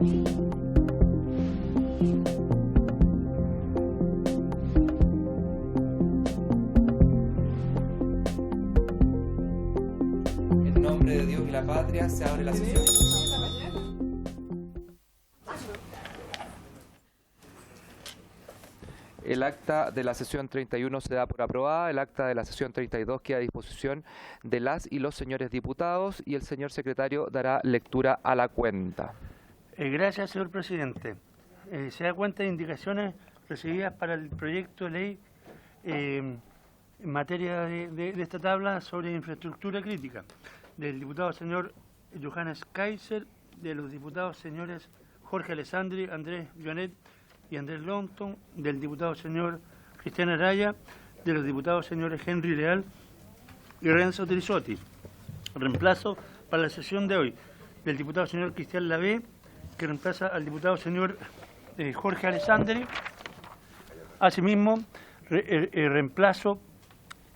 En nombre de Dios y la patria se abre la sesión. El acta de la sesión 31 se da por aprobada. El acta de la sesión 32 queda a disposición de las y los señores diputados y el señor secretario dará lectura a la cuenta. Gracias, señor presidente. Se da cuenta de indicaciones recibidas para el proyecto de ley en materia de esta tabla sobre infraestructura crítica del diputado señor Johannes Kaiser, de los diputados señores Jorge Alessandri, Andrés Joanet y Andrés Longton, del diputado señor Cristian Araya, de los diputados señores Henry Leal y Renzo Trisotti. Reemplazo para la sesión de hoy del diputado señor Cristian Lavé, que reemplaza al diputado señor Jorge Alessandri. Asimismo, reemplazo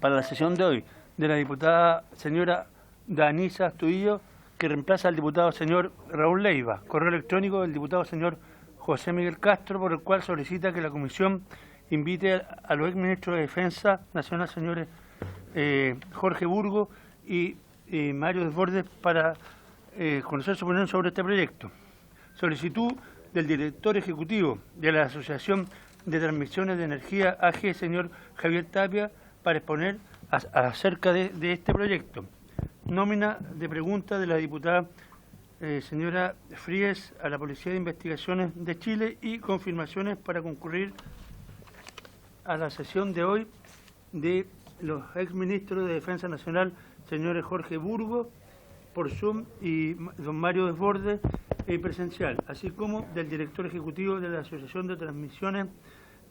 para la sesión de hoy de la diputada señora Danisa Astudillo, que reemplaza al diputado señor Raúl Leiva. Correo electrónico del diputado señor José Miguel Castro, por el cual solicita que la comisión invite a los exministros de Defensa Nacional, señores Jorge Burgo y Mario Desbordes, para conocer su opinión sobre este proyecto. Solicitud del director ejecutivo de la Asociación de Transmisiones de Energía AG, señor Javier Tapia, para exponer acerca de este proyecto. Nómina de pregunta de la diputada señora Fríes a la Policía de Investigaciones de Chile y confirmaciones para concurrir a la sesión de hoy de los exministros de Defensa Nacional, señores Jorge Burgo, por Zoom, y don Mario Desbordes, presencial, así como del director ejecutivo de la Asociación de Transmisiones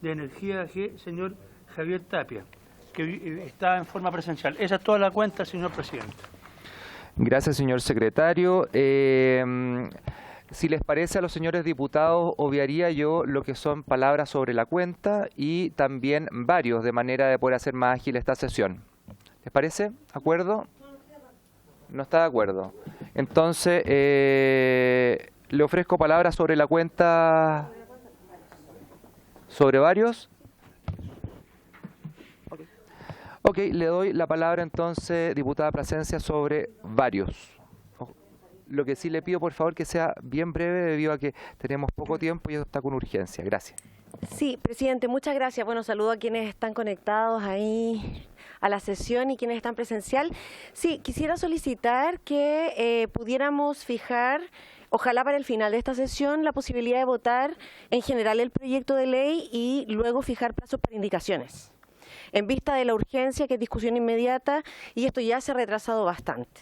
de Energía AG, señor Javier Tapia, que está en forma presencial. Esa es toda la cuenta, señor presidente. Gracias, señor secretario. Si les parece a los señores diputados, obviaría yo lo que son palabras sobre la cuenta y también varios, de manera de poder hacer más ágil esta sesión. ¿Les parece? ¿Acuerdo? No está de acuerdo. Entonces, le ofrezco palabras sobre la cuenta. ¿Sobre varios? Ok, le doy la palabra entonces, diputada Plasencia, sobre varios. Lo que sí le pido, por favor, que sea bien breve, debido a que tenemos poco tiempo y esto está con urgencia. Gracias. Sí, presidente, muchas gracias. Bueno, saludo a quienes están conectados ahí a la sesión y quienes están presencial. Sí, quisiera solicitar que pudiéramos fijar, ojalá para el final de esta sesión, la posibilidad de votar en general el proyecto de ley y luego fijar plazos para indicaciones, en vista de la urgencia, que es discusión inmediata, y esto ya se ha retrasado bastante.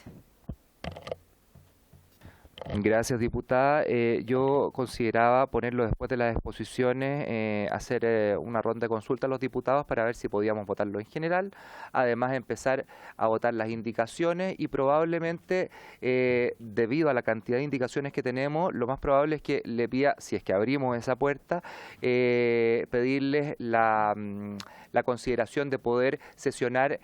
Gracias, diputada. Yo consideraba ponerlo después de las exposiciones, hacer una ronda de consulta a los diputados para ver si podíamos votarlo en general, además empezar a votar las indicaciones y probablemente, debido a la cantidad de indicaciones que tenemos, lo más probable es que le pida, si es que abrimos esa puerta, pedirles la consideración de poder sesionar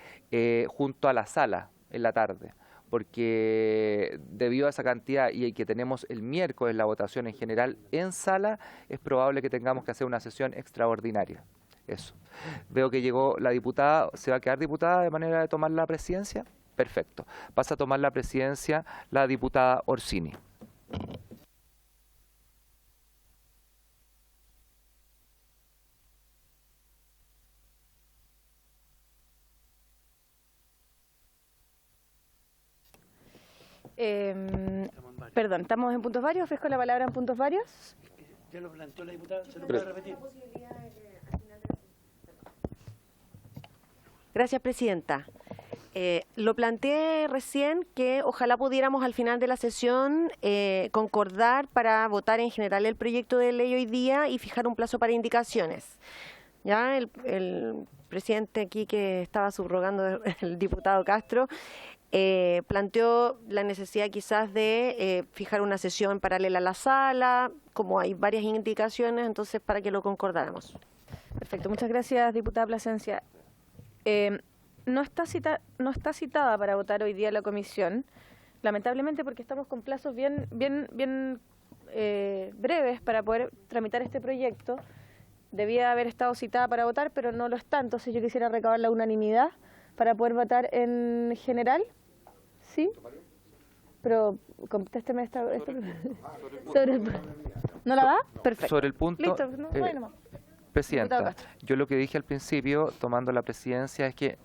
junto a la sala en la tarde, porque debido a esa cantidad y que tenemos el miércoles la votación en general en sala, es probable que tengamos que hacer una sesión extraordinaria. Eso. Veo que llegó la diputada. ¿Se va a quedar diputada de manera de tomar la presidencia? Perfecto. Pasa a tomar la presidencia la diputada Orsini. Perdón, ¿estamos en puntos varios? ¿Ofrezco la palabra en puntos varios? Ya lo planteó la diputada, ¿se lo puede repetir? Gracias, presidenta. Lo planteé recién, que ojalá pudiéramos al final de la sesión concordar para votar en general el proyecto de ley hoy día y fijar un plazo para indicaciones. Ya el presidente aquí, que estaba subrogando, el diputado Castro, planteó la necesidad quizás de fijar una sesión paralela a la sala, como hay varias indicaciones, entonces para que lo concordáramos. Perfecto, muchas gracias, diputada Plasencia. No está citada para votar hoy día la comisión, lamentablemente, porque estamos con plazos bien breves para poder tramitar este proyecto. Debía haber estado citada para votar, pero no lo está, entonces yo quisiera recabar la unanimidad para poder votar en general. ¿Sí? Pero contésteme sobre el ¿No la da? Perfecto. Sobre el punto, Listo, no, no hay nomás. Presidenta, Diputado Castro. yo lo que dije al principio, tomando la presidencia, es que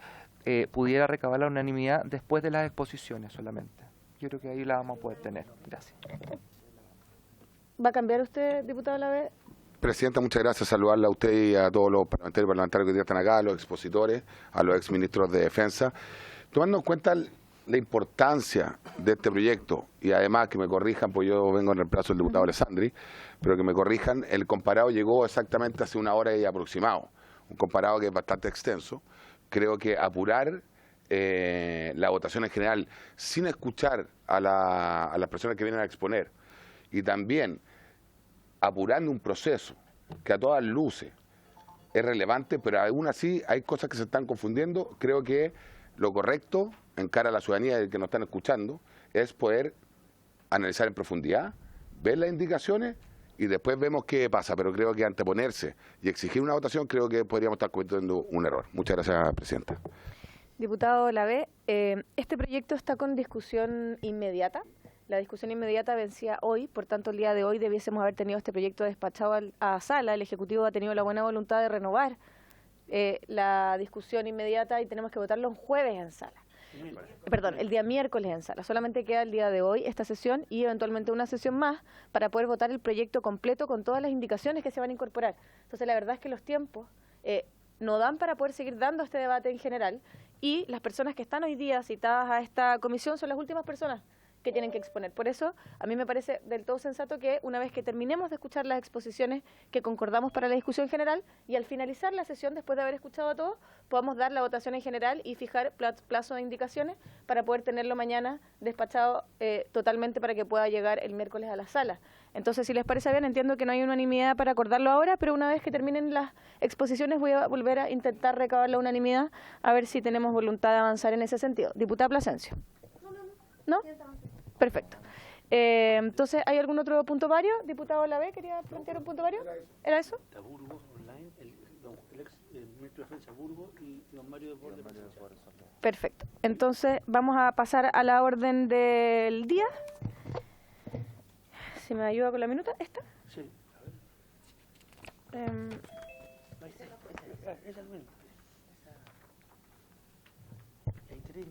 pudiera recabar la unanimidad después de las exposiciones solamente. Yo creo que ahí la vamos a poder tener. Gracias. ¿Va a cambiar usted, diputado Lavé? Presidenta, muchas gracias. Saludarla a usted y a todos los parlamentarios que hoy día están acá, a los expositores, a los exministros de Defensa. Tomando en cuenta la importancia de este proyecto y además que me corrijan, pues yo vengo en reemplazo del diputado Alessandri, pero que me corrijan, el comparado llegó exactamente hace 1 hora y aproximado, un comparado que es bastante extenso. Creo que apurar la votación en general sin escuchar a las personas que vienen a exponer y también apurando un proceso que a todas luces es relevante, pero aún así hay cosas que se están confundiendo. Creo que lo correcto, en cara a la ciudadanía que nos están escuchando, es poder analizar en profundidad, ver las indicaciones y después vemos qué pasa. Pero creo que anteponerse y exigir una votación, creo que podríamos estar cometiendo un error. Muchas gracias, Presidenta. Diputado Lavé, este proyecto está con discusión inmediata. La discusión inmediata vencía hoy, por tanto el día de hoy debiésemos haber tenido este proyecto despachado a sala. El Ejecutivo ha tenido la buena voluntad de renovar la discusión inmediata y tenemos que votarlo un jueves en sala. Perdón, el día miércoles en sala. Solamente queda el día de hoy esta sesión y eventualmente una sesión más para poder votar el proyecto completo con todas las indicaciones que se van a incorporar. Entonces la verdad es que los tiempos no dan para poder seguir dando este debate en general y las personas que están hoy día citadas a esta comisión son las últimas personas que tienen que exponer. Por eso, a mí me parece del todo sensato que una vez que terminemos de escuchar las exposiciones que concordamos para la discusión general y al finalizar la sesión, después de haber escuchado a todos, podamos dar la votación en general y fijar plazo de indicaciones para poder tenerlo mañana despachado totalmente para que pueda llegar el miércoles a la sala. Entonces, si les parece bien, entiendo que no hay unanimidad para acordarlo ahora, pero una vez que terminen las exposiciones voy a volver a intentar recabar la unanimidad a ver si tenemos voluntad de avanzar en ese sentido. Diputada Plasencia. ¿No? Perfecto. Entonces, ¿hay algún otro punto vario? Diputado Lavé, ¿quería plantear un punto vario? ¿Era eso? Burgos online, el ex ministro de Defensa Burgos y don Mario de Bordes. Perfecto. Entonces, vamos a pasar a la orden del día. Si me ayuda con la minuta, ¿esta? Sí.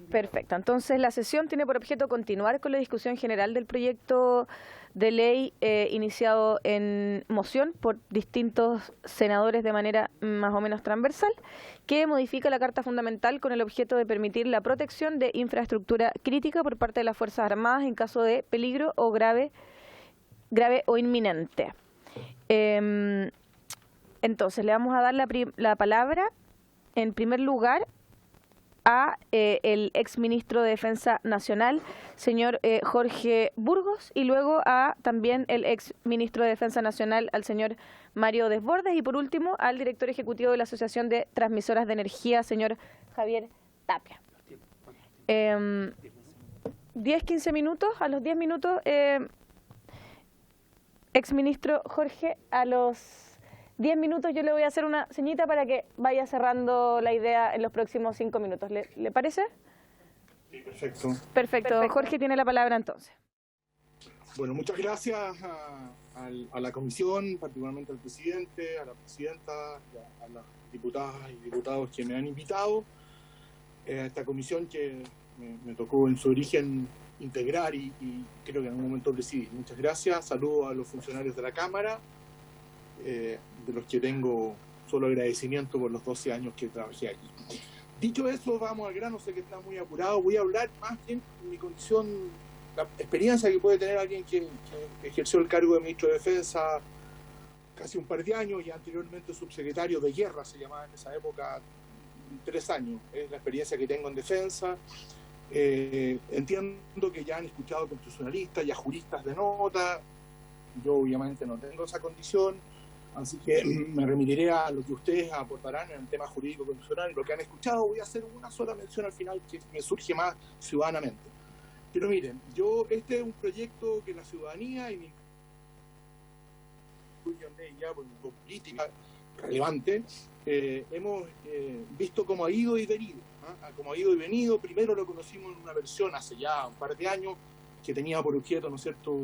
Perfecto. Entonces, la sesión tiene por objeto continuar con la discusión general del proyecto de ley iniciado en moción por distintos senadores de manera más o menos transversal, que modifica la Carta Fundamental con el objeto de permitir la protección de infraestructura crítica por parte de las Fuerzas Armadas en caso de peligro o grave o inminente. Entonces, le vamos a dar la palabra, en primer lugar, a el exministro de Defensa Nacional, señor Jorge Burgos, y luego a también el exministro de Defensa Nacional, al señor Mario Desbordes, y por último al director ejecutivo de la Asociación de Transmisoras de Energía, señor Javier Tapia. 10-15 minutos, a los 10 minutos, exministro Jorge, a los 10 minutos yo le voy a hacer una señita para que vaya cerrando la idea en los próximos 5 minutos. ¿Le parece? Sí, perfecto. Perfecto. Jorge tiene la palabra entonces. Bueno, muchas gracias a la comisión, particularmente al presidente, a la presidenta, a las diputadas y diputados que me han invitado a esta comisión que me tocó en su origen integrar y creo que en algún momento presidir. Muchas gracias. Saludo a los funcionarios de la Cámara, de los que tengo solo agradecimiento por los 12 años que trabajé aquí. Dicho eso, vamos al grano, sé que está muy apurado, voy a hablar más bien en mi condición, la experiencia que puede tener alguien que ejerció el cargo de ministro de Defensa casi un par de años y anteriormente subsecretario de Guerra, se llamaba en esa época, 3 años. Es la experiencia que tengo en defensa. Entiendo que ya han escuchado constitucionalistas, ya juristas de nota. Yo obviamente no tengo esa condición, así que me remitiré a lo que ustedes aportarán en el tema jurídico constitucional y lo que han escuchado. Voy a hacer una sola mención al final que me surge más ciudadanamente. Pero miren, este es un proyecto que la ciudadanía y incluyen ella, por una política relevante, hemos visto cómo ha ido y venido. Como ha ido y venido, primero lo conocimos en una versión hace ya un par de años que tenía por objeto, ¿no es cierto?,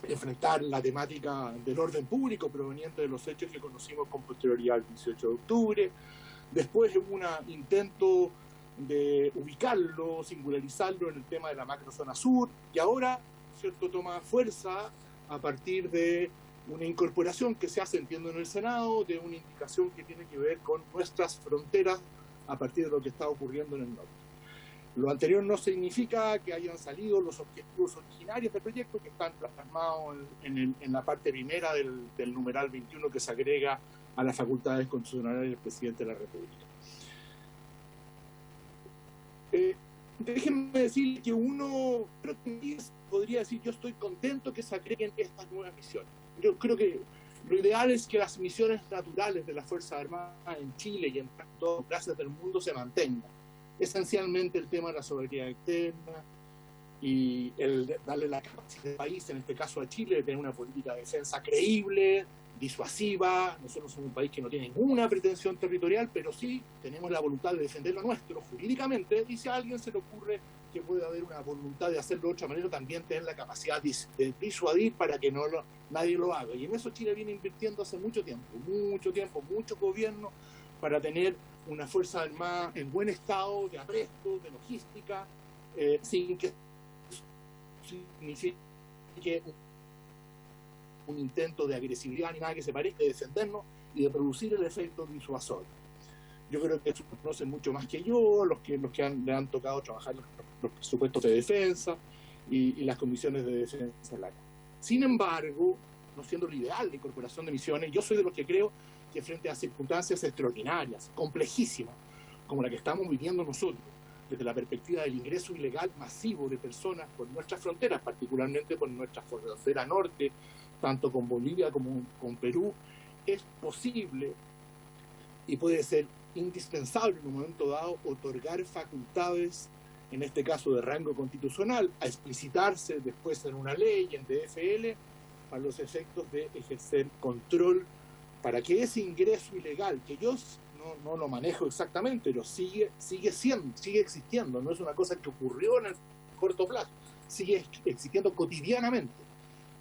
enfrentar la temática del orden público proveniente de los hechos que conocimos con posterioridad al 18 de octubre. Después hubo un intento de ubicarlo, singularizarlo en el tema de la macrozona sur, y ahora, ¿cierto?, toma fuerza a partir de una incorporación que se hace, entiendo, en el Senado, de una indicación que tiene que ver con nuestras fronteras a partir de lo que está ocurriendo en el norte. Lo anterior no significa que hayan salido los objetivos originarios del proyecto, que están plasmados en la parte primera del numeral 21 que se agrega a las facultades constitucionales del presidente de la República. Déjenme decir que uno podría decir, yo estoy contento que se agreguen estas nuevas misiones. Yo creo que lo ideal es que las misiones naturales de las Fuerzas Armadas en Chile y en todas las plazas del mundo se mantengan. Esencialmente el tema de la soberanía externa y el darle la capacidad del país, en este caso a Chile, de tener una política de defensa creíble, disuasiva. Nosotros somos un país que no tiene ninguna pretensión territorial, pero sí tenemos la voluntad de defender lo nuestro jurídicamente, y si a alguien se le ocurre que puede haber una voluntad de hacerlo de otra manera, también tener la capacidad de disuadir para que nadie lo haga. Y en eso Chile viene invirtiendo hace mucho tiempo, muchos gobiernos, para tener una fuerza armada en buen estado, de apresto, de logística, sin que signifique un intento de agresividad ni nada que se parezca, de defendernos y de producir el efecto disuasorio. Yo creo que eso lo conocen mucho más que yo, los que le han tocado trabajar los presupuestos de defensa y las comisiones de defensa en la Cámara. Sin embargo, no siendo lo ideal la incorporación de misiones, yo soy de los que creo que frente a circunstancias extraordinarias, complejísimas, como la que estamos viviendo nosotros, desde la perspectiva del ingreso ilegal masivo de personas por nuestras fronteras, particularmente por nuestra frontera norte, tanto con Bolivia como con Perú, es posible y puede ser indispensable en un momento dado otorgar facultades, en este caso de rango constitucional, a explicitarse después en una ley, en DFL, para los efectos de ejercer control, para que ese ingreso ilegal, que yo no lo manejo exactamente, pero sigue existiendo, no es una cosa que ocurrió en el corto plazo, sigue existiendo cotidianamente.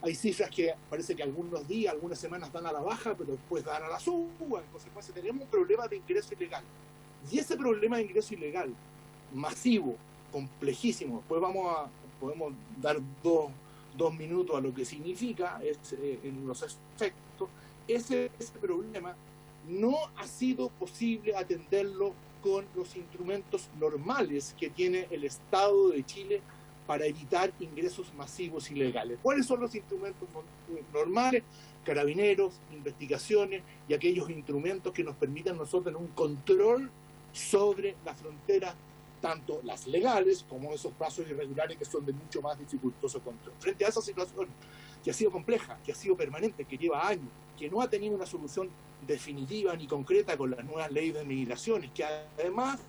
Hay cifras que parece que algunos días, algunas semanas dan a la baja, pero después dan a la suba. En consecuencia, tenemos un problema de ingreso ilegal. Y ese problema de ingreso ilegal, masivo, complejísimo, después podemos dar dos minutos a lo que significa en los efectos. Ese problema no ha sido posible atenderlo con los instrumentos normales que tiene el Estado de Chile para evitar ingresos masivos ilegales. ¿Cuáles son los instrumentos normales? Carabineros, investigaciones y aquellos instrumentos que nos permitan nosotros tener un control sobre las fronteras, tanto las legales como esos pasos irregulares que son de mucho más dificultoso control. Frente a esa situación que ha sido compleja, que ha sido permanente, que lleva años, que no ha tenido una solución definitiva ni concreta con las nuevas leyes de migraciones, que además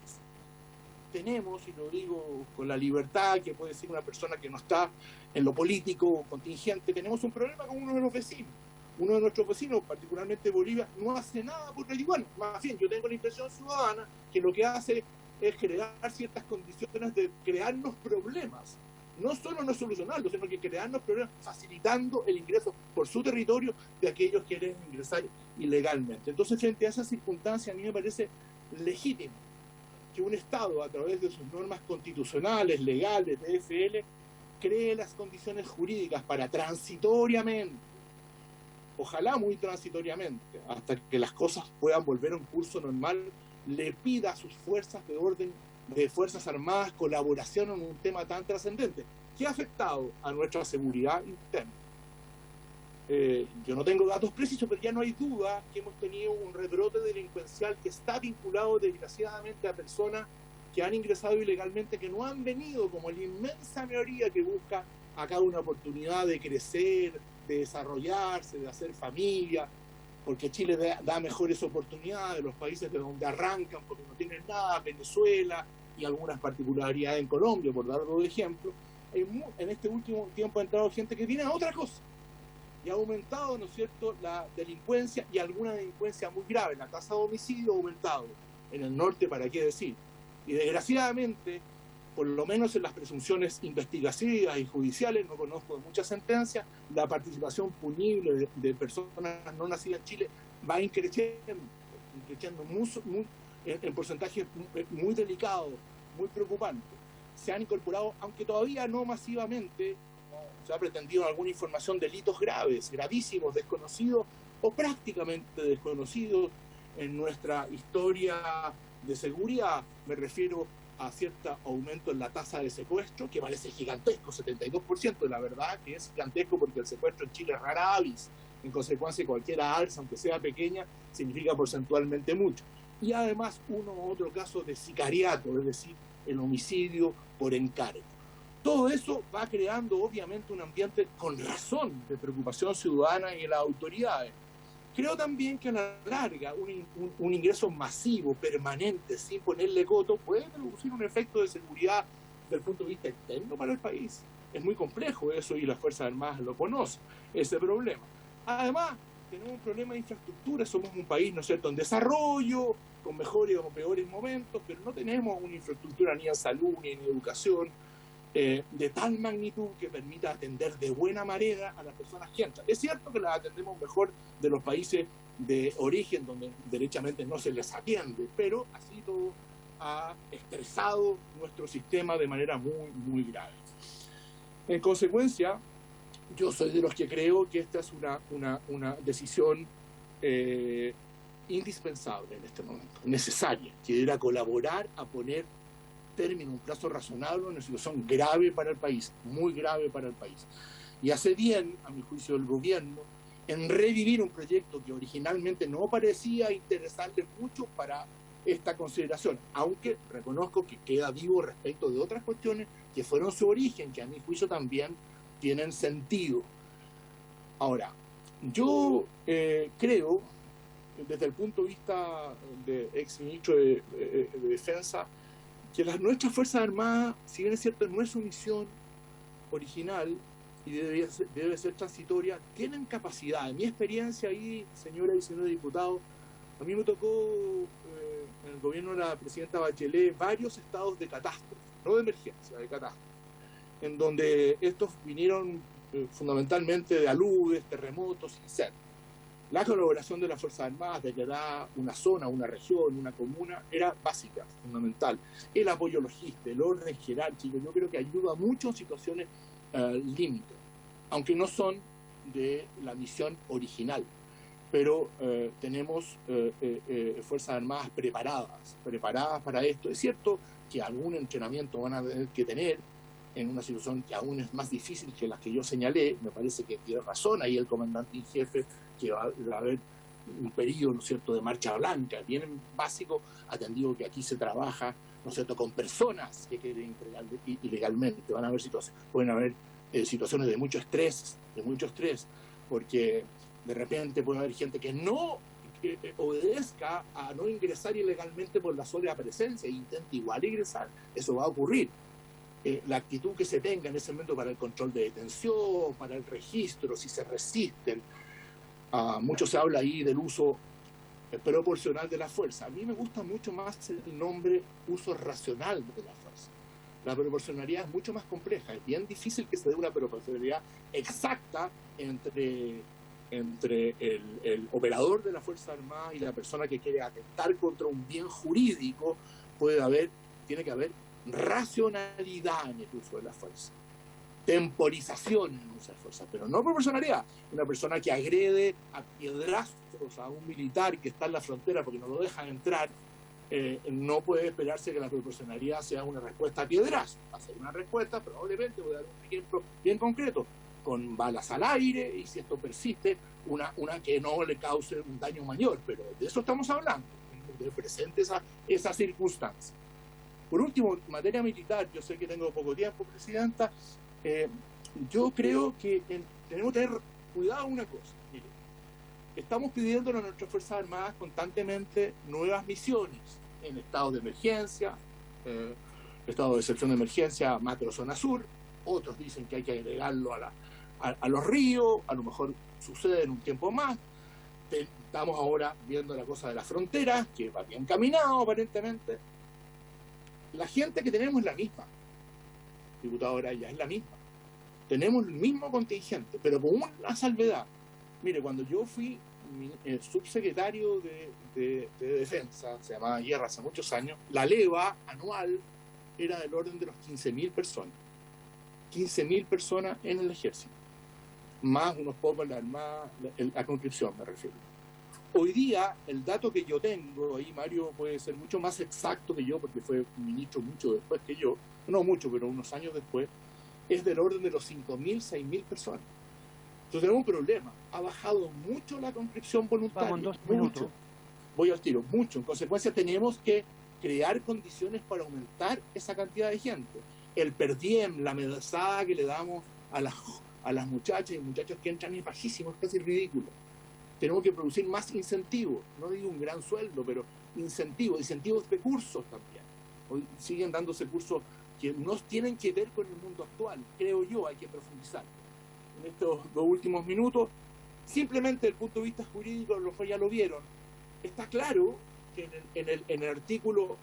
tenemos, y lo digo con la libertad que puede decir una persona que no está en lo político contingente, tenemos un problema con uno de los vecinos. Uno de nuestros vecinos, particularmente Bolivia, no hace nada por ello. Bueno, más bien, yo tengo la impresión ciudadana que lo que hace es crear ciertas condiciones de crearnos problemas. No solo no solucionarlos, sino que crearnos problemas facilitando el ingreso por su territorio de aquellos que quieren ingresar ilegalmente. Entonces, frente a esa circunstancia, a mí me parece legítimo que un Estado, a través de sus normas constitucionales, legales, DFL, cree las condiciones jurídicas para transitoriamente, ojalá muy transitoriamente, hasta que las cosas puedan volver a un curso normal, le pida a sus fuerzas de orden, de Fuerzas Armadas, colaboración en un tema tan trascendente, que ha afectado a nuestra seguridad interna. Yo no tengo datos precisos, pero ya no hay duda que hemos tenido un rebrote delincuencial que está vinculado desgraciadamente a personas que han ingresado ilegalmente, que no han venido, como la inmensa mayoría que busca acá una oportunidad de crecer, de desarrollarse, de hacer familia, porque Chile da mejores oportunidades de los países de donde arrancan, porque no tienen nada, Venezuela y algunas particularidades en Colombia, por dar dos ejemplos. En este último tiempo ha entrado gente que viene a otra cosa, y ha aumentado, ¿no es cierto?, la delincuencia y alguna delincuencia muy grave. La tasa de homicidio ha aumentado en el norte, ¿para qué decir? Y desgraciadamente, por lo menos en las presunciones investigativas y judiciales, no conozco de muchas sentencias, la participación punible de personas no nacidas en Chile va increciendo en porcentajes muy delicados, muy preocupantes. Se han incorporado, aunque todavía no masivamente, se ha pretendido alguna información, delitos graves, gravísimos, desconocidos o prácticamente desconocidos en nuestra historia de seguridad. Me refiero a cierto aumento en la tasa de secuestro, que parece gigantesco, 72%, la verdad que es gigantesco porque el secuestro en Chile es rara avis. En consecuencia, cualquier alza, aunque sea pequeña, significa porcentualmente mucho. Y además, uno u otro caso de sicariato, es decir, el homicidio por encargo. Todo eso va creando, obviamente, un ambiente con razón de preocupación ciudadana y de las autoridades. Creo también que a la larga un ingreso masivo, permanente, sin ponerle coto, puede producir un efecto de seguridad desde el punto de vista externo para el país. Es muy complejo eso y las Fuerzas Armadas lo conocen, ese problema. Además, tenemos un problema de infraestructura, somos un país, ¿no es cierto?, en desarrollo, con mejores o peores momentos, pero no tenemos una infraestructura ni en salud ni en educación de tal magnitud que permita atender de buena manera a las personas que entran. Es cierto que las atendemos mejor de los países de origen, donde derechamente no se les atiende, pero así todo ha estresado nuestro sistema de manera muy, muy grave. En consecuencia, yo soy de los que creo que esta es una decisión indispensable en este momento, necesaria, que era colaborar a poner término, un plazo razonable, una situación grave para el país, muy grave para el país. Y hace bien, a mi juicio, el gobierno en revivir un proyecto que originalmente no parecía interesarle mucho para esta consideración, aunque reconozco que queda vivo respecto de otras cuestiones que fueron su origen, que a mi juicio también tienen sentido. Ahora, yo creo, desde el punto de vista de exministro de Defensa, que nuestras Fuerzas Armadas, si bien es cierto, no es su misión original y debe ser transitoria, tienen capacidad. En mi experiencia ahí, señoras y señores diputados, a mí me tocó en el gobierno de la presidenta Bachelet varios estados de catástrofe, no de emergencia, de catástrofe, en donde estos vinieron fundamentalmente de aludes, terremotos, incendios. La colaboración de las Fuerzas Armadas, declarar una zona, una región, una comuna, era básica, fundamental. El apoyo logístico, el orden jerárquico, yo creo que ayuda mucho en situaciones límite, aunque no son de la misión original. Pero tenemos Fuerzas Armadas preparadas para esto. Es cierto que algún entrenamiento van a tener que tener en una situación que aún es más difícil que las que yo señalé. Me parece que tiene razón ahí el comandante en jefe, que va a haber un periodo, ¿no es cierto?, de marcha blanca, bien básico, atendido que aquí se trabaja, ¿no es cierto?, con personas que quieren entregar ilegalmente. Van a haber pueden haber situaciones de mucho estrés, porque de repente puede haber gente que no obedezca a no ingresar ilegalmente por la sola presencia e intente igual ingresar. Eso va a ocurrir. La actitud que se tenga en ese momento para el control de detención, para el registro, si se resisten. Mucho se habla ahí del uso proporcional de la fuerza. A mí me gusta mucho más el nombre uso racional de la fuerza. La proporcionalidad es mucho más compleja. Es bien difícil que se dé una proporcionalidad exacta entre el operador de la Fuerza Armada y la persona que quiere atentar contra un bien jurídico. Tiene que haber racionalidad en el uso de la fuerza, temporización en el uso de la fuerza, pero no proporcionalidad. Una persona que agrede a piedrazos a un militar que está en la frontera porque no lo dejan entrar, no puede esperarse que la proporcionalidad sea una respuesta a piedrazos. Va a ser una respuesta, probablemente, voy a dar un ejemplo bien concreto, con balas al aire, y si esto persiste, una que no le cause un daño mayor, pero de eso estamos hablando, de presente esa circunstancia. Por último, en materia militar, yo sé que tengo poco tiempo, Presidenta, yo creo que tenemos que tener cuidado una cosa. Mire, estamos pidiendo a nuestras Fuerzas Armadas constantemente nuevas misiones en estados de emergencia, estado de excepción de emergencia, macro zona sur. Otros dicen que hay que agregarlo a los ríos, a lo mejor sucede en un tiempo más. Estamos ahora viendo la cosa de la frontera, que va bien caminado aparentemente. La gente que tenemos es la misma, diputado Araya, es la misma. Tenemos el mismo contingente, pero con una salvedad. Mire, cuando yo fui subsecretario de Defensa, se llamaba Guerra hace muchos años, la leva anual era del orden de los 15.000 personas. 15.000 personas en el ejército, más unos pocos la Armada, la conscripción me refiero. Hoy día, el dato que yo tengo, ahí Mario puede ser mucho más exacto que yo, porque fue ministro mucho después que yo, no mucho, pero unos años después, es del orden de los 5.000, 6.000 personas. Entonces tenemos un problema. Ha bajado mucho la conscripción voluntaria. Vamos, 2 minutos. Mucho. Voy al tiro, mucho. En consecuencia, tenemos que crear condiciones para aumentar esa cantidad de gente. El per diem, la mesada que le damos a las muchachas y muchachos que entran es bajísimo, es casi ridículo. Tenemos que producir más incentivos, no digo un gran sueldo, pero incentivos de cursos también. Hoy siguen dándose cursos que no tienen que ver con el mundo actual, creo yo, hay que profundizar. En estos 2 últimos minutos, simplemente desde el punto de vista jurídico, los que ya lo vieron, está claro que en el artículo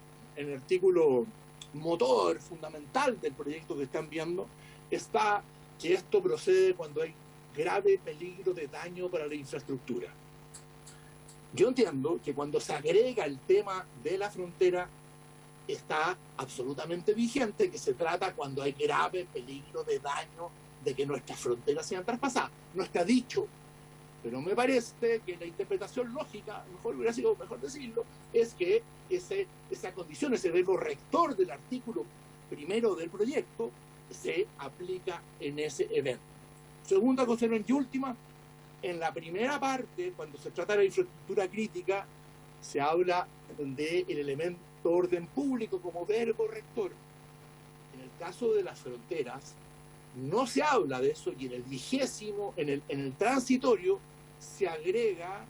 motor fundamental del proyecto que están viendo, está que esto procede cuando hay grave peligro de daño para la infraestructura. Yo entiendo que cuando se agrega el tema de la frontera, está absolutamente vigente, que se trata cuando hay grave peligro de daño de que nuestras fronteras sean traspasadas. No está dicho, pero me parece que la interpretación lógica, mejor hubiera sido mejor decirlo, es que esa condición, ese verbo rector del artículo primero del proyecto, se aplica en ese evento. Segunda consideración y última, en la primera parte, cuando se trata de la infraestructura crítica, se habla del elemento orden público como verbo rector. En el caso de las fronteras, no se habla de eso, y en el 20º, en el transitorio, se agrega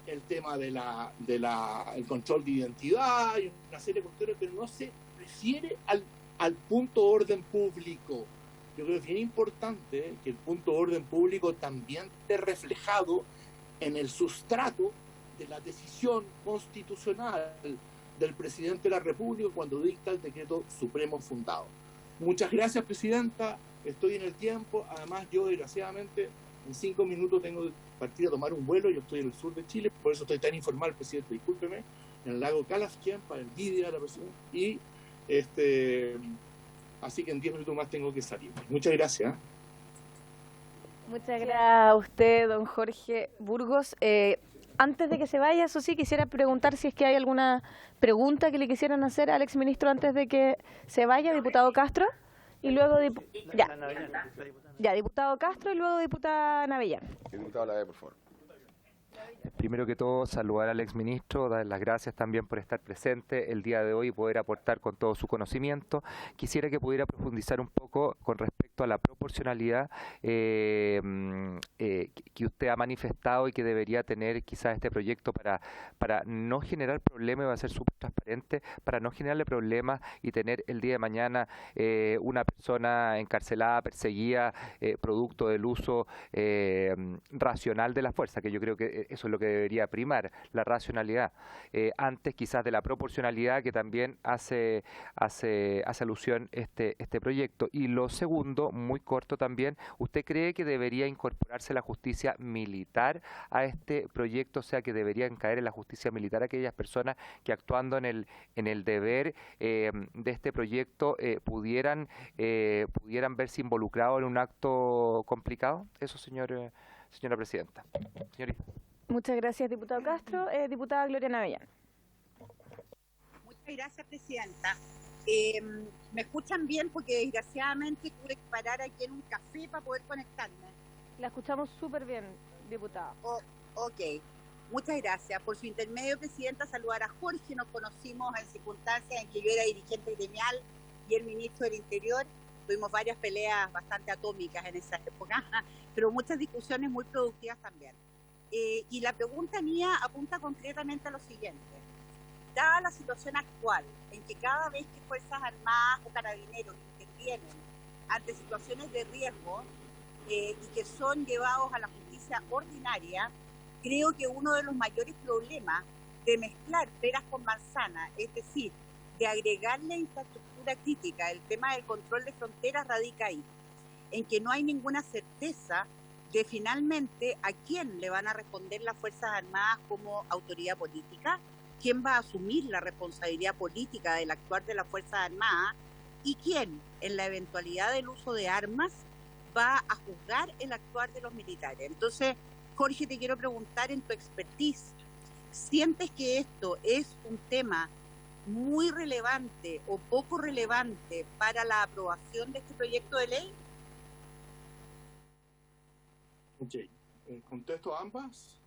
el tema el control de identidad y una serie de cuestiones, pero no se refiere al punto orden público. Yo creo que es bien importante que el punto orden público también esté reflejado en el sustrato de la decisión constitucional del presidente de la República cuando dicta el decreto supremo fundado. Muchas gracias, presidenta. Estoy en el tiempo. Además, yo, desgraciadamente, en 5 minutos tengo que partir a tomar un vuelo. Yo estoy en el sur de Chile, por eso estoy tan informal, presidente, discúlpeme, en el lago Calafquén, para el día de la persona. Y así que en 10 minutos más tengo que salir. Muchas gracias. Muchas gracias a usted, don Jorge Burgos. Antes de que se vaya, eso sí, quisiera preguntar si es que hay alguna pregunta que le quisieran hacer al exministro antes de que se vaya, diputado Castro, y luego diputado Castro y luego diputada Navellán. Diputado Lavey, por favor. Primero que todo, saludar al exministro, dar las gracias también por estar presente el día de hoy y poder aportar con todo su conocimiento. Quisiera que pudiera profundizar un poco con respecto a la proporcionalidad que usted ha manifestado y que debería tener quizás este proyecto para no generar problemas, va a ser súper transparente, para no generarle problemas y tener el día de mañana una persona encarcelada, perseguida, producto del uso racional de la fuerza, que yo creo que eso es lo que debería primar, la racionalidad, antes quizás de la proporcionalidad que también hace alusión este proyecto. Y lo segundo, muy corto también, ¿usted cree que debería incorporarse la justicia militar a este proyecto? O sea, que deberían caer en la justicia militar aquellas personas que actuando en el deber de este proyecto pudieran verse involucrados en un acto complicado. Eso, señora presidenta. Señorita. Muchas gracias, diputado Castro. Diputada Gloria Navellán. Muchas gracias, presidenta. ¿Me escuchan bien? Porque desgraciadamente tuve que parar aquí en un café para poder conectarme. La escuchamos súper bien, diputada. Ok. Muchas gracias. Por su intermedio, presidenta, saludar a Jorge. Nos conocimos en circunstancias en que yo era dirigente gremial y el ministro del Interior. Tuvimos varias peleas bastante atómicas en esa época, pero muchas discusiones muy productivas también. Y la pregunta mía apunta concretamente a lo siguiente. Dada la situación actual, en que cada vez que Fuerzas Armadas o Carabineros intervienen ante situaciones de riesgo, y que son llevados a la justicia ordinaria, creo que uno de los mayores problemas de mezclar peras con manzanas, es decir, de agregarle infraestructura crítica, el tema del control de fronteras radica ahí, en que no hay ninguna certeza de finalmente a quién le van a responder las Fuerzas Armadas como autoridad política, quién va a asumir la responsabilidad política del actuar de las Fuerzas Armadas y quién, en la eventualidad del uso de armas, va a juzgar el actuar de los militares. Entonces, Jorge, te quiero preguntar en tu expertise, ¿sientes que esto es un tema muy relevante o poco relevante para la aprobación de este proyecto de ley? Ok, contesto a ambas.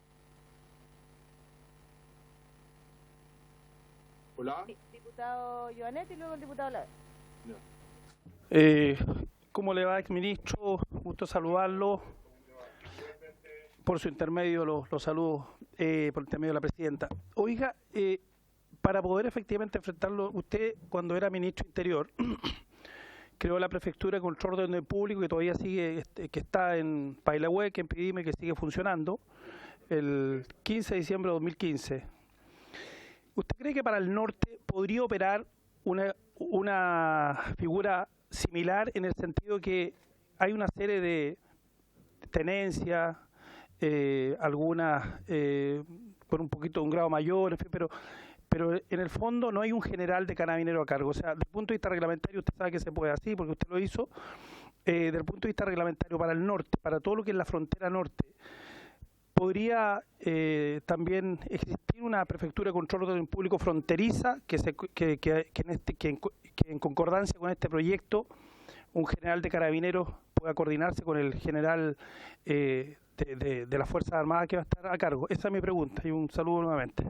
Hola. Diputado Joanet y luego el diputado Lave. ¿Cómo le va, exministro? Gusto saludarlo. Por su intermedio los saludo, por el intermedio de la presidenta. Oiga, para poder efectivamente enfrentarlo, usted cuando era ministro Interior creó la Prefectura de Control de Orden Público, que todavía sigue, que está en Pailahue, en Pidime, que sigue funcionando, el 15 de diciembre de 2015. ¿Usted cree que para el norte podría operar una figura similar en el sentido que hay una serie de tenencias, algunas por un poquito de un grado mayor, en fin, pero en el fondo no hay un general de carabinero a cargo? O sea, desde el punto de vista reglamentario usted sabe que se puede así, porque usted lo hizo. Desde el punto de vista reglamentario para el norte, para todo lo que es la frontera norte, ¿podría también existir una prefectura de control de orden público fronteriza que en concordancia con este proyecto un general de carabineros pueda coordinarse con el general de las Fuerzas Armadas que va a estar a cargo? Esa es mi pregunta y un saludo nuevamente.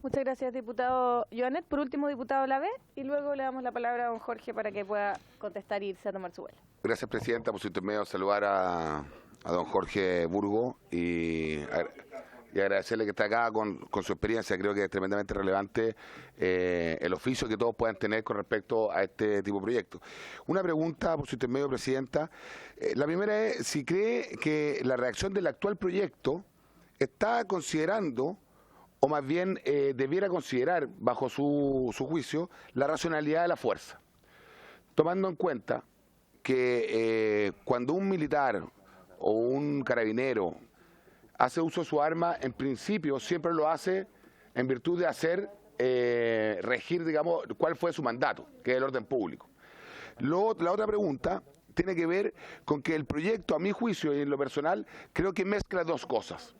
Muchas gracias, diputado Joanet. Por último, diputado Lave, y luego le damos la palabra a don Jorge para que pueda contestar y irse a tomar su vuelo. Gracias, presidenta, por su intermedio saludar a don Jorge Burgos y agradecerle que está acá con su experiencia. Creo que es tremendamente relevante el oficio que todos puedan tener con respecto a este tipo de proyectos. Una pregunta por su intermedio, presidenta. La primera es si cree que la redacción del actual proyecto está considerando, o más bien debiera considerar, bajo su juicio, la racionalidad de la fuerza, tomando en cuenta que cuando un militar o un carabinero hace uso de su arma, en principio siempre lo hace en virtud de hacer regir, digamos, cuál fue su mandato, que es el orden público. La otra pregunta tiene que ver con que el proyecto, a mi juicio y en lo personal, creo que mezcla dos cosas.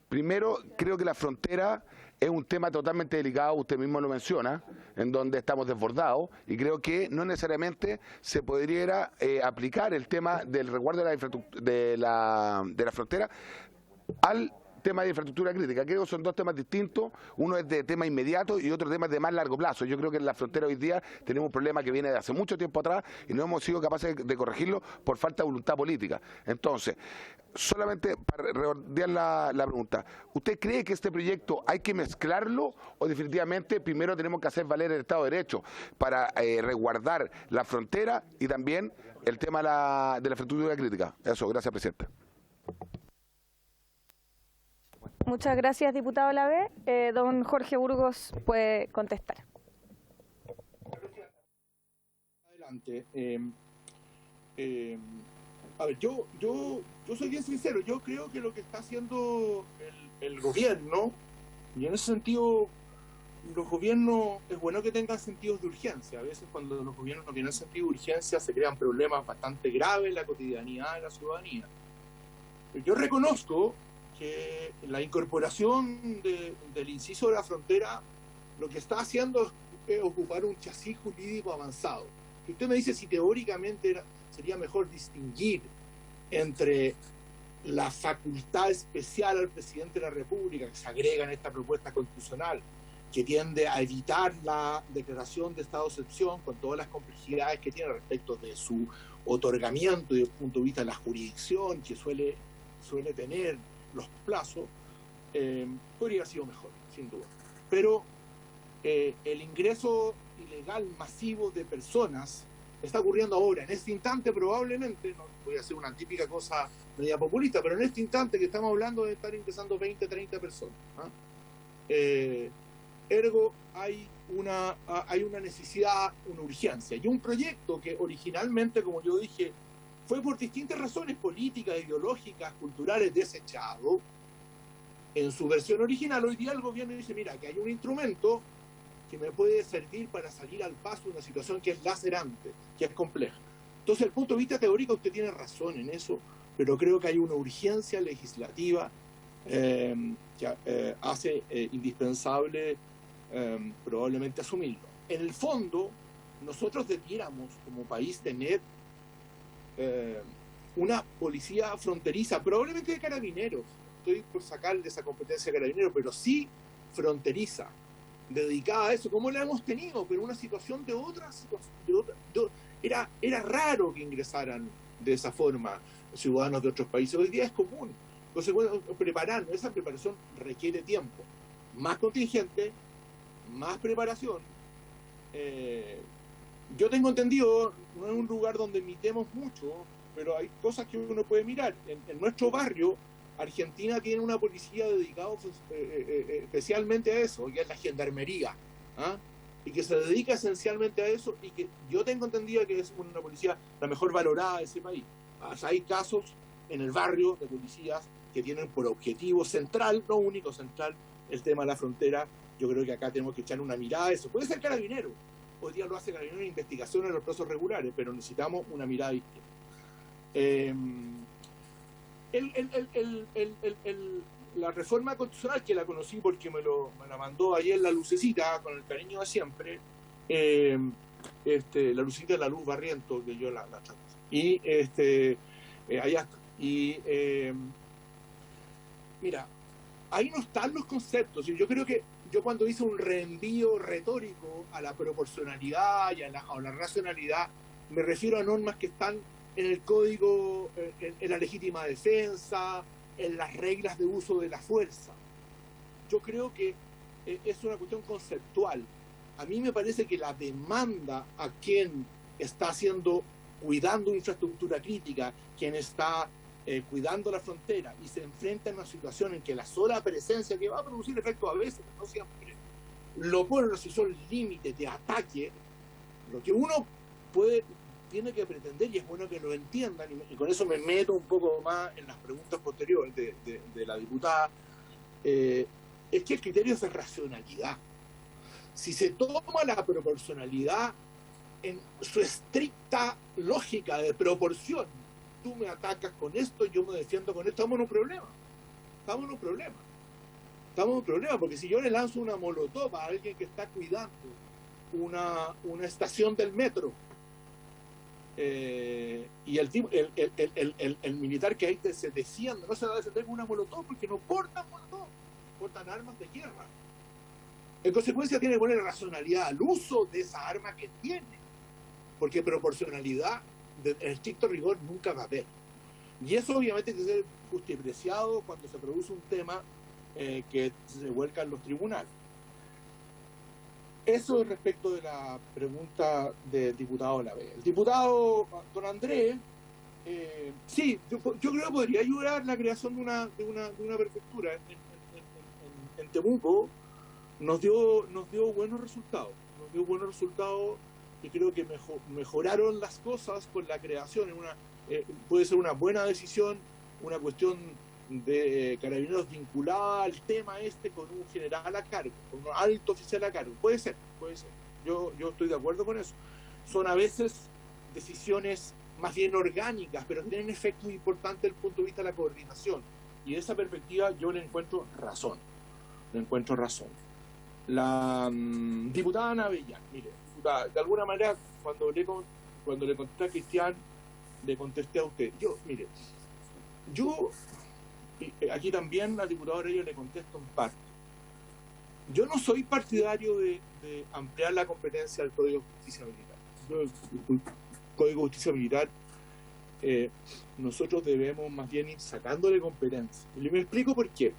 Primero, creo que la frontera es un tema totalmente delicado, usted mismo lo menciona, en donde estamos desbordados, y creo que no necesariamente se podría aplicar el tema del resguardo de la frontera al tema de infraestructura crítica. Creo que son dos temas distintos, uno es de tema inmediato y otro tema de más largo plazo. Yo creo que en la frontera hoy día tenemos un problema que viene de hace mucho tiempo atrás y no hemos sido capaces de corregirlo por falta de voluntad política. Entonces, solamente para redondear la pregunta, ¿usted cree que este proyecto hay que mezclarlo o definitivamente primero tenemos que hacer valer el Estado de Derecho para resguardar la frontera y también el tema de la infraestructura crítica? Eso, gracias, presidenta. Muchas gracias, diputado Lave. Don Jorge Burgos puede contestar. Adelante. A ver, yo soy bien sincero. Yo creo que lo que está haciendo el gobierno, y en ese sentido, los gobiernos, es bueno que tengan sentidos de urgencia. A veces cuando los gobiernos no tienen sentido de urgencia se crean problemas bastante graves en la cotidianidad de la ciudadanía. Yo reconozco que la incorporación del inciso de la frontera lo que está haciendo es ocupar un chasis jurídico avanzado. Que usted me dice si teóricamente sería mejor distinguir entre la facultad especial al presidente de la República, que se agrega en esta propuesta constitucional, que tiende a evitar la declaración de estado de excepción con todas las complejidades que tiene respecto de su otorgamiento desde el punto de vista de la jurisdicción, que suele tener los plazos, podría haber sido mejor, sin duda. Pero el ingreso ilegal masivo de personas está ocurriendo ahora, en este instante probablemente, no voy a hacer una típica cosa media populista, pero en este instante que estamos hablando de estar ingresando 20, 30 personas. Ergo, hay una necesidad, una urgencia, y un proyecto que originalmente, como yo dije, fue por distintas razones políticas, ideológicas, culturales desechado. En su versión original, hoy día el gobierno dice, mira, que hay un instrumento que me puede servir para salir al paso de una situación que es lacerante, que es compleja. Entonces, desde el punto de vista teórico, usted tiene razón en eso, pero creo que hay una urgencia legislativa que hace indispensable probablemente asumirlo. En el fondo, nosotros debiéramos, como país, tener una policía fronteriza, probablemente de carabineros. Estoy por sacarle esa competencia de carabineros, pero sí fronteriza, dedicada a eso, como la hemos tenido, pero una situación de otra situación. Era raro que ingresaran de esa forma ciudadanos de otros países. Hoy día es común. Entonces, bueno, esa preparación requiere tiempo. Más contingente, más preparación. Yo tengo entendido, no es un lugar donde imitemos mucho, pero hay cosas que uno puede mirar. En nuestro barrio, Argentina tiene una policía dedicada especialmente a eso, que es la gendarmería, y que se dedica esencialmente a eso, y que yo tengo entendido que es una policía la mejor valorada de ese país. Hay casos en el barrio de policías que tienen por objetivo central, no único central, el tema de la frontera. Yo creo que acá tenemos que echar una mirada a eso. Puede ser Carabinero, hoy día lo hace Carabinero en investigación en los procesos regulares, pero necesitamos una mirada distinta. La reforma constitucional, que la conocí porque me la mandó ayer la Lucecita, con el cariño de siempre, la Lucecita de la Luz Barriento, que yo la trato. Y allá está. Y mira, ahí no están los conceptos. Yo creo que yo, cuando hice un reenvío retórico a la proporcionalidad y a la racionalidad, me refiero a normas que están en el código, en la legítima defensa, en las reglas de uso de la fuerza. Yo creo que es una cuestión conceptual. A mí me parece que la demanda a quien está cuidando infraestructura crítica, quien está cuidando la frontera y se enfrenta a una situación en que la sola presencia, que va a producir efectos a veces, pero no siempre, lo pone en una situación límite de ataque, lo que uno tiene que pretender, y es bueno que lo entiendan, y con eso me meto un poco más en las preguntas posteriores de la diputada, es que el criterio es de racionalidad. Si se toma la proporcionalidad en su estricta lógica de proporción, tú me atacas con esto, yo me defiendo con esto, estamos en un problema. Estamos en un problema, porque si yo le lanzo una molotov a alguien que está cuidando una estación del metro, y el militar que ahí se defiende, no se va a defender con una molotov, porque no portan molotov, portan armas de guerra. En consecuencia, tiene que poner racionalidad al uso de esa arma que tiene, porque proporcionalidad en estricto rigor nunca va a haber. Y eso obviamente tiene que ser justipreciado cuando se produce un tema que se vuelca en los tribunales. Eso respecto de la pregunta del diputado Lavé. El diputado don Andrés, sí, yo creo que podría ayudar la creación de una prefectura en Temuco. Nos dio buenos resultados. Y creo que mejoraron las cosas con la creación. Puede ser una buena decisión, una cuestión de carabineros vinculada al tema con un general a cargo, con un alto oficial a cargo. Puede ser. Yo estoy de acuerdo con eso. Son a veces decisiones más bien orgánicas, pero tienen efectos importantes desde el punto de vista de la coordinación. Y de esa perspectiva yo le encuentro razón. La diputada Ana Avellán, mire, diputada, de alguna manera, cuando le contesté a Cristian, le contesté a usted. Aquí también al diputado Reyes le contesto en parte. Yo no soy partidario de ampliar la competencia del Código de Justicia Militar. El Código de Justicia Militar, nosotros debemos más bien ir sacándole competencia. Y me explico por qué.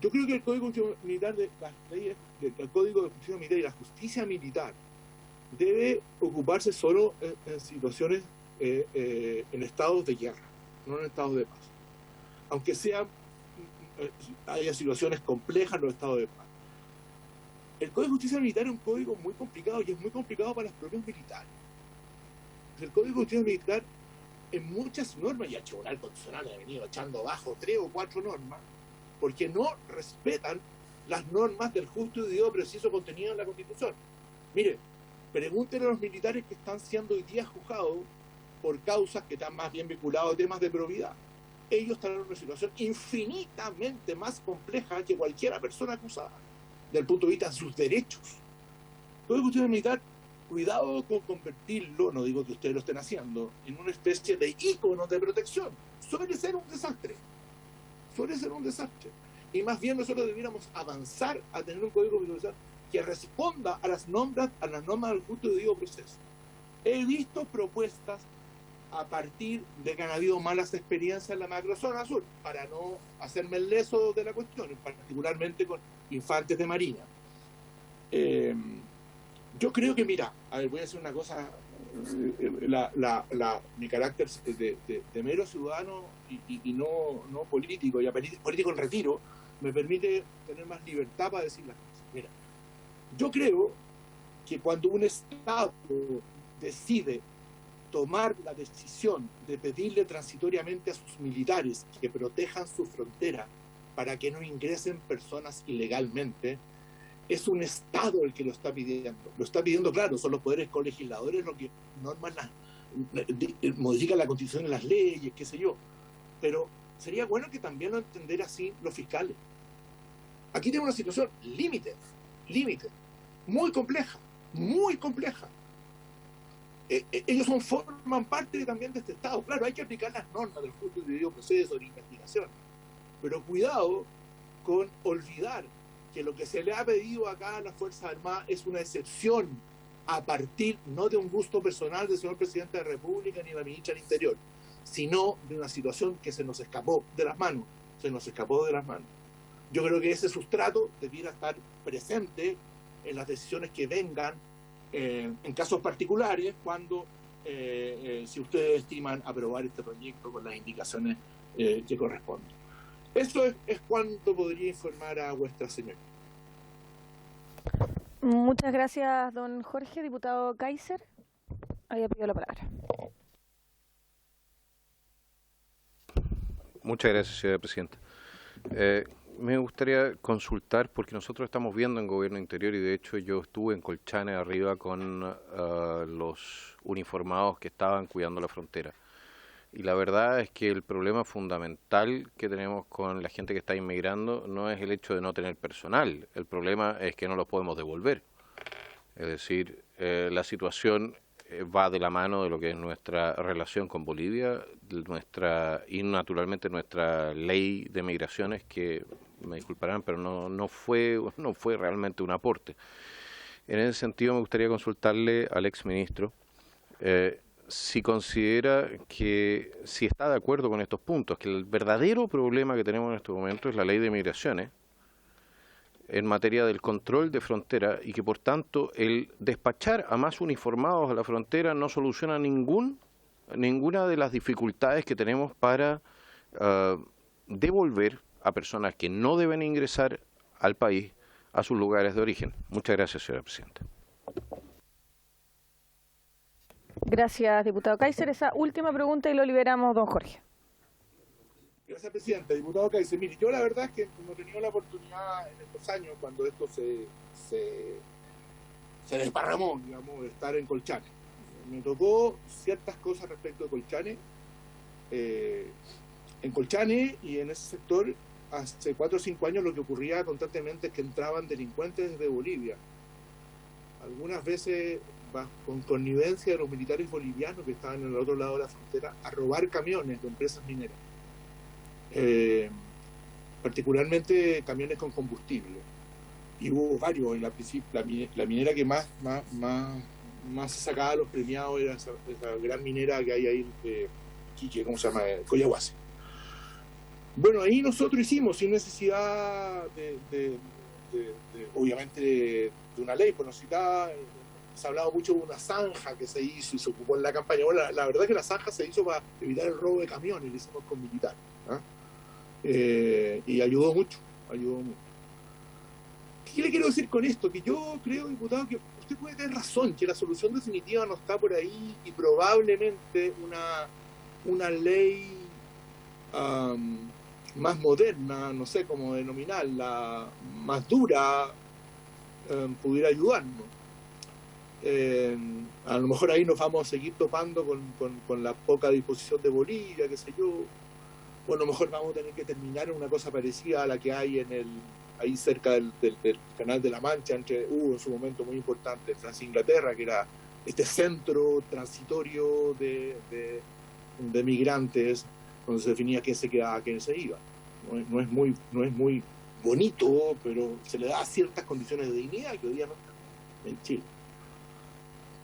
Yo creo que el Código de Justicia Militar, las leyes del Código de Justicia Militar y la justicia militar debe ocuparse solo en situaciones, en estados de guerra, no en estados de paz. Aunque haya situaciones complejas en los estados de paz. El Código de Justicia Militar es un código muy complicado y es muy complicado para los propios militares. El Código de Justicia Militar, en muchas normas, y el Tribunal Constitucional ha venido echando abajo 3 o 4 normas, porque no respetan las normas del justo y debido proceso contenido en la Constitución. Mire, pregúntenle a los militares que están siendo hoy día juzgados por causas que están más bien vinculadas a temas de probidad. Ellos están en una situación infinitamente más compleja que cualquier persona acusada, desde el punto de vista de sus derechos. Todo el Código Militar, cuidado con convertirlo, no digo que ustedes lo estén haciendo, en una especie de ícono de protección. Suele ser un desastre. Y más bien nosotros debiéramos avanzar a tener un código militar que responda a las normas del justo y debido proceso. He visto propuestas a partir de que han habido malas experiencias en la macrozona sur, para no hacerme el leso de la cuestión, particularmente con infantes de marina. Yo creo que, mira, a ver, voy a decir una cosa, mi carácter de mero ciudadano y no político, y político en retiro, me permite tener más libertad para decir las cosas. Mira, yo creo que cuando un Estado decide tomar la decisión de pedirle transitoriamente a sus militares que protejan su frontera para que no ingresen personas ilegalmente, es un Estado el que lo está pidiendo. Lo está pidiendo, claro, son los poderes colegisladores los que modifican la Constitución y las leyes, qué sé yo. Pero sería bueno que también lo entendiera así los fiscales. Aquí tenemos una situación límite, muy compleja. Ellos forman parte también de este Estado. Claro, hay que aplicar las normas del justo y debido proceso de investigación, pero cuidado con olvidar que lo que se le ha pedido acá a las Fuerzas Armadas es una excepción a partir no de un gusto personal del señor Presidente de la República ni de la Ministra del Interior, sino de una situación que se nos escapó de las manos. Yo creo que ese sustrato debiera estar presente en las decisiones que vengan en casos particulares, cuando si ustedes estiman aprobar este proyecto con las indicaciones que corresponden. Eso es cuanto podría informar a vuestra señoría. Muchas gracias, don Jorge. Diputado Kaiser, había pedido la palabra. Muchas gracias, señora presidenta. Me gustaría consultar, porque nosotros estamos viendo en Gobierno Interior, y de hecho yo estuve en Colchane arriba con los uniformados que estaban cuidando la frontera. Y la verdad es que el problema fundamental que tenemos con la gente que está inmigrando no es el hecho de no tener personal, el problema es que no los podemos devolver. Es decir, la situación va de la mano de lo que es nuestra relación con Bolivia, y naturalmente nuestra ley de migraciones, que me disculparán, pero no fue realmente un aporte. En ese sentido me gustaría consultarle al exministro si considera que, si está de acuerdo con estos puntos, que el verdadero problema que tenemos en este momento es la ley de migraciones en materia del control de frontera, y que por tanto el despachar a más uniformados a la frontera no soluciona ninguna de las dificultades que tenemos para devolver a personas que no deben ingresar al país a sus lugares de origen. Muchas gracias, señora presidenta. Gracias, diputado Kaiser. Esa última pregunta y lo liberamos, don Jorge. Gracias, presidente. Diputado Kaiser, mire, yo la verdad es que no he tenido la oportunidad en estos años, cuando esto se desparramó, digamos, de estar en Colchane. Me tocó ciertas cosas respecto de Colchane. En Colchane y en ese sector, hace 4 o 5 años lo que ocurría constantemente es que entraban delincuentes desde Bolivia. Algunas veces con connivencia de los militares bolivianos que estaban en el otro lado de la frontera, a robar camiones de empresas mineras. Particularmente camiones con combustible. Y hubo varios. En la minera que más se sacaba a los premiados era esa gran minera que hay ahí de Quique, ¿cómo se llama? Coyahuasi. Bueno, ahí nosotros hicimos, sin necesidad obviamente de una ley, pues nos citaba se ha hablado mucho de una zanja que se hizo y se ocupó en la campaña. Bueno, la verdad es que la zanja se hizo para evitar el robo de camiones, lo hicimos con militares. Y ayudó mucho, ayudó mucho. ¿Qué le quiero decir con esto? Que yo creo, diputado, que usted puede tener razón, que la solución definitiva no está por ahí y probablemente una ley más moderna, no sé cómo denominarla, más dura, pudiera ayudarnos. A lo mejor ahí nos vamos a seguir topando con la poca disposición de Bolivia, qué sé yo. O a lo mejor vamos a tener que terminar en una cosa parecida a la que hay ahí cerca del Canal de la Mancha, hubo en su momento muy importante Francia e Inglaterra, que era este centro transitorio de migrantes, donde se definía quién se quedaba, quién se iba. No es muy bonito, pero se le da ciertas condiciones de dignidad que hoy día no están en Chile.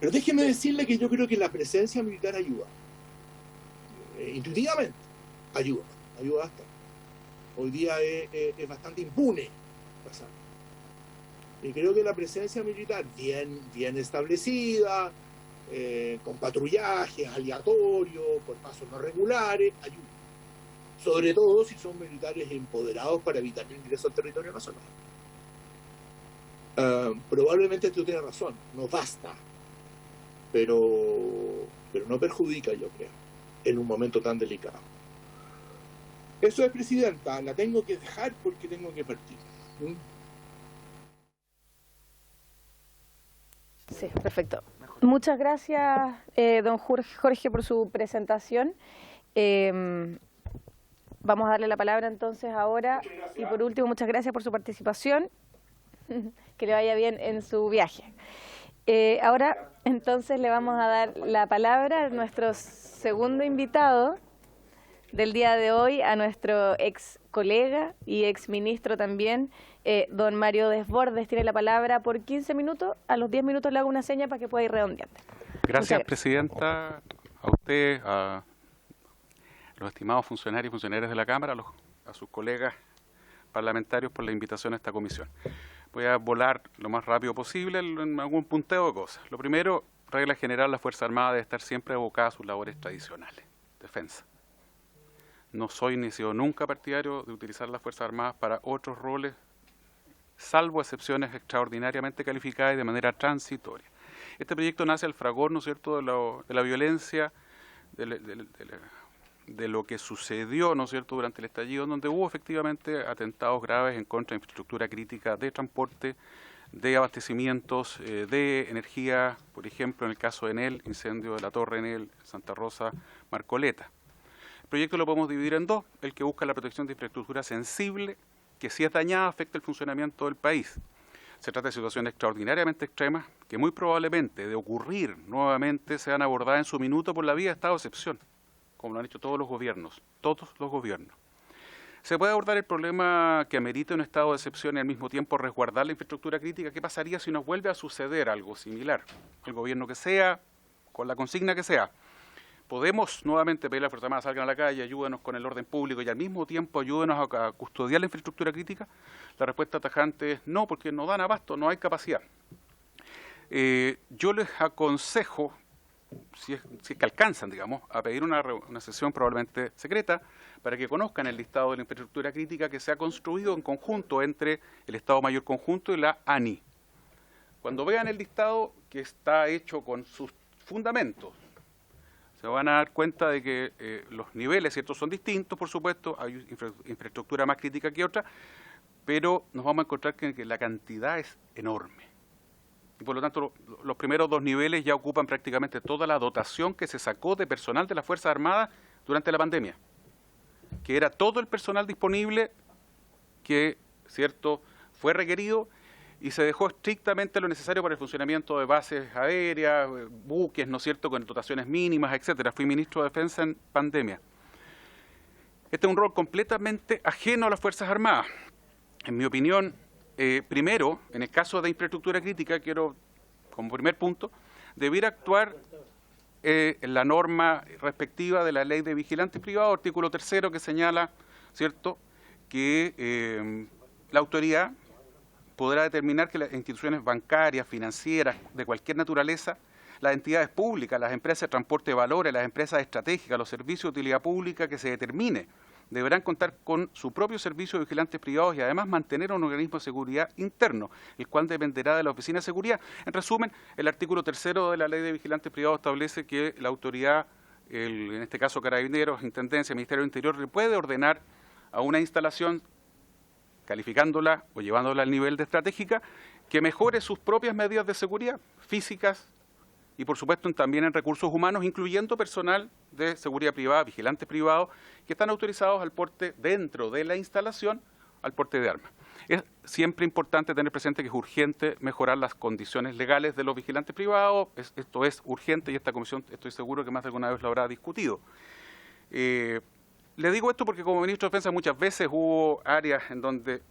Pero déjeme decirle que yo creo que la presencia militar ayuda. Intuitivamente, ayuda bastante. Hoy día es bastante impune pasar. Y creo que la presencia militar bien establecida, con patrullajes aleatorios, por pasos no regulares, ayuda. Sobre todo si son militares empoderados para evitar el ingreso al territorio nacional. Probablemente tú tienes razón, no basta, pero no perjudica, yo creo, en un momento tan delicado. Eso es, Presidenta, la tengo que dejar porque tengo que partir. Sí, perfecto. Muchas gracias, don Jorge, por su presentación. Vamos a darle la palabra entonces ahora. Y por último, muchas gracias por su participación. Que le vaya bien en su viaje. Ahora, entonces, le vamos a dar la palabra a nuestro segundo invitado del día de hoy, a nuestro ex colega y ex ministro también, don Mario Desbordes. Tiene la palabra por 15 minutos. A los 10 minutos le hago una seña para que pueda ir redondeando. Gracias, Presidenta, a usted, a los estimados funcionarios y funcionarias de la Cámara, a sus colegas parlamentarios por la invitación a esta comisión. Voy a volar lo más rápido posible en algún punteo de cosas. Lo primero, regla general, la Fuerza Armada debe estar siempre abocada a sus labores tradicionales, defensa. No soy ni he sido nunca partidario de utilizar las Fuerzas Armadas para otros roles, salvo excepciones extraordinariamente calificadas y de manera transitoria. Este proyecto nace al fragor, ¿no es cierto?, de la violencia, de lo que sucedió, ¿no es cierto?, durante el estallido, donde hubo efectivamente atentados graves en contra de infraestructura crítica de transporte, de abastecimientos, de energía, por ejemplo, en el caso de Enel, incendio de la Torre Enel, Santa Rosa, Marcoleta. El proyecto lo podemos dividir en dos: el que busca la protección de infraestructura sensible, que si es dañada afecta el funcionamiento del país. Se trata de situaciones extraordinariamente extremas que muy probablemente, de ocurrir nuevamente, sean abordadas en su minuto por la vía de estado de excepción, como lo han hecho todos los gobiernos, Se puede abordar el problema que amerite un estado de excepción y al mismo tiempo resguardar la infraestructura crítica. ¿Qué pasaría si nos vuelve a suceder algo similar? El gobierno que sea, con la consigna que sea. ¿Podemos nuevamente pedir a las Fuerzas Armadas salgan a la calle, ayúdenos con el orden público y al mismo tiempo ayúdenos a custodiar la infraestructura crítica? La respuesta tajante es no, porque no dan abasto, no hay capacidad. Yo les aconsejo, si es que alcanzan, digamos, a pedir una sesión probablemente secreta para que conozcan el listado de la infraestructura crítica que se ha construido en conjunto entre el Estado Mayor Conjunto y la ANI. Cuando vean el listado que está hecho con sus fundamentos, se van a dar cuenta de que los niveles, ¿cierto?, son distintos, por supuesto, hay infraestructura más crítica que otra, pero nos vamos a encontrar que la cantidad es enorme. Y por lo tanto, los primeros dos niveles ya ocupan prácticamente toda la dotación que se sacó de personal de las Fuerzas Armadas durante la pandemia, que era todo el personal disponible que, ¿cierto?, fue requerido y se dejó estrictamente lo necesario para el funcionamiento de bases aéreas, buques, ¿no es cierto?, con dotaciones mínimas, etcétera. Fui ministro de Defensa en pandemia. Este es un rol completamente ajeno a las Fuerzas Armadas. En mi opinión, primero, en el caso de infraestructura crítica, quiero, como primer punto, debiera actuar la norma respectiva de la Ley de Vigilante Privado, artículo 3º, que señala, ¿cierto?, que la autoridad podrá determinar que las instituciones bancarias, financieras, de cualquier naturaleza, las entidades públicas, las empresas de transporte de valores, las empresas estratégicas, los servicios de utilidad pública que se determine, deberán contar con su propio servicio de vigilantes privados y además mantener un organismo de seguridad interno, el cual dependerá de la Oficina de Seguridad. En resumen, el artículo 3º de la Ley de Vigilantes Privados establece que la autoridad, en este caso Carabineros, Intendencia, Ministerio del Interior, le puede ordenar a una instalación, calificándola o llevándola al nivel de estratégica, que mejore sus propias medidas de seguridad físicas y, por supuesto, también en recursos humanos, incluyendo personal de seguridad privada, vigilantes privados, que están autorizados al porte dentro de la instalación, al porte de armas. Es siempre importante tener presente que es urgente mejorar las condiciones legales de los vigilantes privados. Esto es urgente y esta comisión estoy seguro que más de alguna vez lo habrá discutido. Le digo esto porque como ministro de Defensa muchas veces hubo áreas en donde,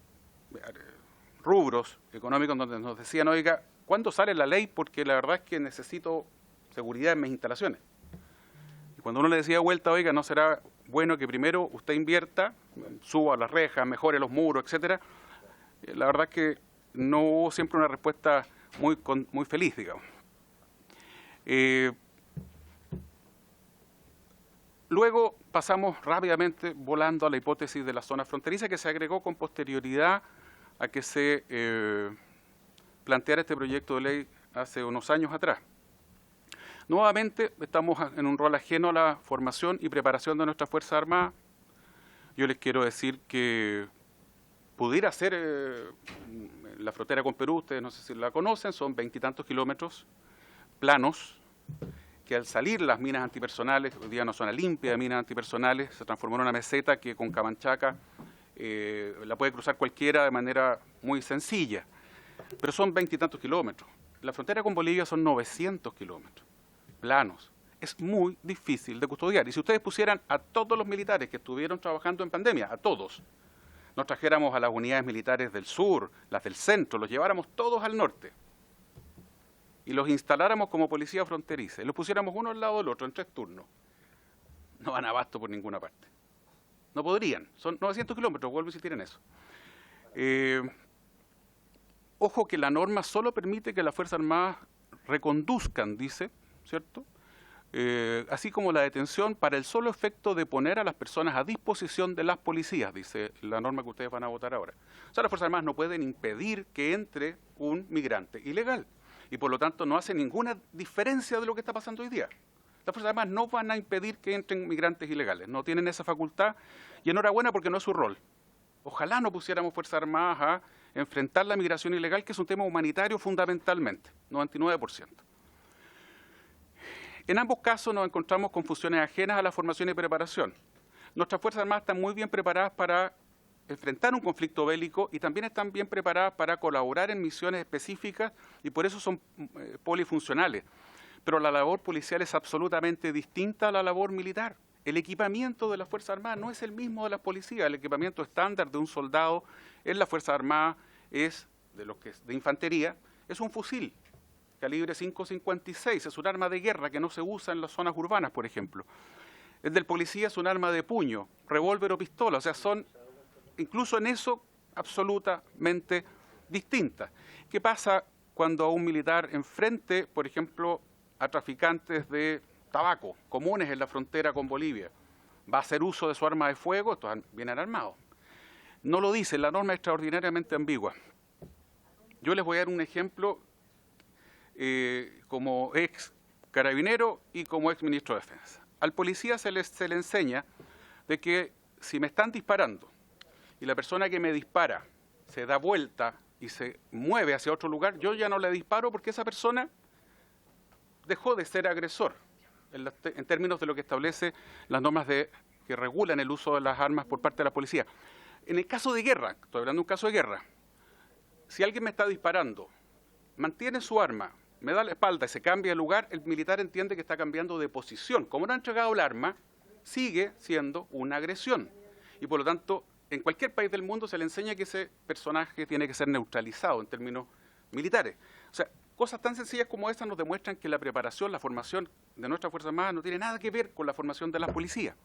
rubros económicos, donde nos decían, oiga, ¿cuándo sale la ley? Porque la verdad es que necesito seguridad en mis instalaciones. Y cuando uno le decía de vuelta, oiga, ¿no será bueno que primero usted invierta, suba las rejas, mejore los muros, etcétera? La verdad es que no hubo siempre una respuesta muy feliz, digamos. Luego pasamos rápidamente, volando a la hipótesis de la zona fronteriza, que se agregó con posterioridad a que se planteara este proyecto de ley hace unos años atrás. Nuevamente estamos en un rol ajeno a la formación y preparación de nuestras Fuerzas Armadas. Yo les quiero decir que pudiera ser la frontera con Perú, ustedes no sé si la conocen, son 20 y tantos kilómetros planos, que al salir las minas antipersonales, hoy día una zona limpia de minas antipersonales, se transformó en una meseta que con Camanchaca la puede cruzar cualquiera de manera muy sencilla. Pero son 20 y tantos kilómetros. La frontera con Bolivia son 900 kilómetros, planos. Es muy difícil de custodiar. Y si ustedes pusieran a todos los militares que estuvieron trabajando en pandemia, a todos, nos trajéramos a las unidades militares del sur, las del centro, los lleváramos todos al norte y los instaláramos como policía fronteriza y los pusiéramos uno al lado del otro en 3 turnos, no van abasto por ninguna parte. No podrían. Son 900 kilómetros, vuelvo a insistir en eso. Ojo que la norma solo permite que las Fuerzas Armadas reconduzcan, dice, ¿cierto? Así como la detención para el solo efecto de poner a las personas a disposición de las policías, dice la norma que ustedes van a votar ahora. O sea, las Fuerzas Armadas no pueden impedir que entre un migrante ilegal y por lo tanto no hace ninguna diferencia de lo que está pasando hoy día. Las Fuerzas Armadas no van a impedir que entren migrantes ilegales, no tienen esa facultad y enhorabuena porque no es su rol. Ojalá no pusiéramos Fuerzas Armadas a enfrentar la migración ilegal, que es un tema humanitario fundamentalmente, 99%. En ambos casos nos encontramos con funciones ajenas a la formación y preparación. Nuestras Fuerzas Armadas están muy bien preparadas para enfrentar un conflicto bélico y también están bien preparadas para colaborar en misiones específicas y por eso son polifuncionales. Pero la labor policial es absolutamente distinta a la labor militar. El equipamiento de las Fuerzas Armadas no es el mismo de las policías. El equipamiento estándar de un soldado en las Fuerzas Armadas es, de infantería, es un fusil calibre 5.56, es un arma de guerra que no se usa en las zonas urbanas, por ejemplo. El del policía es un arma de puño, revólver o pistola, o sea, son incluso en eso absolutamente distintas. ¿Qué pasa cuando a un militar enfrente, por ejemplo, a traficantes de tabaco comunes en la frontera con Bolivia? ¿Va a hacer uso de su arma de fuego? Estos vienen armados. No lo dice, la norma es extraordinariamente ambigua. Yo les voy a dar un ejemplo como ex carabinero y como ex ministro de Defensa. Al policía se le enseña de que si me están disparando y la persona que me dispara se da vuelta y se mueve hacia otro lugar, yo ya no le disparo porque esa persona dejó de ser agresor, en términos de lo que establece las normas que regulan el uso de las armas por parte de la policía. En el caso de guerra, estoy hablando de un caso de guerra, si alguien me está disparando, mantiene su arma, me da la espalda y se cambia de lugar, el militar entiende que está cambiando de posición. Como no ha entregado el arma, sigue siendo una agresión. Y por lo tanto, en cualquier país del mundo se le enseña que ese personaje tiene que ser neutralizado en términos militares. O sea, cosas tan sencillas como estas nos demuestran que la preparación, la formación de nuestras Fuerzas Armadas no tiene nada que ver con la formación de las policías.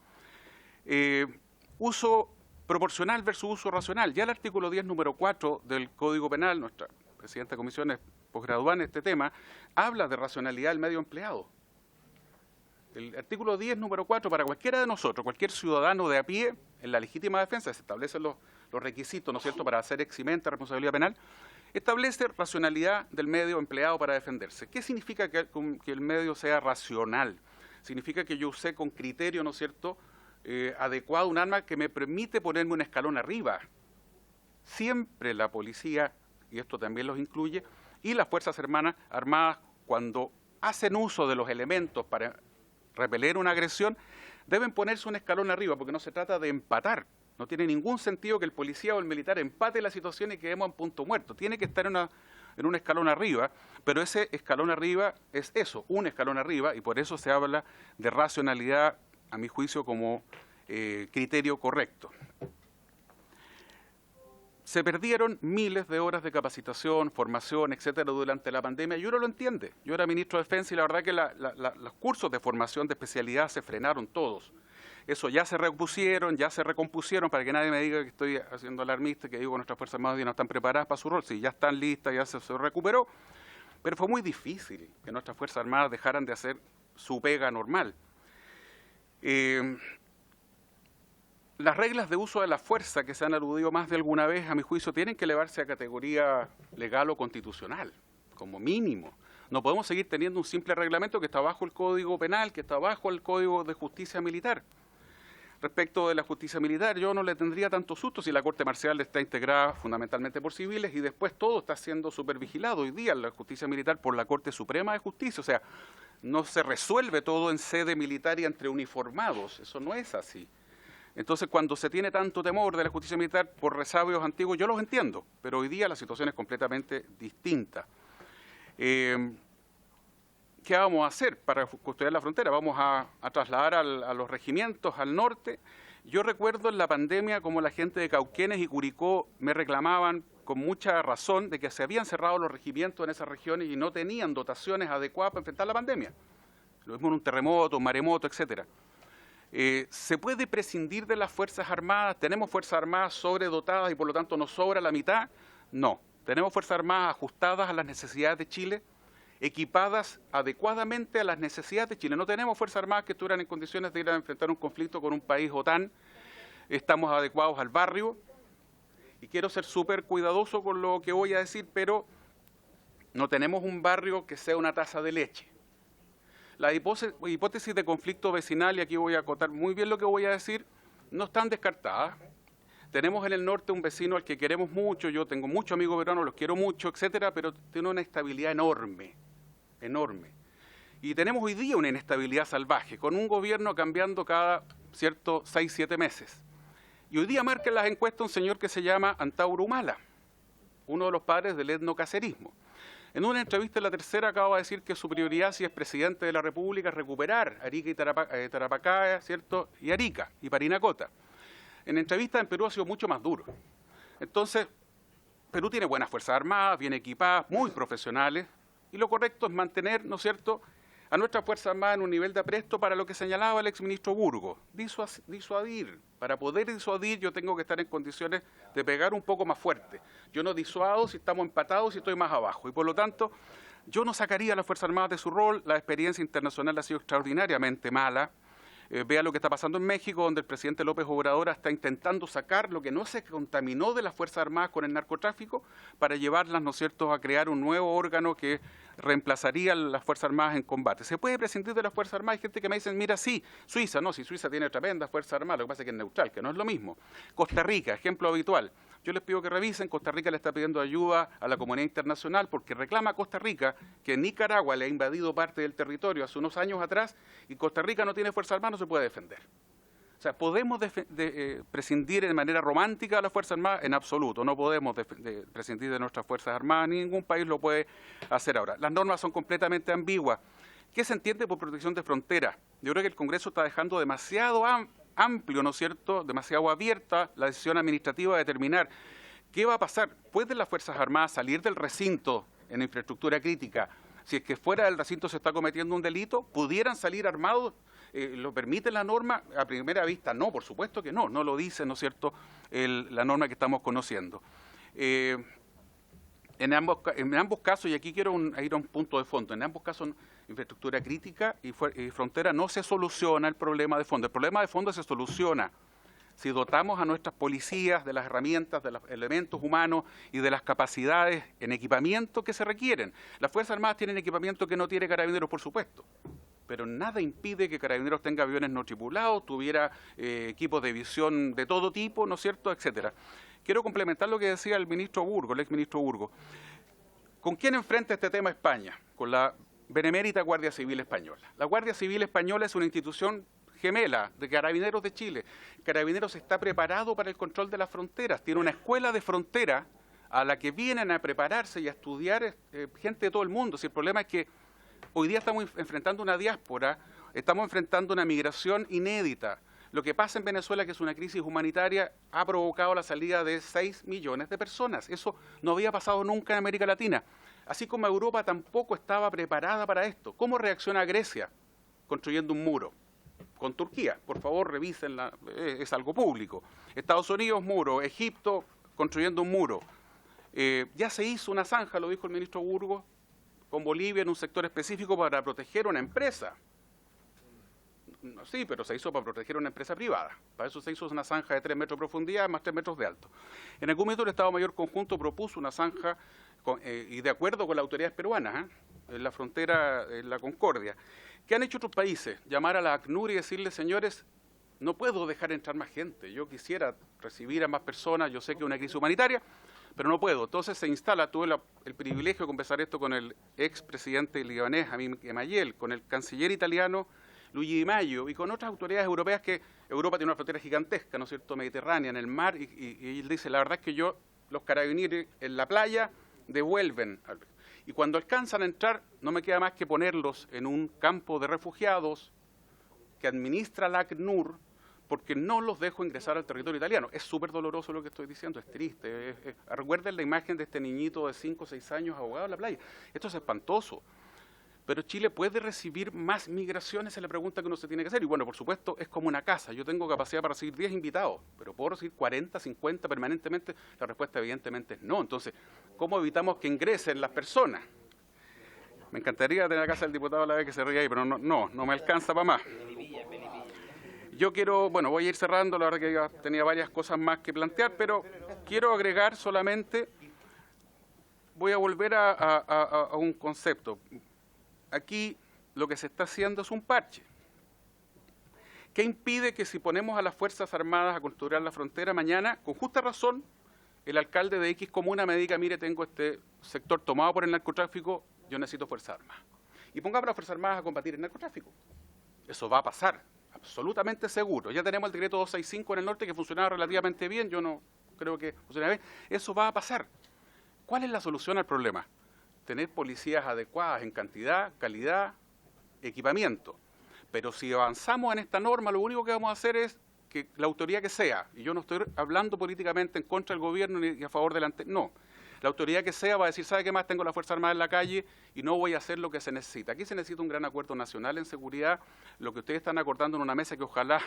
Uso proporcional versus uso racional. Ya el artículo 10, número 4 del Código Penal, nuestra presidenta de comisiones posgraduada en este tema, habla de racionalidad del medio empleado. El artículo 10, número 4, para cualquiera de nosotros, cualquier ciudadano de a pie, en la legítima defensa se establecen los requisitos, ¿no es cierto?, para hacer eximente de responsabilidad penal, establece racionalidad del medio empleado para defenderse. ¿Qué significa que el medio sea racional? Significa que yo usé con criterio, ¿no es cierto?, adecuado un arma que me permite ponerme un escalón arriba. Siempre la policía, y esto también los incluye, y las Fuerzas Armadas, cuando hacen uso de los elementos para repeler una agresión, deben ponerse un escalón arriba, porque no se trata de empatar. No tiene ningún sentido que el policía o el militar empate la situación y quedemos en punto muerto. Tiene que estar en un escalón arriba, pero ese escalón arriba es eso, un escalón arriba, y por eso se habla de racionalidad, a mi juicio, como criterio correcto. Se perdieron miles de horas de capacitación, formación, etcétera, durante la pandemia, y uno lo entiende. Yo era ministro de Defensa y la verdad que los cursos de formación de especialidad se frenaron todos. Eso ya se repusieron, ya se recompusieron, para que nadie me diga que estoy haciendo alarmista, que digo que nuestras Fuerzas Armadas no están preparadas para su rol. Sí, ya están listas, ya se recuperó, pero fue muy difícil que nuestras Fuerzas Armadas dejaran de hacer su pega normal. Las reglas de uso de la fuerza que se han aludido más de alguna vez, a mi juicio, tienen que elevarse a categoría legal o constitucional, como mínimo. No podemos seguir teniendo un simple reglamento que está bajo el Código Penal, que está bajo el Código de Justicia Militar. Respecto de la justicia militar, yo no le tendría tanto susto si la Corte Marcial está integrada fundamentalmente por civiles y después todo está siendo supervigilado hoy día la justicia militar por la Corte Suprema de Justicia. O sea, no se resuelve todo en sede militar y entre uniformados. Eso no es así. Entonces, cuando se tiene tanto temor de la justicia militar por resabios antiguos, yo los entiendo, pero hoy día la situación es completamente distinta. ¿Qué vamos a hacer para custodiar la frontera? Vamos a trasladar a los regimientos al norte. Yo recuerdo en la pandemia como la gente de Cauquenes y Curicó me reclamaban con mucha razón de que se habían cerrado los regimientos en esas regiones y no tenían dotaciones adecuadas para enfrentar la pandemia. Lo mismo en un terremoto, un maremoto, etcétera. ¿Se puede prescindir de las Fuerzas Armadas? ¿Tenemos Fuerzas Armadas sobredotadas y por lo tanto nos sobra la mitad? No. ¿Tenemos Fuerzas Armadas ajustadas a las necesidades de Chile? Equipadas adecuadamente a las necesidades de Chile. No tenemos Fuerzas Armadas que estuvieran en condiciones de ir a enfrentar un conflicto con un país OTAN. Estamos adecuados al barrio. Y quiero ser súper cuidadoso con lo que voy a decir, pero no tenemos un barrio que sea una taza de leche. La hipótesis de conflicto vecinal, y aquí voy a acotar muy bien lo que voy a decir, no están descartadas. Tenemos en el norte un vecino al que queremos mucho, yo tengo muchos amigos peruanos, los quiero mucho, etcétera, pero tiene una inestabilidad enorme, enorme. Y tenemos hoy día una inestabilidad salvaje, con un gobierno cambiando cada, 6, 7 meses. Y hoy día marca en las encuestas un señor que se llama Antauro Humala, uno de los padres del etnocacerismo. En una entrevista en La Tercera acaba de decir que su prioridad, si es presidente de la República, es recuperar Arica y Tarapacá, ¿cierto? Y Arica y Parinacota. En entrevistas en Perú ha sido mucho más duro. Entonces, Perú tiene buenas Fuerzas Armadas, bien equipadas, muy profesionales, y lo correcto es mantener, ¿no es cierto?, a nuestras Fuerzas Armadas en un nivel de apresto para lo que señalaba el exministro Burgos, disuadir. Para poder disuadir yo tengo que estar en condiciones de pegar un poco más fuerte. Yo no disuado si estamos empatados y estoy más abajo. Y por lo tanto, yo no sacaría a las Fuerzas Armadas de su rol. La experiencia internacional ha sido extraordinariamente mala. Vea lo que está pasando en México, donde el presidente López Obrador está intentando sacar lo que no se contaminó de las Fuerzas Armadas con el narcotráfico para llevarlas, ¿no es cierto?, a crear un nuevo órgano que reemplazaría a las Fuerzas Armadas en combate. ¿Se puede prescindir de las Fuerzas Armadas? Hay gente que me dice, mira, sí, Suiza, no, si Suiza tiene tremendas Fuerzas Armadas, lo que pasa es que es neutral, que no es lo mismo. Costa Rica, ejemplo habitual. Yo les pido que revisen, Costa Rica le está pidiendo ayuda a la comunidad internacional porque reclama a Costa Rica que Nicaragua le ha invadido parte del territorio hace unos años atrás y Costa Rica no tiene Fuerzas Armadas, no se puede defender. O sea, ¿podemos prescindir de manera romántica de las Fuerzas Armadas? En absoluto, no podemos prescindir de nuestras Fuerzas Armadas, ningún país lo puede hacer ahora. Las normas son completamente ambiguas. ¿Qué se entiende por protección de fronteras? Yo creo que el Congreso está dejando demasiado amplio, ¿no es cierto?, demasiado abierta la decisión administrativa de determinar qué va a pasar. ¿Pueden las Fuerzas Armadas salir del recinto en infraestructura crítica? Si es que fuera del recinto se está cometiendo un delito, ¿pudieran salir armados? ¿Lo permite la norma? A primera vista no, por supuesto que no lo dice, ¿no es cierto?, la norma que estamos conociendo. En ambos casos, y aquí quiero ir a un punto de fondo, en ambos casos infraestructura crítica y frontera no se soluciona el problema de fondo. El problema de fondo se soluciona si dotamos a nuestras policías de las herramientas, de los elementos humanos y de las capacidades en equipamiento que se requieren. Las Fuerzas Armadas tienen equipamiento que no tiene Carabineros, por supuesto, pero nada impide que Carabineros tenga aviones no tripulados, tuviera equipos de visión de todo tipo, ¿no es cierto?, etcétera. Quiero complementar lo que decía el ministro Burgo, el exministro Burgo. ¿Con quién enfrenta este tema España? Con la benemérita Guardia Civil Española. La Guardia Civil Española es una institución gemela de Carabineros de Chile. Carabineros está preparado para el control de las fronteras, tiene una escuela de frontera a la que vienen a prepararse y a estudiar gente de todo el mundo. Si el problema es que hoy día estamos enfrentando una diáspora, estamos enfrentando una migración inédita. Lo que pasa en Venezuela, que es una crisis humanitaria, ha provocado la salida de 6 millones de personas. Eso no había pasado nunca en América Latina. Así como Europa tampoco estaba preparada para esto. ¿Cómo reacciona Grecia? Construyendo un muro. Con Turquía, por favor, revísenla, es algo público. Estados Unidos, muro. Egipto, construyendo un muro. Ya se hizo una zanja, lo dijo el ministro Burgos, con Bolivia en un sector específico para proteger una empresa. Sí, pero se hizo para proteger una empresa privada. Para eso se hizo una zanja de 3 metros de profundidad más 3 metros de alto. En algún momento el Estado Mayor Conjunto propuso una zanja y de acuerdo con las autoridades peruanas, en la frontera, en la Concordia. ¿Qué han hecho otros países? Llamar a la ACNUR y decirle, señores, no puedo dejar entrar más gente. Yo quisiera recibir a más personas, yo sé que es una crisis humanitaria, pero no puedo. Entonces se instala, tuve el privilegio de conversar esto con el expresidente libanés, Hamid Gemayel, con el canciller italiano, Luigi Di Maio, y con otras autoridades europeas que Europa tiene una frontera gigantesca, ¿no es cierto?, mediterránea, en el mar, y él dice, la verdad es que los carabineros en la playa devuelven. Y cuando alcanzan a entrar, no me queda más que ponerlos en un campo de refugiados que administra la ACNUR, porque no los dejo ingresar al territorio italiano. Es súper doloroso lo que estoy diciendo, es triste. Recuerden la imagen de este niñito de 5 o 6 años ahogado en la playa. Esto es espantoso. Pero Chile puede recibir más migraciones, esa es la pregunta que uno se tiene que hacer. Y bueno, por supuesto, es como una casa. Yo tengo capacidad para recibir 10 invitados, pero ¿puedo recibir 40, 50 permanentemente? La respuesta evidentemente es no. Entonces, ¿cómo evitamos que ingresen las personas? Me encantaría tener la casa del diputado a la vez que se ríe ahí, pero no me alcanza para más. Yo quiero, bueno, voy a ir cerrando, la verdad que ya tenía varias cosas más que plantear, pero quiero agregar solamente, voy a volver a un concepto. Aquí lo que se está haciendo es un parche. ¿Qué impide que si ponemos a las Fuerzas Armadas a custodiar la frontera mañana, con justa razón, el alcalde de X comuna me diga, mire, tengo este sector tomado por el narcotráfico, yo necesito Fuerzas Armadas? Y pongamos a las Fuerzas Armadas a combatir el narcotráfico. Eso va a pasar, absolutamente seguro. Ya tenemos el decreto 265 en el norte que funcionaba relativamente bien, yo no creo que funcione bien. Eso va a pasar. ¿Cuál es la solución al problema? Tener policías adecuadas en cantidad, calidad, equipamiento. Pero si avanzamos en esta norma, lo único que vamos a hacer es que la autoridad que sea, y yo no estoy hablando políticamente en contra del gobierno ni a favor del no, la autoridad que sea va a decir, ¿sabe qué más? Tengo la Fuerza Armada en la calle y no voy a hacer lo que se necesita. Aquí se necesita un gran acuerdo nacional en seguridad, lo que ustedes están acordando en una mesa que ojalá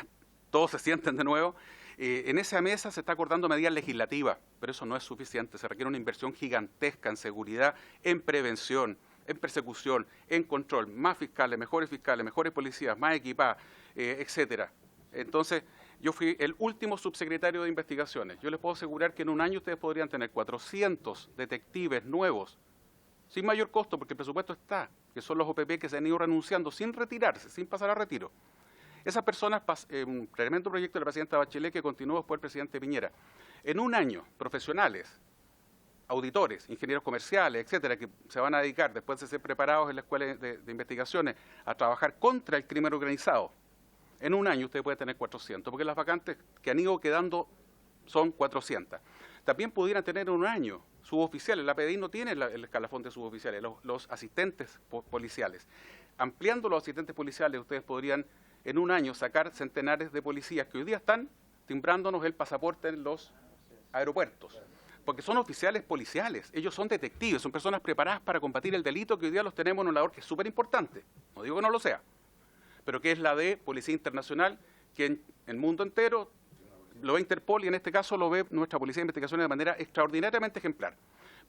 todos se sienten de nuevo. En esa mesa se está acordando medidas legislativas, pero eso no es suficiente. Se requiere una inversión gigantesca en seguridad, en prevención, en persecución, en control, más fiscales, mejores policías, más equipadas, etcétera. Entonces, yo fui el último subsecretario de investigaciones. Yo les puedo asegurar que en un año ustedes podrían tener 400 detectives nuevos, sin mayor costo, porque el presupuesto está, que son los OPP que se han ido renunciando sin retirarse, sin pasar a retiro. Esas personas, un tremendo proyecto de la presidenta Bachelet que continuó después el presidente Piñera. En un año, profesionales, auditores, ingenieros comerciales, etcétera, que se van a dedicar, después de ser preparados en la escuela de investigaciones, a trabajar contra el crimen organizado. En un año usted puede tener 400, porque las vacantes que han ido quedando son 400. También pudieran tener en un año suboficiales. La PDI no tiene el escalafón de suboficiales, los asistentes policiales. Ampliando los asistentes policiales, ustedes podrían en un año sacar centenares de policías que hoy día están timbrándonos el pasaporte en los aeropuertos. Porque son oficiales policiales, ellos son detectives, son personas preparadas para combatir el delito que hoy día los tenemos en una labor que es súper importante. No digo que no lo sea. pero que es la de Policía Internacional, que en el mundo entero lo ve Interpol y en este caso lo ve nuestra Policía de Investigaciones de manera extraordinariamente ejemplar.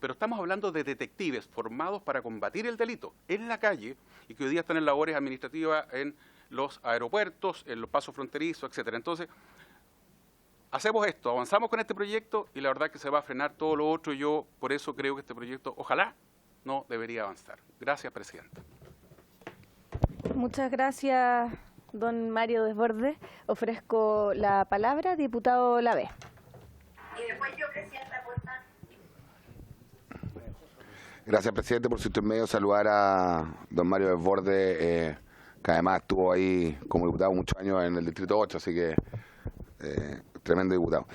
Pero estamos hablando de detectives formados para combatir el delito en la calle y que hoy día están en labores administrativas en los aeropuertos, en los pasos fronterizos, etcétera. Entonces, hacemos esto, avanzamos con este proyecto y la verdad que se va a frenar todo lo otro. Yo por eso creo que este proyecto, ojalá, no debería avanzar. Gracias, Presidenta. Muchas gracias, don Mario Desbordes. Ofrezco la palabra, diputado Lavé. Y después yo, Presidenta, por favor. Gracias, presidente, por su intermedio. Saludar a don Mario Desbordes, que además estuvo ahí como diputado muchos años en el Distrito 8, así que tremendo diputado.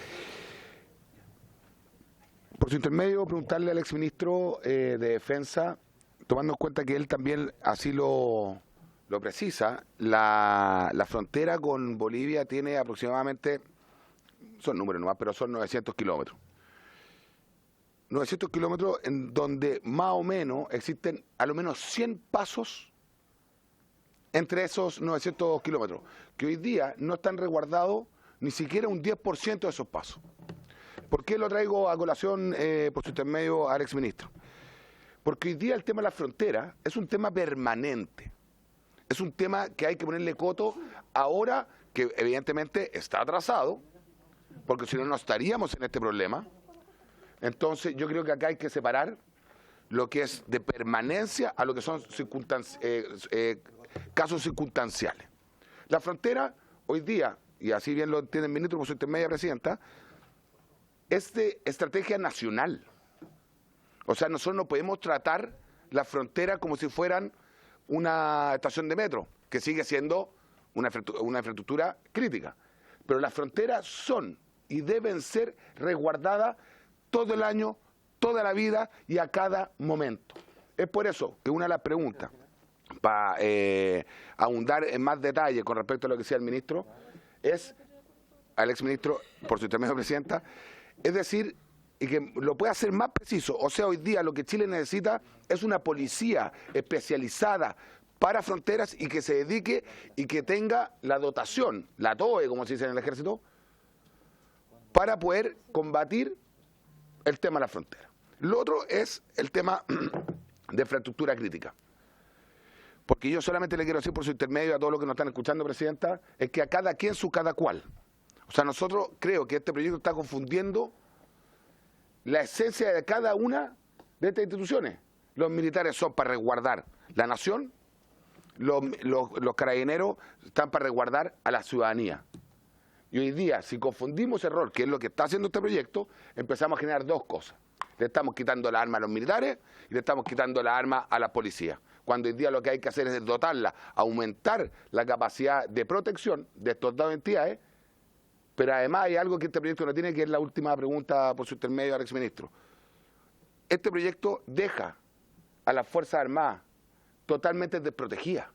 Por su intermedio, preguntarle al exministro de Defensa, tomando en cuenta que él también así lo precisa, la frontera con Bolivia tiene aproximadamente, son números nomás, pero son 900 kilómetros. 900 kilómetros en donde más o menos existen a lo menos 100 pasos entre esos 900 kilómetros, que hoy día no están resguardados ni siquiera un 10% de esos pasos. ¿Por qué lo traigo a colación por su intermedio al exministro? Porque hoy día el tema de la frontera es un tema permanente. Es un tema que hay que ponerle coto ahora que evidentemente está atrasado, porque si no, no estaríamos en este problema. Entonces yo creo que acá hay que separar lo que es de permanencia a lo que son casos circunstanciales. La frontera hoy día, y así bien lo entiende el ministro por su intermedia presidenta, es de estrategia nacional. O sea, nosotros no podemos tratar la frontera como si fueran una estación de metro, que sigue siendo una infraestructura crítica. Pero las fronteras son y deben ser resguardadas todo el año, toda la vida y a cada momento. Es por eso que una de las preguntas, para ahondar en más detalle con respecto a lo que decía el ministro, es al exministro, por su intermedio presidenta, es decir, y que lo pueda hacer más preciso. O sea, hoy día lo que Chile necesita es una policía especializada para fronteras y que se dedique y que tenga la dotación, la TOE, como se dice en el ejército, para poder combatir el tema de la frontera. Lo otro es el tema de infraestructura crítica. Porque yo solamente le quiero decir por su intermedio a todos los que nos están escuchando, presidenta, es que a cada quien su cada cual. O sea, nosotros creo que este proyecto está confundiendo la esencia de cada una de estas instituciones. Los militares son para resguardar la nación, los carabineros están para resguardar a la ciudadanía. Y hoy día, si confundimos ese error, que es lo que está haciendo este proyecto, empezamos a generar dos cosas. Le estamos quitando la arma a los militares y le estamos quitando la arma a la policía. Cuando hoy día lo que hay que hacer es dotarla, aumentar la capacidad de protección de estas dos entidades. Pero además hay algo que este proyecto no tiene, que es la última pregunta por su intermedio al exministro. Este proyecto deja a las Fuerzas Armadas totalmente desprotegidas.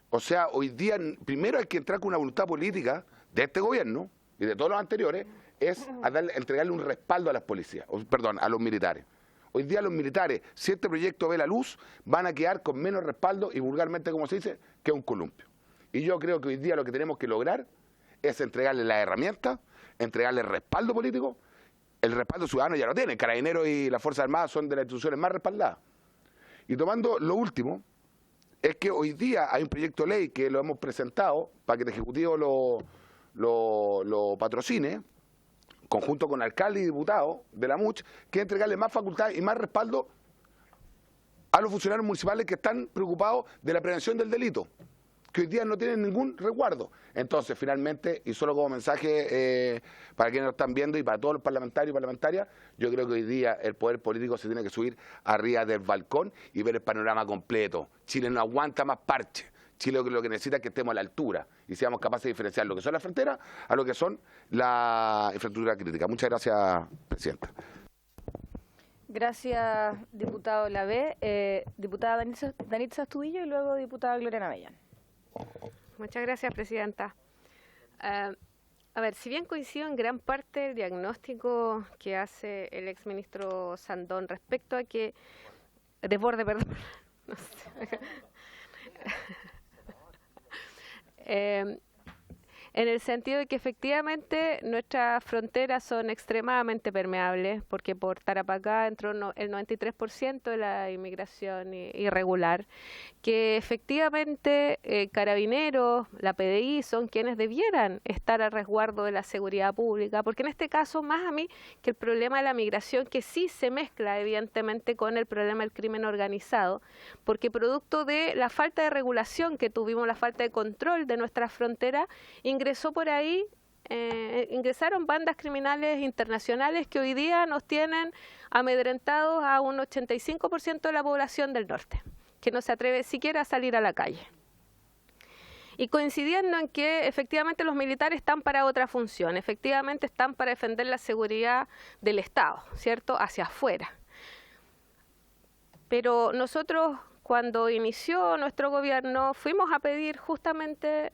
O sea, hoy día primero hay que entrar con una voluntad política de este gobierno y de todos los anteriores, es entregarle un respaldo a las policías, a los militares. Hoy día los militares, si este proyecto ve la luz, van a quedar con menos respaldo y vulgarmente, como se dice, que un columpio. Y yo creo que hoy día lo que tenemos que lograr es entregarle las herramientas, entregarle respaldo político. El respaldo ciudadano ya lo tiene, Carabineros y las Fuerzas Armadas son de las instituciones más respaldadas. Y tomando lo último, es que hoy día hay un proyecto de ley que lo hemos presentado para que el Ejecutivo lo patrocine, conjunto con alcalde y diputado de la MUCH, que es entregarle más facultades y más respaldo a los funcionarios municipales que están preocupados de la prevención del delito, que hoy día no tienen ningún resguardo. Entonces, finalmente, y solo como mensaje para quienes nos están viendo y para todos los parlamentarios y parlamentarias, yo creo que hoy día el poder político se tiene que subir arriba del balcón y ver el panorama completo. Chile no aguanta más parche. Chile lo que necesita es que estemos a la altura y seamos capaces de diferenciar lo que son las fronteras a lo que son la infraestructura crítica. Muchas gracias, presidenta. Gracias, diputado Lavé. Diputada Danitza Astudillo y luego diputada Gloria Navellán. Muchas gracias, presidenta. A ver, si bien coincido en gran parte del diagnóstico que hace el exministro Sandón respecto a que... Desborde, perdón. No sé. en el sentido de que efectivamente nuestras fronteras son extremadamente permeables, porque por Tarapacá entró el 93% de la inmigración irregular, que efectivamente Carabineros, la PDI, son quienes debieran estar al resguardo de la seguridad pública, porque en este caso, más a mí, que el problema de la migración, que sí se mezcla evidentemente con el problema del crimen organizado, porque producto de la falta de regulación que tuvimos, la falta de control de nuestras fronteras, ingresó por ahí, ingresaron bandas criminales internacionales que hoy día nos tienen amedrentados a un 85% de la población del norte, que no se atreve siquiera a salir a la calle. Y coincidiendo en que efectivamente los militares están para otra función, efectivamente están para defender la seguridad del Estado, ¿cierto?, hacia afuera. Pero nosotros, cuando inició nuestro gobierno, fuimos a pedir justamente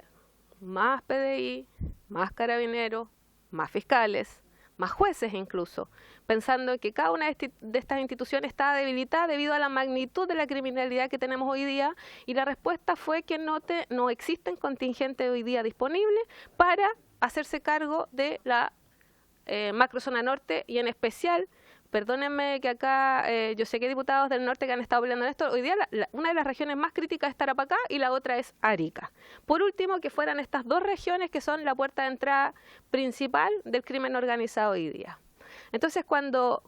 más PDI, más carabineros, más fiscales, más jueces incluso, pensando que cada una de estas instituciones está debilitada debido a la magnitud de la criminalidad que tenemos hoy día, y la respuesta fue que no existen contingentes hoy día disponibles para hacerse cargo de la macrozona norte, y en especial, perdónenme que acá, yo sé que hay diputados del norte que han estado hablando de esto, hoy día una de las regiones más críticas es Tarapacá y la otra es Arica. Por último, que fueran estas dos regiones que son la puerta de entrada principal del crimen organizado hoy día. Entonces, cuando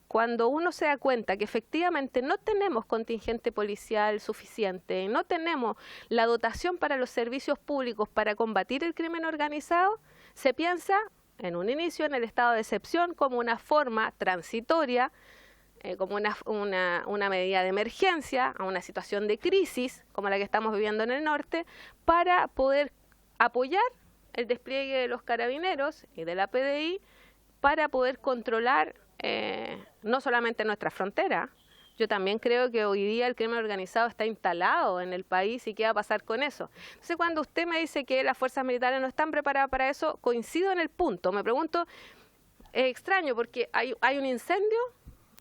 uno se da cuenta que efectivamente no tenemos contingente policial suficiente y no tenemos la dotación para los servicios públicos para combatir el crimen organizado, se piensa en un inicio en el estado de excepción como una forma transitoria, como una medida de emergencia a una situación de crisis como la que estamos viviendo en el norte, para poder apoyar el despliegue de los carabineros y de la PDI para poder controlar no solamente nuestra frontera. Yo también creo que hoy día el crimen organizado está instalado en el país, y qué va a pasar con eso. Entonces, cuando usted me dice que las fuerzas militares no están preparadas para eso, coincido en el punto. Me pregunto, es extraño porque hay un incendio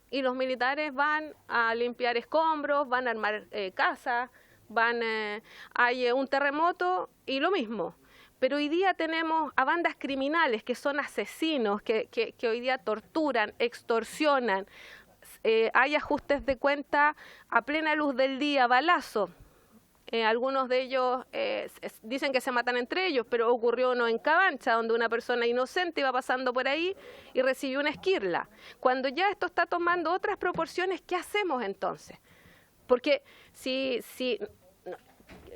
y los militares van a limpiar escombros, van a armar casas, hay un terremoto y lo mismo. Pero hoy día tenemos a bandas criminales que son asesinos, que hoy día torturan, extorsionan. Hay ajustes de cuenta a plena luz del día, balazo. Algunos de ellos dicen que se matan entre ellos, pero ocurrió uno en Cabancha, donde una persona inocente iba pasando por ahí y recibió una esquirla. Cuando ya esto está tomando otras proporciones, ¿qué hacemos entonces? Porque si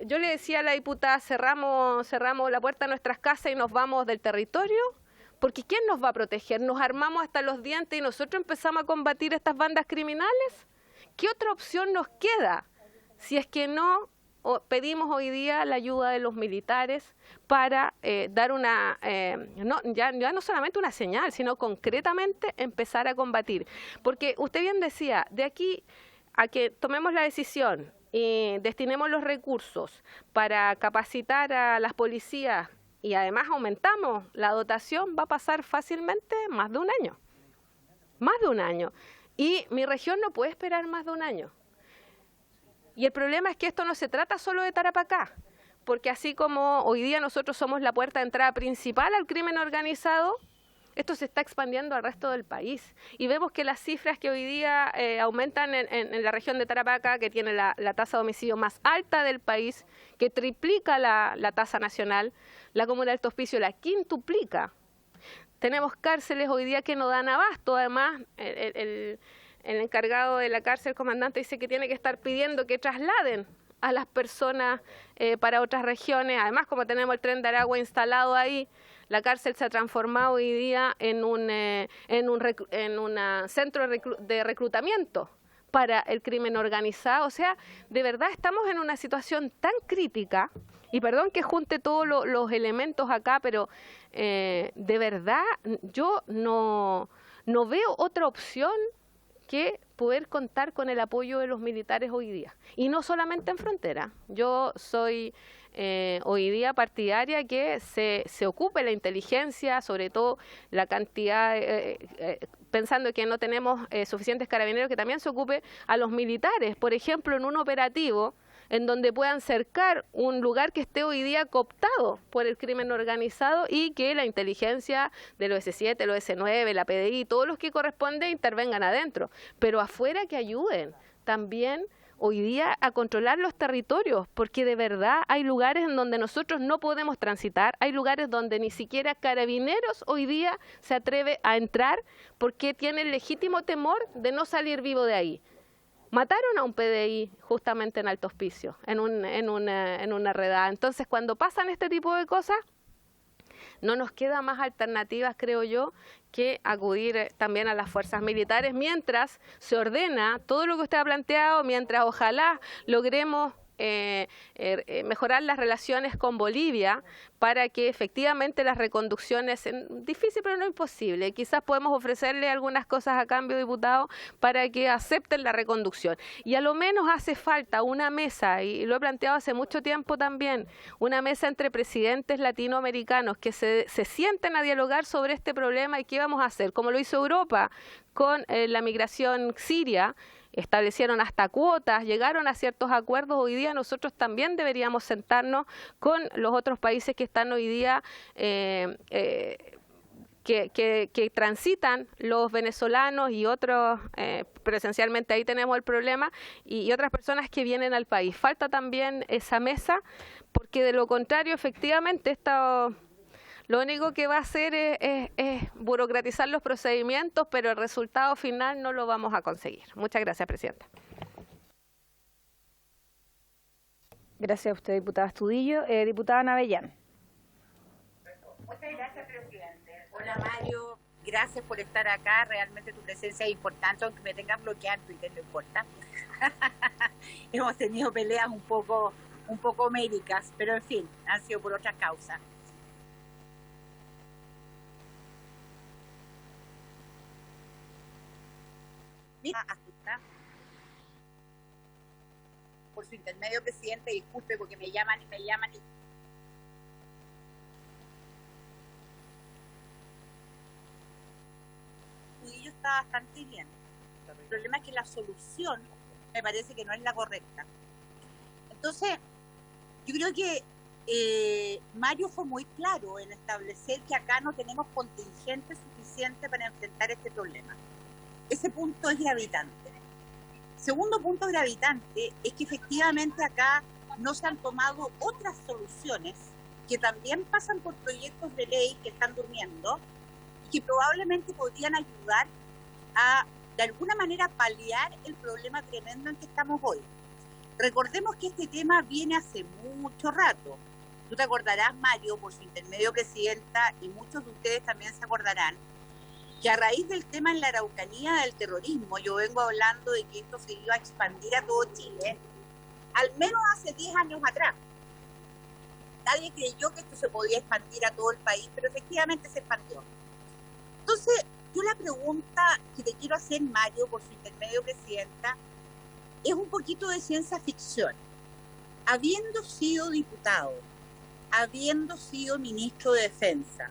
yo le decía a la diputada, cerramos la puerta de nuestras casas y nos vamos del territorio, porque ¿quién nos va a proteger? ¿Nos armamos hasta los dientes y nosotros empezamos a combatir estas bandas criminales? ¿Qué otra opción nos queda si es que no pedimos hoy día la ayuda de los militares para dar ya no solamente una señal, sino concretamente empezar a combatir? Porque usted bien decía, de aquí a que tomemos la decisión y destinemos los recursos para capacitar a las policías, y además aumentamos la dotación, va a pasar fácilmente más de un año. Más de un año. Y mi región no puede esperar más de un año. Y el problema es que esto no se trata solo de Tarapacá, porque así como hoy día nosotros somos la puerta de entrada principal al crimen organizado, esto se está expandiendo al resto del país. Y vemos que las cifras que hoy día aumentan en la región de Tarapacá, que tiene la tasa de homicidio más alta del país, que triplica la tasa nacional, la comuna de Alto Hospicio la quintuplica. Tenemos cárceles hoy día que no dan abasto. Además, el encargado de la cárcel, el comandante, dice que tiene que estar pidiendo que trasladen a las personas para otras regiones. Además, como tenemos el tren de Aragua instalado ahí, la cárcel se ha transformado hoy día en un centro de reclutamiento para el crimen organizado. O sea, de verdad estamos en una situación tan crítica, y perdón que junte todos los elementos acá, pero de verdad yo no veo otra opción que poder contar con el apoyo de los militares hoy día. Y no solamente en frontera. Yo soy hoy día partidaria que se ocupe la inteligencia, sobre todo la cantidad, pensando que no tenemos suficientes carabineros, que también se ocupe a los militares. Por ejemplo, en un operativo en donde puedan cercar un lugar que esté hoy día cooptado por el crimen organizado y que la inteligencia del OS7, el OS9, la PDI, todos los que corresponde intervengan adentro, pero afuera que ayuden también hoy día a controlar los territorios, porque de verdad hay lugares en donde nosotros no podemos transitar, hay lugares donde ni siquiera Carabineros hoy día se atreve a entrar porque tiene el legítimo temor de no salir vivo de ahí. Mataron a un PDI justamente en Alto Hospicio, en una redada. Entonces, cuando pasan este tipo de cosas, no nos queda más alternativas, creo yo, que acudir también a las fuerzas militares mientras se ordena todo lo que usted ha planteado, mientras ojalá logremos mejorar las relaciones con Bolivia para que efectivamente las reconducciones, difícil pero no imposible, quizás podemos ofrecerle algunas cosas a cambio, diputado, para que acepten la reconducción. Y a lo menos hace falta una mesa, y lo he planteado hace mucho tiempo también, una mesa entre presidentes latinoamericanos que se sienten a dialogar sobre este problema y qué vamos a hacer, como lo hizo Europa con la migración siria. Establecieron hasta cuotas, llegaron a ciertos acuerdos. Hoy día nosotros también deberíamos sentarnos con los otros países que están hoy día, que transitan los venezolanos y otros, presencialmente ahí tenemos el problema, y otras personas que vienen al país. Falta también esa mesa, porque de lo contrario, efectivamente, lo único que va a hacer es burocratizar los procedimientos, pero el resultado final no lo vamos a conseguir. Muchas gracias, Presidenta. Gracias a usted, diputada Astudillo. Diputada Navellán. Muchas gracias, Presidente. Hola, Mario. Gracias por estar acá. Realmente tu presencia es importante, aunque me tengan bloqueado en Twitter, no importa. Hemos tenido peleas un poco médicas, pero en fin, han sido por otras causas. Mira, por su intermedio, Presidente, disculpe porque me llaman y Tudillo está bastante bien. El problema es que la solución me parece que no es la correcta. Entonces, yo creo que Mario fue muy claro en establecer que acá no tenemos contingente suficiente para enfrentar este problema. Ese punto es gravitante. Segundo punto gravitante es que efectivamente acá no se han tomado otras soluciones que también pasan por proyectos de ley que están durmiendo y que probablemente podrían ayudar a, de alguna manera, paliar el problema tremendo en que estamos hoy. Recordemos que este tema viene hace mucho rato. Tú te acordarás, Mario, por su intermedio, Presidenta, y muchos de ustedes también se acordarán, que a raíz del tema en la Araucanía del terrorismo, yo vengo hablando de que esto se iba a expandir a todo Chile, al menos hace 10 años atrás. Nadie creyó que esto se podía expandir a todo el país, pero efectivamente se expandió. Entonces, yo la pregunta que te quiero hacer, Mario, por su intermedio, Presidenta, es un poquito de ciencia ficción. Habiendo sido diputado, habiendo sido ministro de Defensa,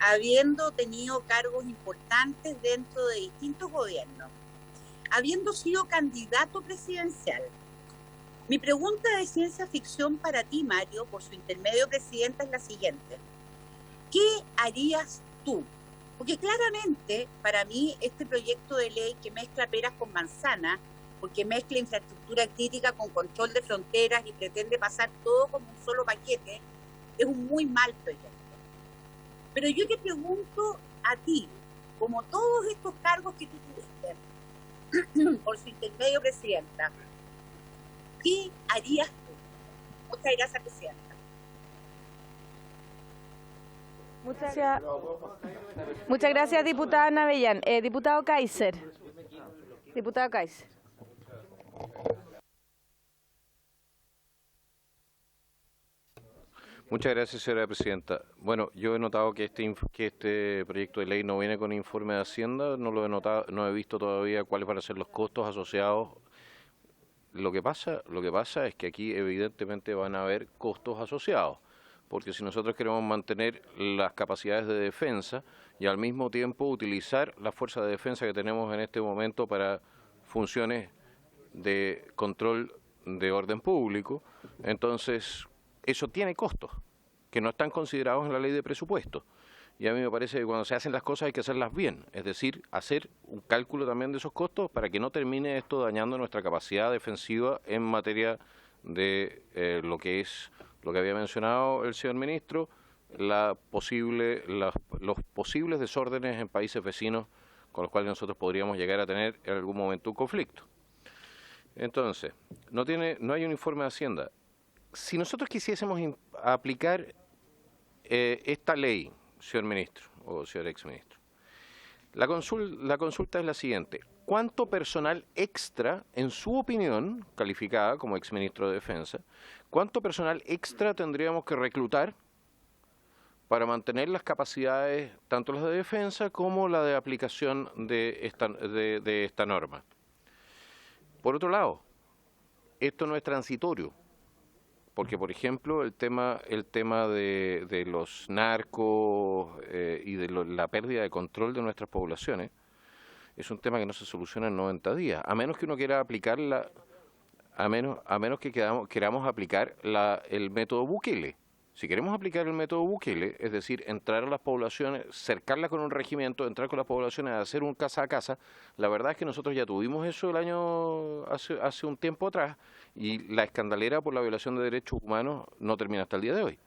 habiendo tenido cargos importantes dentro de distintos gobiernos, habiendo sido candidato presidencial. Mi pregunta de ciencia ficción para ti, Mario, por su intermedio, Presidenta, es la siguiente. ¿Qué harías tú? Porque claramente, para mí, este proyecto de ley que mezcla peras con manzanas, porque mezcla infraestructura crítica con control de fronteras y pretende pasar todo como un solo paquete, es un muy mal proyecto. Pero yo te pregunto a ti, como todos estos cargos que tú tuviste, por su intermedio, Presidenta, ¿qué harías tú? Muchas gracias, Presidenta. Muchas gracias, diputada Navellán. Diputado Kaiser. Diputado Kaiser. Muchas gracias, señora presidenta. Bueno, yo he notado que este proyecto de ley no viene con informe de Hacienda, no lo he notado, no he visto todavía cuáles van a ser los costos asociados. Lo que pasa es que aquí evidentemente van a haber costos asociados, porque si nosotros queremos mantener las capacidades de defensa y al mismo tiempo utilizar la fuerza de defensa que tenemos en este momento para funciones de control de orden público, entonces eso tiene costos que no están considerados en la ley de presupuesto. Y a mí me parece que cuando se hacen las cosas hay que hacerlas bien, es decir, hacer un cálculo también de esos costos para que no termine esto dañando nuestra capacidad defensiva en materia de lo que había mencionado el señor ministro, los posibles desórdenes en países vecinos con los cuales nosotros podríamos llegar a tener en algún momento un conflicto. Entonces, no hay un informe de Hacienda. Si nosotros quisiésemos aplicar esta ley, señor ministro o señor exministro, la consulta es la siguiente: ¿cuánto personal extra, en su opinión, calificada como exministro de Defensa, cuánto personal extra tendríamos que reclutar para mantener las capacidades, tanto las de defensa como la de aplicación de esta norma? Por otro lado, esto no es transitorio, porque, por ejemplo, el tema de los narcos y de la pérdida de control de nuestras poblaciones es un tema que no se soluciona en 90 días, a menos que uno quiera aplicar a menos que queramos aplicar el método Bukele. Si queremos aplicar el método Bukele, es decir, entrar a las poblaciones, cercarlas con un regimiento, entrar con las poblaciones a hacer un casa a casa, la verdad es que nosotros ya tuvimos eso hace un tiempo atrás, y la escandalera por la violación de derechos humanos no termina hasta el día de hoy.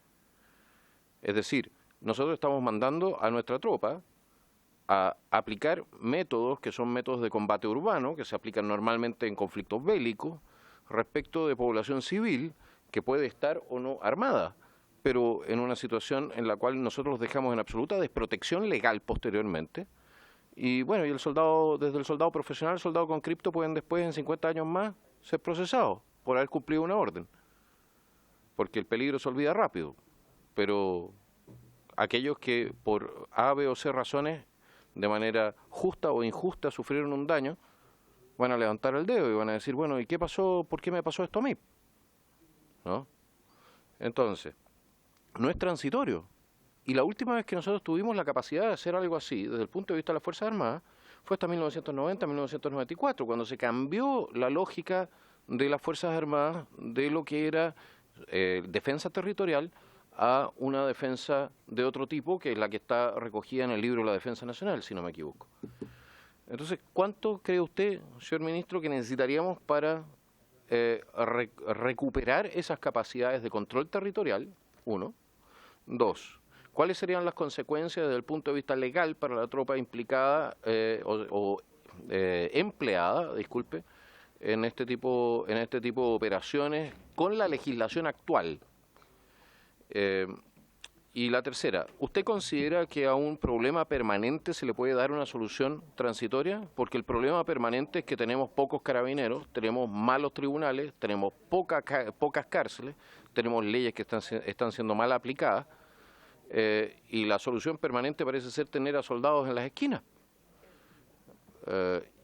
Es decir, nosotros estamos mandando a nuestra tropa a aplicar métodos que son métodos de combate urbano, que se aplican normalmente en conflictos bélicos, respecto de población civil que puede estar o no armada, pero en una situación en la cual nosotros los dejamos en absoluta desprotección legal posteriormente. Y bueno, y desde el soldado profesional, el soldado con cripto, pueden después, en 50 años más, ser procesados por haber cumplido una orden. Porque el peligro se olvida rápido. Pero aquellos que por A, B o C razones, de manera justa o injusta, sufrieron un daño, van a levantar el dedo y van a decir, bueno, ¿y qué pasó? ¿Por qué me pasó esto a mí? ¿No? Entonces, no es transitorio. Y la última vez que nosotros tuvimos la capacidad de hacer algo así, desde el punto de vista de las Fuerzas Armadas, fue hasta 1990, 1994, cuando se cambió la lógica de las Fuerzas Armadas de lo que era defensa territorial a una defensa de otro tipo, que es la que está recogida en el libro La Defensa Nacional, si no me equivoco. Entonces, ¿cuánto cree usted, señor ministro, que necesitaríamos para recuperar esas capacidades de control territorial? Uno. Dos, ¿cuáles serían las consecuencias desde el punto de vista legal para la tropa implicada empleada, disculpe, en este tipo de operaciones con la legislación actual? Y la tercera, ¿usted considera que a un problema permanente se le puede dar una solución transitoria? Porque el problema permanente es que tenemos pocos carabineros, tenemos malos tribunales, tenemos pocas cárceles, tenemos leyes que están siendo mal aplicadas, y la solución permanente parece ser tener a soldados en las esquinas.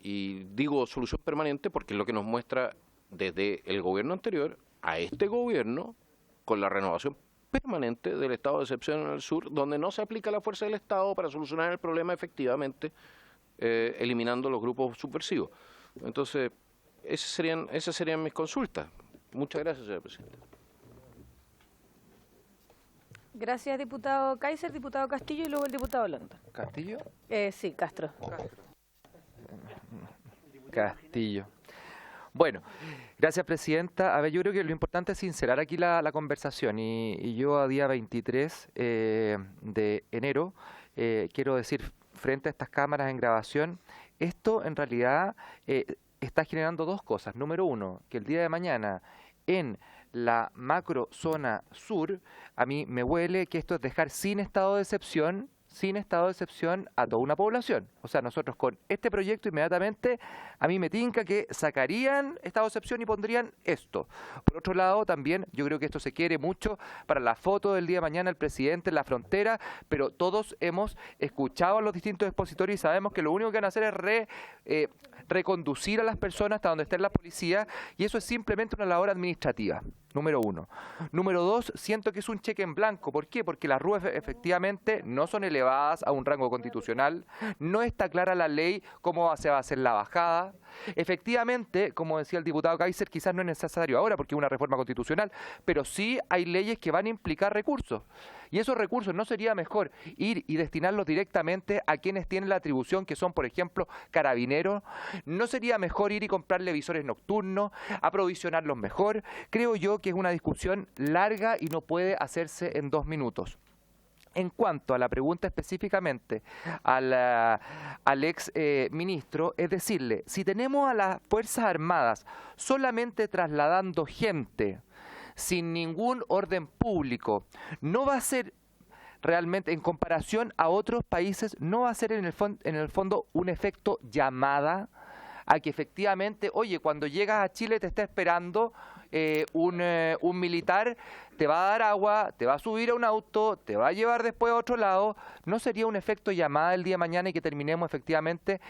Y digo solución permanente porque es lo que nos muestra desde el gobierno anterior a este gobierno, con la renovación permanente del estado de excepción en el sur, donde no se aplica la fuerza del Estado para solucionar el problema efectivamente, eliminando los grupos subversivos. Entonces, esas serían mis consultas. Muchas gracias, señor presidente. Gracias, diputado Kaiser, diputado Castillo y luego el diputado Londa. ¿Castillo? Sí, Castro. Castillo. Bueno, gracias, presidenta. A ver, yo creo que lo importante es sincerar aquí la conversación y yo a día 23 de enero quiero decir frente a estas cámaras en grabación, esto en realidad está generando dos cosas. Número uno, que el día de mañana en la macro zona sur, a mí me huele que esto es dejar sin estado de excepción a toda una población. O sea, nosotros con este proyecto inmediatamente, a mí me tinca que sacarían estado de excepción y pondrían esto. Por otro lado, también yo creo que esto se quiere mucho para la foto del día de mañana el presidente en la frontera, pero todos hemos escuchado a los distintos expositores y sabemos que lo único que van a hacer es reconducir a las personas hasta donde estén las policías, y eso es simplemente una labor administrativa. Número uno. Número dos, siento que es un cheque en blanco. ¿Por qué? Porque las RUEF efectivamente no son elevadas a un rango constitucional, no está clara la ley cómo se va a hacer la bajada, Efectivamente, como decía el diputado Kaiser, quizás no es necesario ahora porque es una reforma constitucional, pero sí hay leyes que van a implicar recursos. Y esos recursos, ¿no sería mejor ir y destinarlos directamente a quienes tienen la atribución, que son, por ejemplo, carabineros? ¿No sería mejor ir y comprarle visores nocturnos, aprovisionarlos mejor? Creo yo que es una discusión larga y no puede hacerse en 2 minutos. En cuanto a la pregunta específicamente al ex ministro, es decirle, si tenemos a las Fuerzas Armadas solamente trasladando gente sin ningún orden público, no va a ser realmente, en comparación a otros países, no va a ser en el fondo un efecto llamada a que efectivamente, oye, cuando llegas a Chile te está esperando un militar, te va a dar agua, te va a subir a un auto, te va a llevar después a otro lado. ¿No sería un efecto llamada el día de mañana y que terminemos efectivamente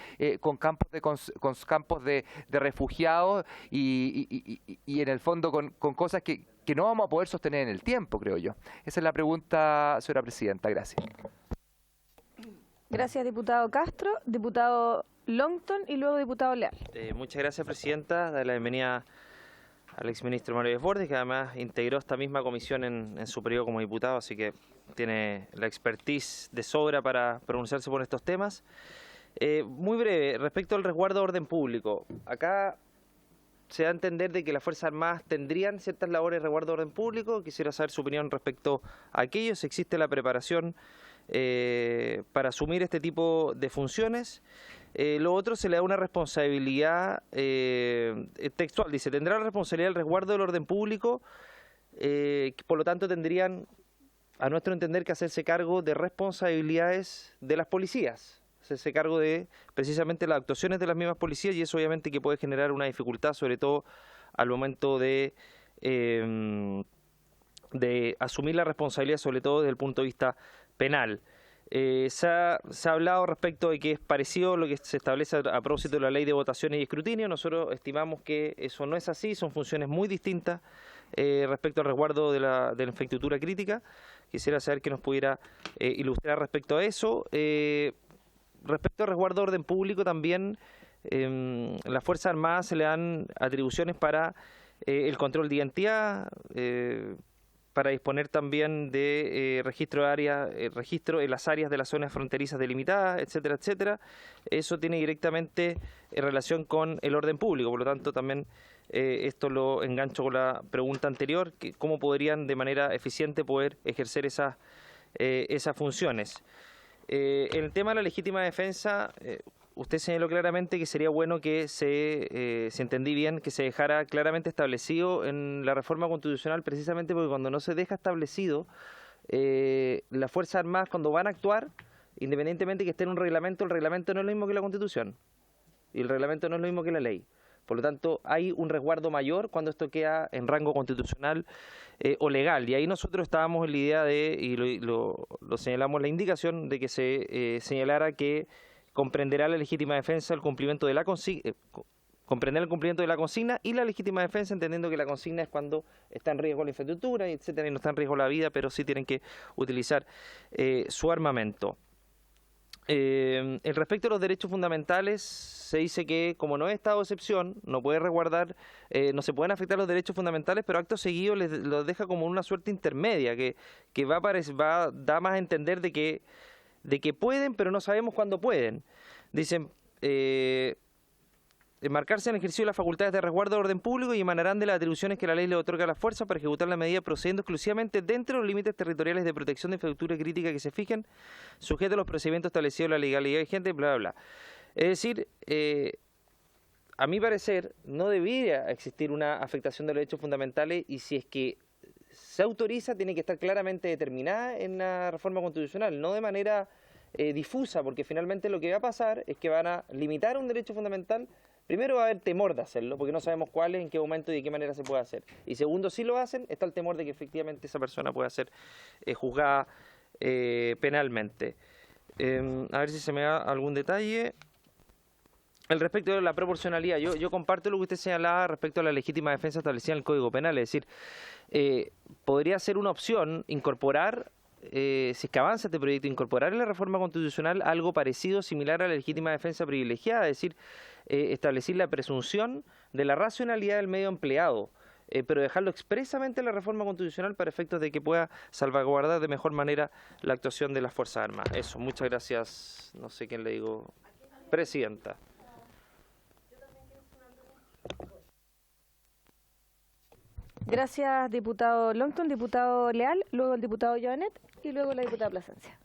con campos de refugiados y en el fondo con cosas que no vamos a poder sostener en el tiempo, creo yo? Esa es la pregunta, señora presidenta. Gracias. Gracias, diputado Castro. Diputado Longton y luego diputado Leal. Muchas gracias, presidenta. Dar la bienvenida al exministro Mario Desbordes, que además integró esta misma comisión en su periodo como diputado, así que tiene la expertise de sobra para pronunciarse por estos temas. Muy breve, respecto al resguardo de orden público. Acá se da a entender de que las Fuerzas Armadas tendrían ciertas labores de resguardo de orden público. Quisiera saber su opinión respecto a aquello, si existe la preparación para asumir este tipo de funciones. Lo otro, se le da una responsabilidad textual, dice, tendrá la responsabilidad del resguardo del orden público, por lo tanto tendrían, a nuestro entender, que hacerse cargo de responsabilidades de las policías, hacerse cargo de precisamente las actuaciones de las mismas policías, y eso obviamente que puede generar una dificultad, sobre todo al momento de asumir la responsabilidad, sobre todo desde el punto de vista penal. Se ha hablado respecto de que es parecido a lo que se establece a propósito de la ley de votaciones y escrutinio. Nosotros estimamos que eso no es así, son funciones muy distintas respecto al resguardo de la infraestructura crítica. Quisiera saber que nos pudiera ilustrar respecto a eso. Respecto al resguardo de orden público también, las Fuerzas Armadas se le dan atribuciones para el control de identidad, para disponer también de registro en las áreas de las zonas fronterizas delimitadas, etcétera, etcétera. Eso tiene directamente relación con el orden público, por lo tanto también esto lo engancho con la pregunta anterior, que cómo podrían de manera eficiente poder ejercer esas funciones. En el tema de la legítima defensa, usted señaló claramente que sería bueno que si entendí bien, que se dejara claramente establecido en la reforma constitucional, precisamente porque cuando no se deja establecido, las Fuerzas Armadas cuando van a actuar, independientemente que esté en un reglamento, el reglamento no es lo mismo que la Constitución y el reglamento no es lo mismo que la ley. Por lo tanto, hay un resguardo mayor cuando esto queda en rango constitucional o legal. Y ahí nosotros estábamos en la idea de, y lo señalamos la indicación, de que se señalara que comprenderá la legítima defensa el cumplimiento de la consigna, comprender el cumplimiento de la consigna y la legítima defensa, entendiendo que la consigna es cuando está en riesgo la infraestructura, etcétera, y no está en riesgo la vida, pero sí tienen que utilizar su armamento. Respecto a los derechos fundamentales, se dice que como no es estado de excepción, no puede resguardar, no se pueden afectar los derechos fundamentales, pero acto seguido los deja como una suerte intermedia, que da más a entender de que pueden, pero no sabemos cuándo pueden. Dicen, enmarcarse en el ejercicio de las facultades de resguardo de orden público y emanarán de las atribuciones que la ley le otorga a las fuerzas para ejecutar la medida procediendo exclusivamente dentro de los límites territoriales de protección de infraestructura crítica que se fijen, sujetos a los procedimientos establecidos en la legalidad vigente, bla, bla, bla. Es decir, a mi parecer, no debería existir una afectación de los derechos fundamentales, y si es que se autoriza, tiene que estar claramente determinada en la reforma constitucional, no de manera difusa, porque finalmente lo que va a pasar es que van a limitar un derecho fundamental. Primero va a haber temor de hacerlo, porque no sabemos cuál es, en qué momento y de qué manera se puede hacer. Y segundo, si lo hacen, está el temor de que efectivamente esa persona pueda ser juzgada penalmente. A ver si se me da algún detalle. El respecto de la proporcionalidad, yo comparto lo que usted señalaba respecto a la legítima defensa establecida en el Código Penal, es decir, podría ser una opción incorporar si es que avanza este proyecto, incorporar en la reforma constitucional algo parecido, similar a la legítima defensa privilegiada, es decir, establecer la presunción de la racionalidad del medio empleado, pero dejarlo expresamente en la reforma constitucional para efectos de que pueda salvaguardar de mejor manera la actuación de las Fuerzas Armadas. Eso, muchas gracias, no sé quién le digo, Presidenta. Gracias, diputado Longton, diputado Leal, luego el diputado Joanet y luego la diputada Plasencia.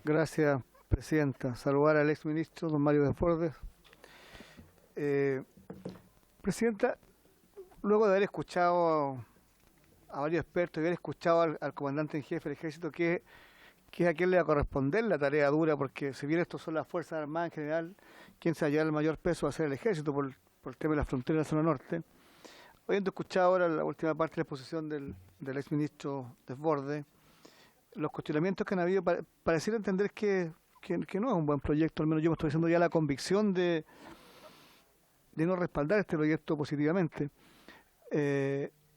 Gracias, Presidenta. Saludar al exministro, don Mario Desbordes. Presidenta, luego de haber escuchado a varios expertos y haber escuchado al comandante en jefe del Ejército, que es a quien le va a corresponder la tarea dura, porque si bien estos son las Fuerzas Armadas en general, quien se va a llevar el mayor peso va a ser el Ejército por el tema de la frontera de la zona norte. Habiendo escuchado ahora la última parte de la exposición del exministro Desbordes, los cuestionamientos que han habido, pareciera entender que no es un buen proyecto, al menos yo me estoy haciendo ya la convicción de no respaldar este proyecto positivamente,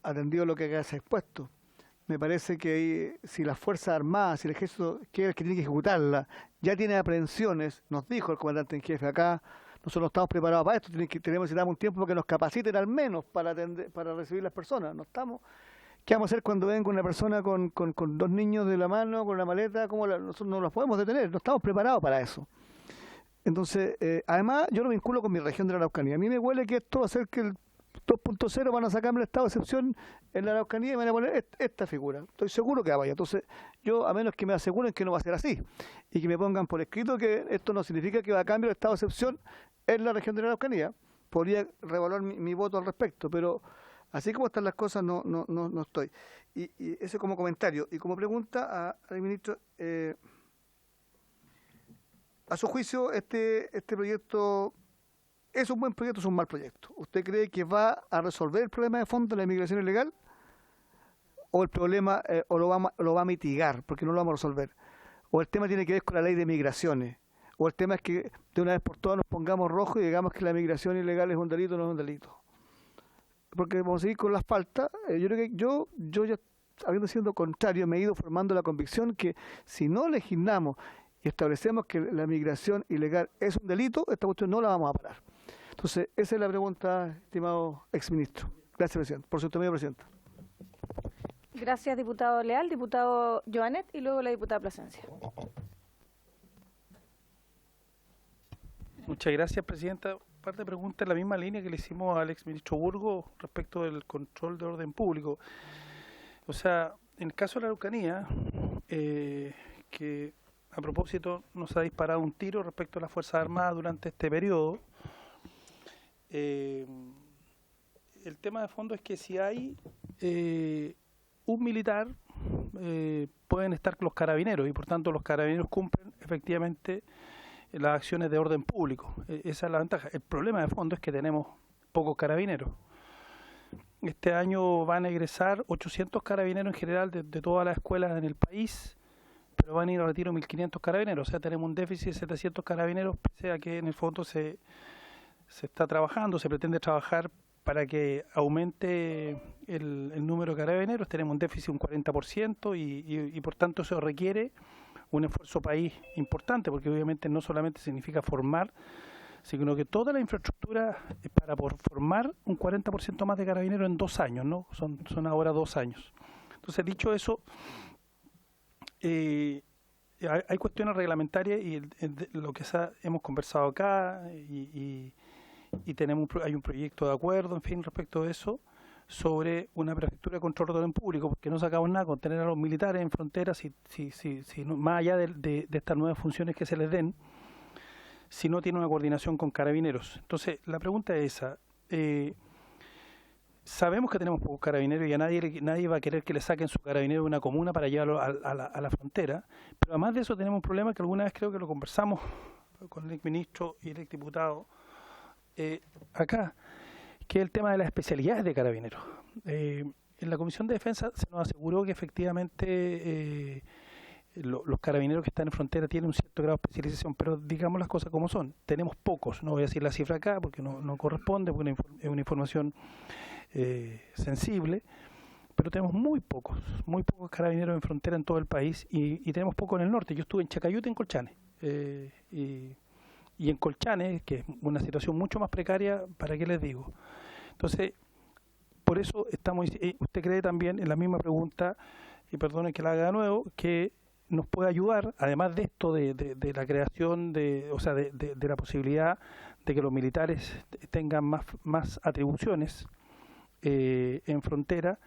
atendido a lo que acá se ha expuesto. Me parece que si las Fuerzas Armadas, si el Ejército, que es el que tiene que ejecutarla, ya tiene aprehensiones, nos dijo el comandante en jefe acá, nosotros no estamos preparados para esto, necesitamos un tiempo que nos capaciten al menos para recibir las personas. No estamos. ¿Qué vamos a hacer cuando venga una persona con 2 niños de la mano, con la maleta? Nosotros no los podemos detener, no estamos preparados para eso. Entonces, además, yo lo vinculo con mi región de la Araucanía. A mí me huele que esto va a ser que el 2.0 van a sacarme el estado de excepción en la Araucanía y van a poner esta figura. Estoy seguro que vaya. Entonces, yo, a menos que me aseguren que no va a ser así y que me pongan por escrito que esto no significa que va a cambiar el estado de excepción en la región de la Araucanía, podría revaluar mi voto al respecto, pero así como están las cosas no estoy. Y eso como comentario. Y como pregunta al ministro, a su juicio, este proyecto ¿es un buen proyecto o es un mal proyecto? ¿Usted cree que va a resolver el problema de fondo de la inmigración ilegal? ¿O el problema lo va a mitigar, porque no lo vamos a resolver? ¿O el tema tiene que ver con la ley de migraciones? ¿O el tema es que de una vez por todas nos pongamos rojo y digamos que la migración ilegal es un delito o no es un delito? Porque vamos a seguir con las faltas. Yo creo que yo ya, habiendo sido contrario, me he ido formando la convicción que si no legislamos y establecemos que la migración ilegal es un delito, esta cuestión no la vamos a parar. Entonces, esa es la pregunta, estimado exministro. Gracias, Presidente. Por su intermedio, Presidenta. Gracias, diputado Leal, diputado Joanet y luego la diputada Plasencia. Muchas gracias, Presidenta. Un par de preguntas en la misma línea que le hicimos al exministro Burgos respecto del control de orden público. O sea, en el caso de la Araucanía, que a propósito nos ha disparado un tiro respecto a las Fuerzas Armadas durante este periodo, el tema de fondo es que si hay un militar, pueden estar los carabineros y por tanto los carabineros cumplen efectivamente las acciones de orden público. Esa es la ventaja. El problema de fondo es que tenemos pocos carabineros. Este año van a egresar 800 carabineros en general de todas las escuelas en el país, pero van a ir a retiro 1.500 carabineros. O sea, tenemos un déficit de 700 carabineros, pese a que en el fondo se está trabajando, se pretende trabajar para que aumente el número de carabineros. Tenemos un déficit de un 40% y por tanto eso requiere un esfuerzo país importante, porque obviamente no solamente significa formar, sino que toda la infraestructura es para formar un 40% más de carabineros en 2 años, ¿no? Son ahora 2 años. Entonces, dicho eso, hay cuestiones reglamentarias y lo que hemos conversado acá y hay un proyecto de acuerdo, en fin, respecto a eso, sobre una prefectura de control de orden público, porque no sacamos nada con tener a los militares en fronteras, más allá de estas nuevas funciones que se les den, si no tiene una coordinación con carabineros. Entonces, la pregunta es esa. Sabemos que tenemos pocos carabineros y a nadie va a querer que le saquen su carabinero de una comuna para llevarlo a la frontera, pero además de eso tenemos un problema que alguna vez creo que lo conversamos con el exministro y el exdiputado acá, que es el tema de las especialidades de carabineros. En la Comisión de Defensa se nos aseguró que efectivamente los carabineros que están en frontera tienen un cierto grado de especialización, pero digamos las cosas como son. Tenemos pocos, no voy a decir la cifra acá porque no corresponde, porque es una información sensible, pero tenemos muy pocos carabineros en frontera en todo el país y tenemos pocos en el norte. Yo estuve en Chacayuta y en Colchane. Y en Colchane, que es una situación mucho más precaria, ¿para qué les digo? Entonces, por eso usted cree también en la misma pregunta, y perdonen que la haga de nuevo, que nos puede ayudar, además de esto de la creación, de la posibilidad de que los militares tengan más atribuciones en frontera,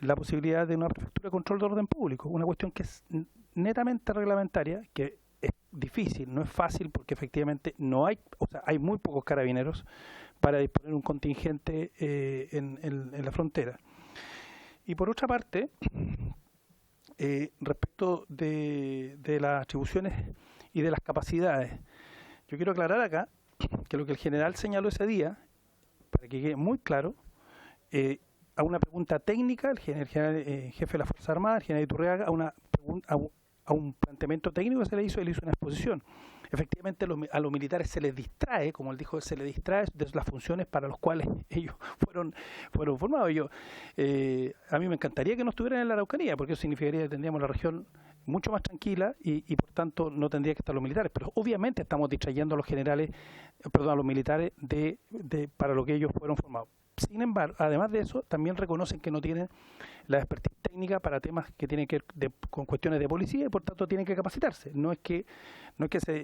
la posibilidad de una prefectura de control de orden público, una cuestión que es netamente reglamentaria, que es difícil, no es fácil, porque efectivamente hay muy pocos carabineros para disponer un contingente en la frontera. Y por otra parte, respecto de las atribuciones y de las capacidades, yo quiero aclarar acá que lo que el general señaló ese día, para que quede muy claro, a una pregunta técnica, el general jefe de la Fuerza Armada, el general Iturriaga, a un planteamiento técnico que se le hizo, él hizo una exposición. Efectivamente, a los militares se les distrae, como él dijo, se les distrae de las funciones para las cuales ellos fueron formados. A mí me encantaría que no estuvieran en la Araucanía, porque eso significaría que tendríamos la región mucho más tranquila y por tanto no tendría que estar los militares. Pero obviamente estamos distrayendo a los militares para lo que ellos fueron formados. Sin embargo, además de eso, también reconocen que no tienen la expertise técnica para temas que tienen que ver con cuestiones de policía y por tanto tienen que capacitarse. No es que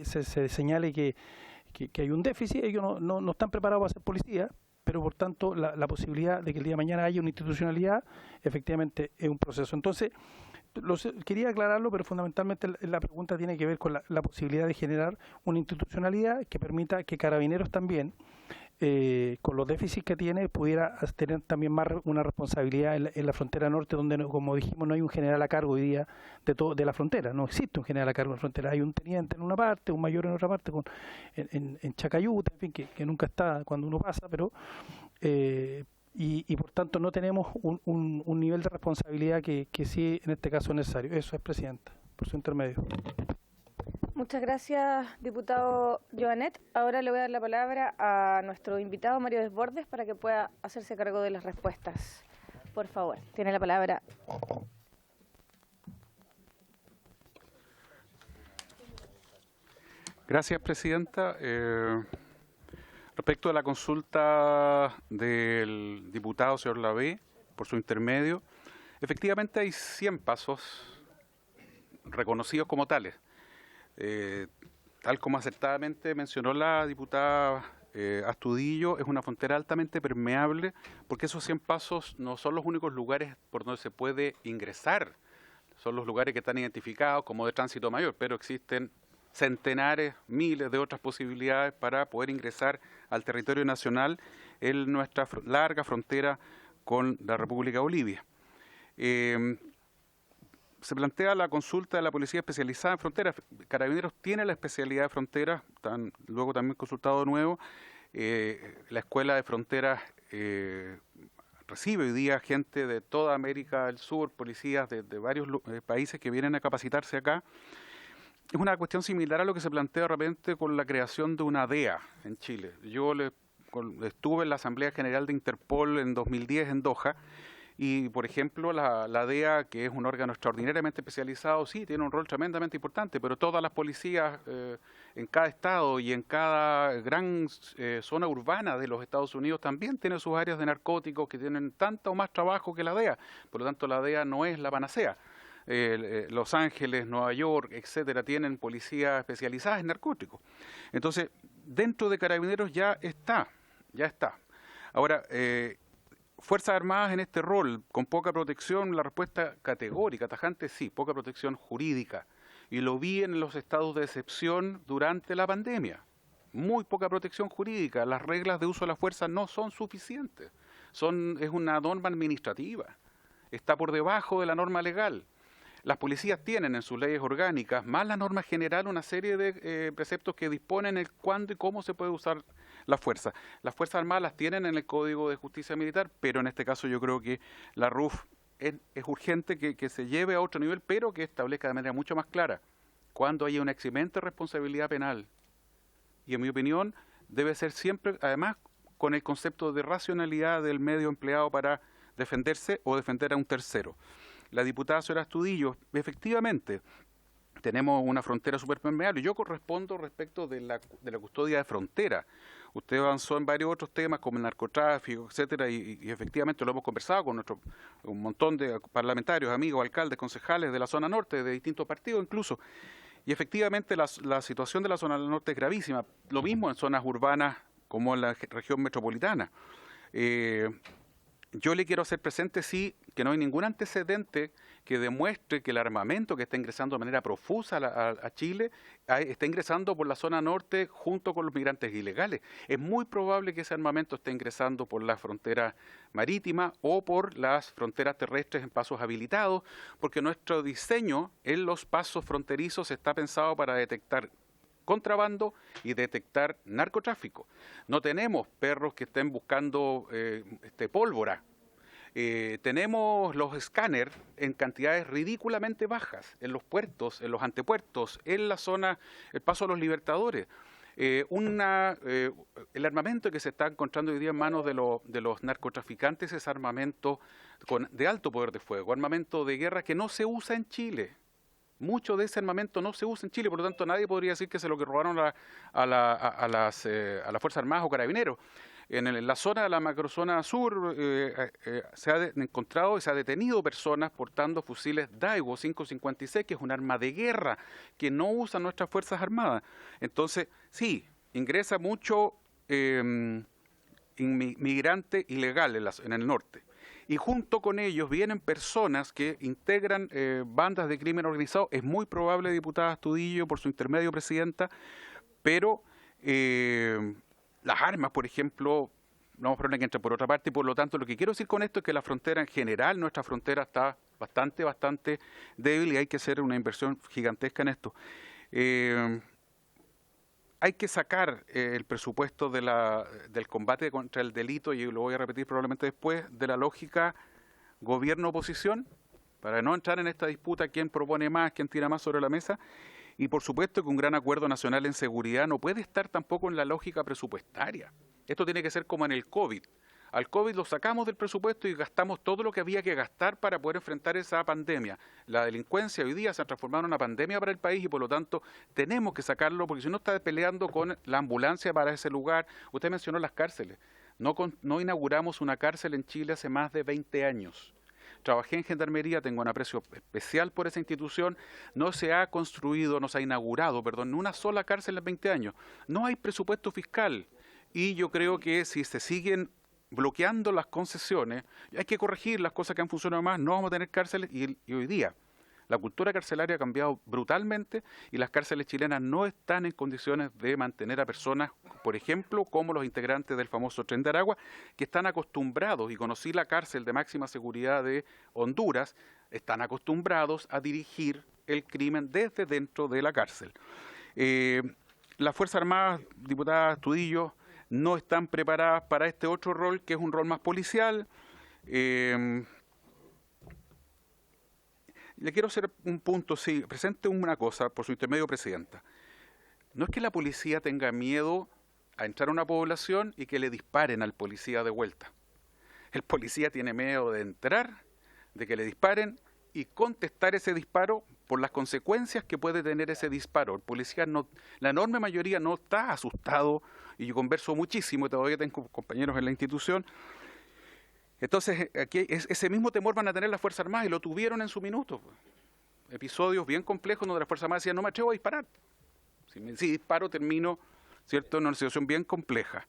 se señale que hay un déficit, ellos no están preparados para ser policía, pero por tanto la posibilidad de que el día de mañana haya una institucionalidad, efectivamente es un proceso. Entonces, quería aclararlo, pero fundamentalmente la pregunta tiene que ver con la posibilidad de generar una institucionalidad que permita que Carabineros también, con los déficits que tiene, pudiera tener también más una responsabilidad en la frontera norte, donde, como dijimos, no hay un general a cargo hoy día de la frontera, no existe un general a cargo de la frontera, hay un teniente en una parte, un mayor en otra parte, en Chacayuta, en fin, que nunca está cuando uno pasa, pero y por tanto no tenemos un nivel de responsabilidad que sí en este caso es necesario. Eso es, Presidenta, por su intermedio. Muchas gracias, diputado Joanet. Ahora le voy a dar la palabra a nuestro invitado Mario Desbordes para que pueda hacerse cargo de las respuestas. Por favor, tiene la palabra. Gracias, Presidenta. Respecto a la consulta del diputado señor Lavé, por su intermedio, efectivamente hay 100 pasos reconocidos como tales. Tal como acertadamente mencionó la diputada Astudillo, es una frontera altamente permeable, porque esos 100 pasos no son los únicos lugares por donde se puede ingresar, son los lugares que están identificados como de tránsito mayor, pero existen centenares, miles de otras posibilidades para poder ingresar al territorio nacional en nuestra larga frontera con la República de Bolivia. Se plantea la consulta de la Policía Especializada en Fronteras. Carabineros tiene la especialidad de fronteras, luego también consultado de nuevo. La Escuela de Fronteras recibe hoy día gente de toda América del Sur, policías de varios países que vienen a capacitarse acá. Es una cuestión similar a lo que se plantea de repente con la creación de una DEA en Chile. Yo estuve en la Asamblea General de Interpol en 2010 en Doha, y, por ejemplo, la DEA, que es un órgano extraordinariamente especializado, sí, tiene un rol tremendamente importante, pero todas las policías en cada estado y en cada gran zona urbana de los Estados Unidos también tienen sus áreas de narcóticos que tienen tanto o más trabajo que la DEA. Por lo tanto, la DEA no es la panacea. Los Ángeles, Nueva York, etcétera, tienen policías especializadas en narcóticos. Entonces, dentro de Carabineros ya está. Ahora, Fuerzas Armadas en este rol, con poca protección, la respuesta categórica, tajante, sí, poca protección jurídica. Y lo vi en los estados de excepción durante la pandemia. Muy poca protección jurídica. Las reglas de uso de la fuerza no son suficientes. Es una norma administrativa. Está por debajo de la norma legal. Las policías tienen en sus leyes orgánicas, más la norma general, una serie de preceptos que disponen el cuándo y cómo se puede usar la fuerza. Las Fuerzas Armadas las tienen en el Código de Justicia Militar, pero en este caso yo creo que la RUF es urgente que se lleve a otro nivel, pero que establezca de manera mucho más clara cuando haya una eximente responsabilidad penal. Y en mi opinión debe ser siempre, además, con el concepto de racionalidad del medio empleado para defenderse o defender a un tercero. La diputada señora Astudillo, efectivamente, tenemos una frontera superpermeable. Yo correspondo respecto de la custodia de frontera. Usted avanzó en varios otros temas como el narcotráfico, etcétera, y efectivamente lo hemos conversado con un montón de parlamentarios, amigos, alcaldes, concejales de la zona norte, de distintos partidos incluso. Y efectivamente la situación de la zona norte es gravísima. Lo mismo en zonas urbanas como en la región metropolitana. Yo le quiero hacer presente, sí, que no hay ningún antecedente que demuestre que el armamento que está ingresando de manera profusa a Chile está ingresando por la zona norte junto con los migrantes ilegales. Es muy probable que ese armamento esté ingresando por la frontera marítima o por las fronteras terrestres en pasos habilitados, porque nuestro diseño en los pasos fronterizos está pensado para detectar contrabando y detectar narcotráfico. No tenemos perros que estén buscando pólvora. Tenemos los escáneres en cantidades ridículamente bajas en los puertos, en los antepuertos, en la zona, el Paso de los Libertadores. El armamento que se está encontrando hoy día en manos de los narcotraficantes es armamento de alto poder de fuego, armamento de guerra que no se usa en Chile. Mucho de ese armamento no se usa en Chile, por lo tanto nadie podría decir que se lo que robaron a las Fuerzas Armadas o Carabineros. En la zona de la macrozona sur se ha encontrado y se ha detenido personas portando fusiles Daewoo 5.56, que es un arma de guerra que no usan nuestras Fuerzas Armadas. Entonces, sí, ingresa mucho inmigrante ilegal en el norte. Y junto con ellos vienen personas que integran bandas de crimen organizado. Es muy probable, diputada Astudillo, por su intermedio, presidenta, pero las armas, por ejemplo, no es problema que entren por otra parte, y por lo tanto lo que quiero decir con esto es que la frontera en general, nuestra frontera está bastante débil y hay que hacer una inversión gigantesca en esto. Hay que sacar el presupuesto del combate contra el delito, y lo voy a repetir probablemente después, de la lógica gobierno-oposición, para no entrar en esta disputa quién propone más, quién tira más sobre la mesa. Y por supuesto que un gran acuerdo nacional en seguridad no puede estar tampoco en la lógica presupuestaria. Esto tiene que ser como en el COVID. Al COVID lo sacamos del presupuesto y gastamos todo lo que había que gastar para poder enfrentar esa pandemia. La delincuencia hoy día se ha transformado en una pandemia para el país y por lo tanto tenemos que sacarlo, porque si no está peleando con la ambulancia para ese lugar. Usted mencionó las cárceles. No inauguramos una cárcel en Chile hace más de 20 años. Trabajé en Gendarmería, tengo un aprecio especial por esa institución. No se ha inaugurado, una sola cárcel en 20 años. No hay presupuesto fiscal y yo creo que si se siguen bloqueando las concesiones, hay que corregir las cosas que han funcionado más, no vamos a tener cárceles y hoy día la cultura carcelaria ha cambiado brutalmente y las cárceles chilenas no están en condiciones de mantener a personas, por ejemplo, como los integrantes del famoso Tren de Aragua, que están acostumbrados, y conocí la cárcel de máxima seguridad de Honduras, están acostumbrados a dirigir el crimen desde dentro de la cárcel. Las Fuerzas Armadas, diputada Astudillo, no están preparadas para este otro rol, que es un rol más policial. Le quiero hacer un punto, sí, presente una cosa por su intermedio, presidenta. No es que la policía tenga miedo a entrar a una población y que le disparen al policía de vuelta. El policía tiene miedo de entrar, de que le disparen y contestar ese disparo por las consecuencias que puede tener ese disparo. El policía la enorme mayoría no está asustado, y yo converso muchísimo, y todavía tengo compañeros en la institución. Entonces, aquí ese mismo temor van a tener las Fuerzas Armadas, y lo tuvieron en su minuto. Episodios bien complejos donde las Fuerzas Armadas decían, no me atrevo a disparar. Si disparo, termino, ¿cierto?, en una situación bien compleja.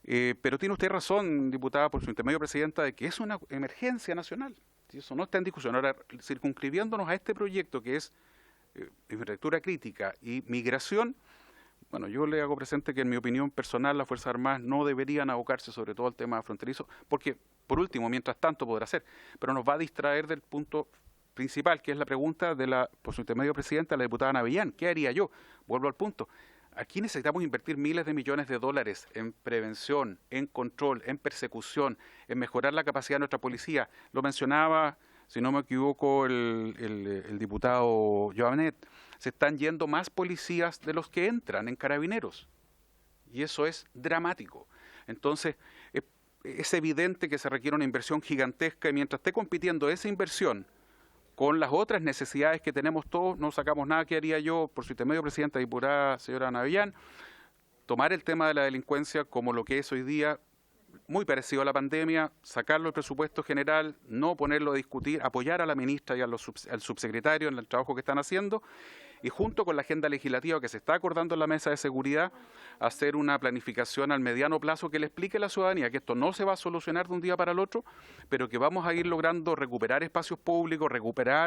Pero tiene usted razón, diputada, por su intermedio, presidenta, de que es una emergencia nacional. Eso no está en discusión. Ahora, circunscribiéndonos a este proyecto que es infraestructura crítica y migración, bueno, yo le hago presente que en mi opinión personal las Fuerzas Armadas no deberían abocarse sobre todo al tema fronterizo, porque por último, mientras tanto podrá ser, pero nos va a distraer del punto principal, que es la pregunta por su intermedio, presidenta, la diputada Navillán. ¿Qué haría yo? Vuelvo al punto. Aquí necesitamos invertir miles de millones de dólares en prevención, en control, en persecución, en mejorar la capacidad de nuestra policía. Lo mencionaba, si no me equivoco, el diputado Joanet. Se están yendo más policías de los que entran en Carabineros. Y eso es dramático. Entonces, es evidente que se requiere una inversión gigantesca y mientras esté compitiendo esa inversión con las otras necesidades que tenemos todos, no sacamos nada. ¿Qué haría yo, por su intermedio, presidenta diputada señora Navellán? Tomar el tema de la delincuencia como lo que es hoy día, muy parecido a la pandemia, sacarlo del presupuesto general, no ponerlo a discutir, apoyar a la ministra y al subsecretario en el trabajo que están haciendo, y junto con la agenda legislativa que se está acordando en la mesa de seguridad, hacer una planificación al mediano plazo que le explique a la ciudadanía que esto no se va a solucionar de un día para el otro, pero que vamos a ir logrando recuperar espacios públicos,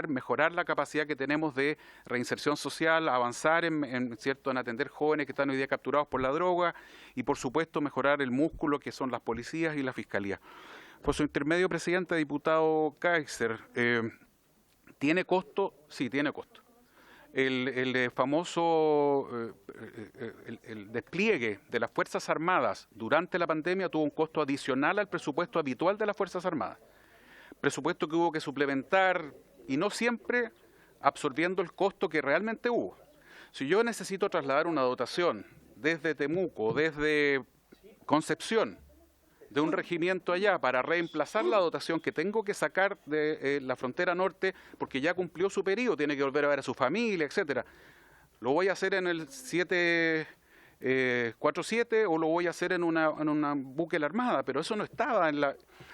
mejorar la capacidad que tenemos de reinserción social, avanzar en atender jóvenes que están hoy día capturados por la droga y, por supuesto, mejorar el músculo que son las policías y la fiscalía. Por su intermedio, presidente, diputado Kaiser, ¿tiene costo? Sí, tiene costo. El famoso el despliegue de las Fuerzas Armadas durante la pandemia tuvo un costo adicional al presupuesto habitual de las Fuerzas Armadas. Presupuesto que hubo que suplementar y no siempre absorbiendo el costo que realmente hubo. Si yo necesito trasladar una dotación desde Temuco, desde Concepción, de un regimiento allá para reemplazar la dotación que tengo que sacar de la frontera norte porque ya cumplió su periodo, tiene que volver a ver a su familia, etcétera. ¿Lo voy a hacer en el 747 o lo voy a hacer en una buque de la Armada? Pero eso no estaba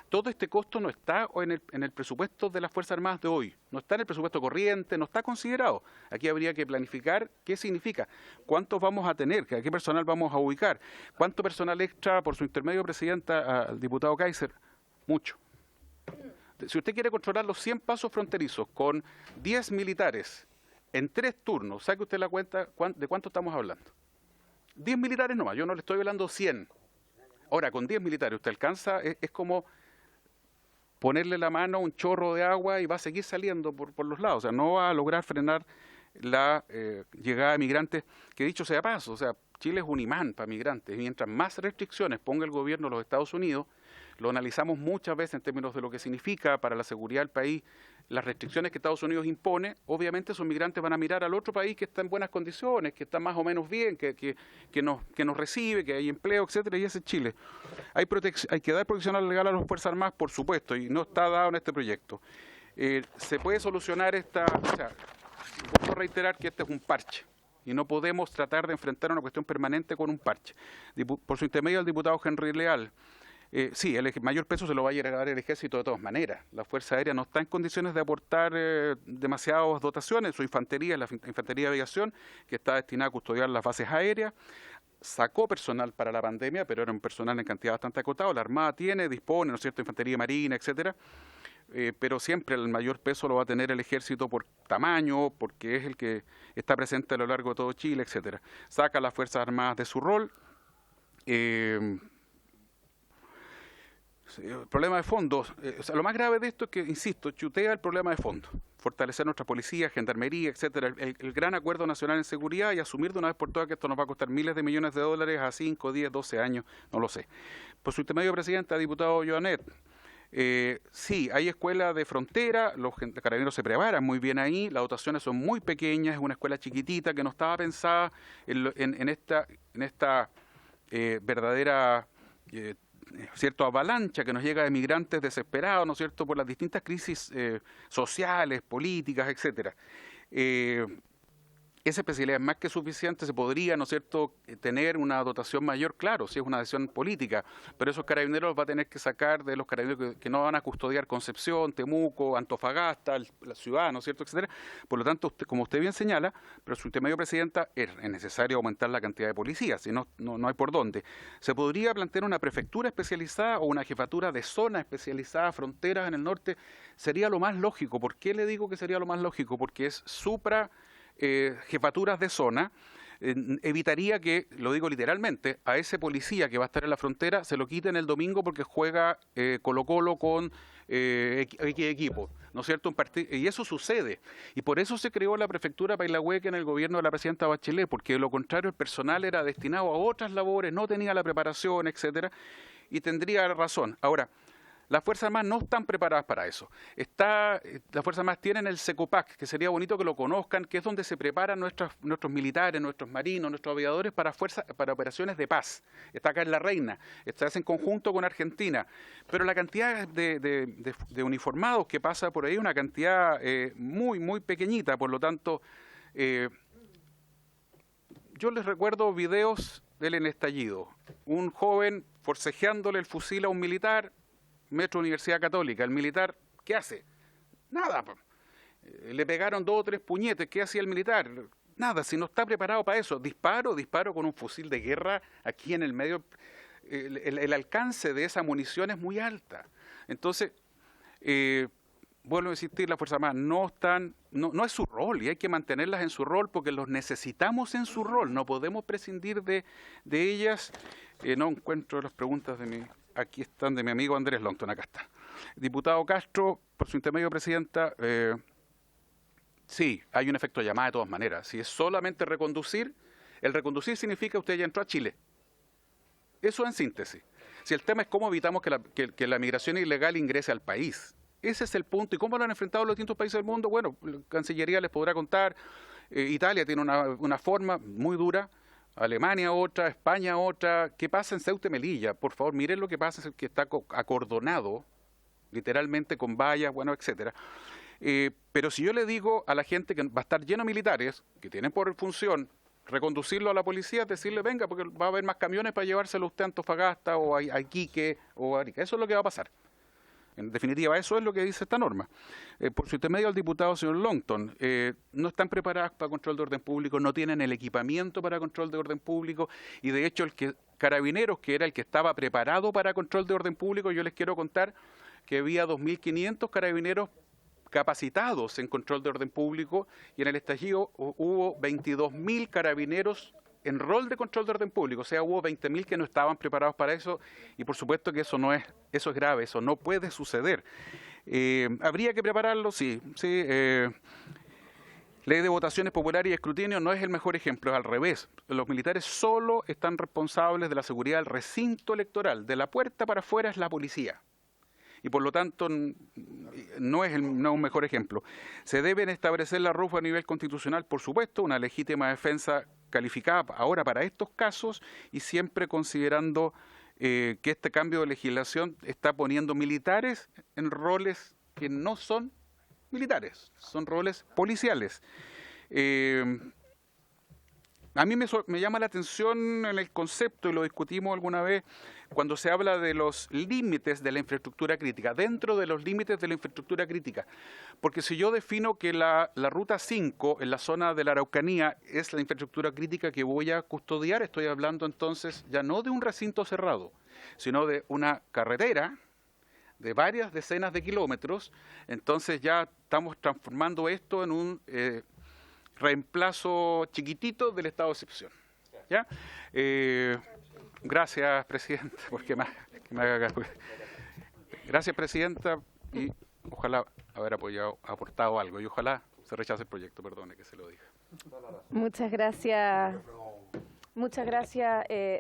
todo este costo no está en el presupuesto de las Fuerzas Armadas de hoy, no está en el presupuesto corriente, no está considerado. Aquí habría que planificar qué significa, cuántos vamos a tener, qué personal vamos a ubicar, cuánto personal extra, por su intermedio, presidenta, al diputado Kaiser, mucho. Si usted quiere controlar los 100 pasos fronterizos con 10 militares en 3 turnos, saque usted la cuenta de cuánto estamos hablando. 10 militares nomás, yo no le estoy hablando 100. Ahora, con 10 militares usted alcanza, es como ponerle la mano a un chorro de agua y va a seguir saliendo por los lados. O sea, no va a lograr frenar la llegada de migrantes, que dicho sea paso, o sea, Chile es un imán para migrantes. Y mientras más restricciones ponga el gobierno de los Estados Unidos, lo analizamos muchas veces en términos de lo que significa para la seguridad del país, las restricciones que Estados Unidos impone, obviamente esos migrantes van a mirar al otro país que está en buenas condiciones, que está más o menos bien, que nos recibe, que hay empleo, etcétera, y ese es Chile. Hay que dar protección legal a las Fuerzas Armadas, por supuesto, y no está dado en este proyecto. Se puede solucionar puedo reiterar que este es un parche, y no podemos tratar de enfrentar una cuestión permanente con un parche. Por su intermedio, al diputado Henry Leal, sí, el mayor peso se lo va a llegar el Ejército de todas maneras. La Fuerza Aérea no está en condiciones de aportar demasiadas dotaciones. Su infantería, la Infantería de Aviación, que está destinada a custodiar las bases aéreas, sacó personal para la pandemia, pero era un personal en cantidad bastante acotado. La Armada dispone, ¿no es cierto?, Infantería Marina, etcétera. Pero siempre el mayor peso lo va a tener el Ejército por tamaño, porque es el que está presente a lo largo de todo Chile, etcétera. Saca a las Fuerzas Armadas de su rol. El problema de fondo, lo más grave de esto es que, insisto, chutea el problema de fondo. Fortalecer nuestra policía, gendarmería, etcétera, el gran acuerdo nacional en seguridad y asumir de una vez por todas que esto nos va a costar miles de millones de dólares a 5, 10, 12 años, no lo sé. Por su intermedio, presidenta, diputado Joanet, sí, hay escuelas de frontera, los carabineros se preparan muy bien ahí, las dotaciones son muy pequeñas, es una escuela chiquitita que no estaba pensada en esta verdadera avalancha que nos llega de migrantes desesperados, ¿no es cierto?, por las distintas crisis sociales, políticas, etcétera. Esa especialidad es más que suficiente, se podría, ¿no es cierto?, tener una dotación mayor, claro, si es una decisión política, pero esos carabineros los va a tener que sacar de los carabineros que no van a custodiar Concepción, Temuco, Antofagasta, la ciudad, ¿no es cierto?, etcétera. Por lo tanto, como usted bien señala, pero su intermedio, presidenta, es necesario aumentar la cantidad de policías, si no hay por dónde. Se podría plantear una prefectura especializada o una jefatura de zona especializada, fronteras en el norte, sería lo más lógico. ¿Por qué le digo que sería lo más lógico? Porque es jefaturas de zona, evitaría que, lo digo literalmente, a ese policía que va a estar en la frontera se lo quiten el domingo porque juega Colo-Colo con equipo, ¿no es cierto? Y eso sucede. Y por eso se creó la prefectura Pailahueque en el gobierno de la presidenta Bachelet, porque de lo contrario el personal era destinado a otras labores, no tenía la preparación, etcétera, y tendría razón. Ahora, Las Fuerzas Armadas no están preparadas para eso. Las Fuerzas Armadas tienen el SECOPAC, que sería bonito que lo conozcan, que es donde se preparan nuestros militares, nuestros marinos, nuestros aviadores para operaciones de paz. Está acá en La Reina, está en conjunto con Argentina. Pero la cantidad de uniformados que pasa por ahí es una cantidad muy, muy pequeñita. Por lo tanto, yo les recuerdo videos del estallido. Un joven forcejeándole el fusil a un militar, Metro Universidad Católica. El militar, ¿qué hace? Nada. Le pegaron 2 o 3 puñetes. ¿Qué hacía el militar? Nada, si no está preparado para eso. Disparo con un fusil de guerra aquí en el medio. El alcance de esa munición es muy alta. Entonces, vuelvo a insistir, las Fuerzas Armadas no es su rol y hay que mantenerlas en su rol porque los necesitamos en su rol. No podemos prescindir de ellas. No encuentro las preguntas aquí están de mi amigo Andrés Longton, acá está. Diputado Castro, por su intermedio, Presidenta, sí, hay un efecto de llamada de todas maneras. Si es solamente reconducir, el reconducir significa que usted ya entró a Chile. Eso en síntesis. Si el tema es cómo evitamos que la migración ilegal ingrese al país. Ese es el punto. ¿Y cómo lo han enfrentado los distintos países del mundo? Bueno, la Cancillería les podrá contar. Italia tiene una forma muy dura. Alemania otra, España otra. ¿Qué pasa en Ceuta y Melilla? Por favor, miren lo que pasa, que está acordonado, literalmente con vallas, bueno, etcétera. Pero si yo le digo a la gente que va a estar lleno de militares, que tienen por función reconducirlo a la policía, decirle, venga, porque va a haber más camiones para llevárselo usted a Antofagasta o a Iquique o a Arica. Eso es lo que va a pasar. En definitiva, eso es lo que dice esta norma. Por su intermedio al diputado señor Longton, no están preparadas para control de orden público, no tienen el equipamiento para control de orden público y de hecho Carabineros, que era el que estaba preparado para control de orden público, yo les quiero contar que había 2.500 carabineros capacitados en control de orden público y en el estallido hubo 22.000 carabineros en rol de control de orden público, o sea, hubo 20.000 que no estaban preparados para eso y por supuesto que eso es grave, eso no puede suceder. ¿Habría que prepararlo? Sí. Ley de votaciones populares y escrutinio no es el mejor ejemplo, es al revés. Los militares solo están responsables de la seguridad del recinto electoral, de la puerta para afuera es la policía. Y por lo tanto no es un mejor ejemplo. Se deben establecer la RUF a nivel constitucional, por supuesto, una legítima defensa calificada ahora para estos casos y siempre considerando que este cambio de legislación está poniendo militares en roles que no son militares, son roles policiales. A mí me llama la atención en el concepto, y lo discutimos alguna vez, cuando se habla de los límites de la infraestructura crítica, dentro de los límites de la infraestructura crítica. Porque si yo defino que la Ruta 5 en la zona de la Araucanía es la infraestructura crítica que voy a custodiar, estoy hablando entonces ya no de un recinto cerrado, sino de una carretera de varias decenas de kilómetros, entonces ya estamos transformando esto en un reemplazo chiquitito del estado de excepción. ¿Ya? Gracias, Presidenta, porque me haga caso. Gracias, Presidenta, y ojalá haber aportado algo, y ojalá se rechace el proyecto, perdone que se lo diga. Muchas gracias,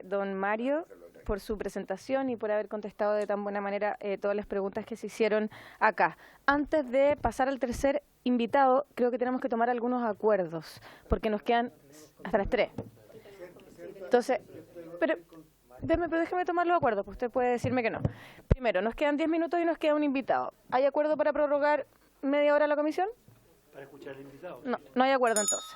don Mario, por su presentación y por haber contestado de tan buena manera todas las preguntas que se hicieron acá. Antes de pasar al tercer invitado, creo que tenemos que tomar algunos acuerdos, porque nos quedan hasta las 3. Entonces, pero déjeme tomar los acuerdos, pues usted puede decirme que no. Primero, nos quedan 10 minutos y nos queda un invitado. ¿Hay acuerdo para prorrogar media hora la comisión? Para escuchar al invitado. No hay acuerdo entonces.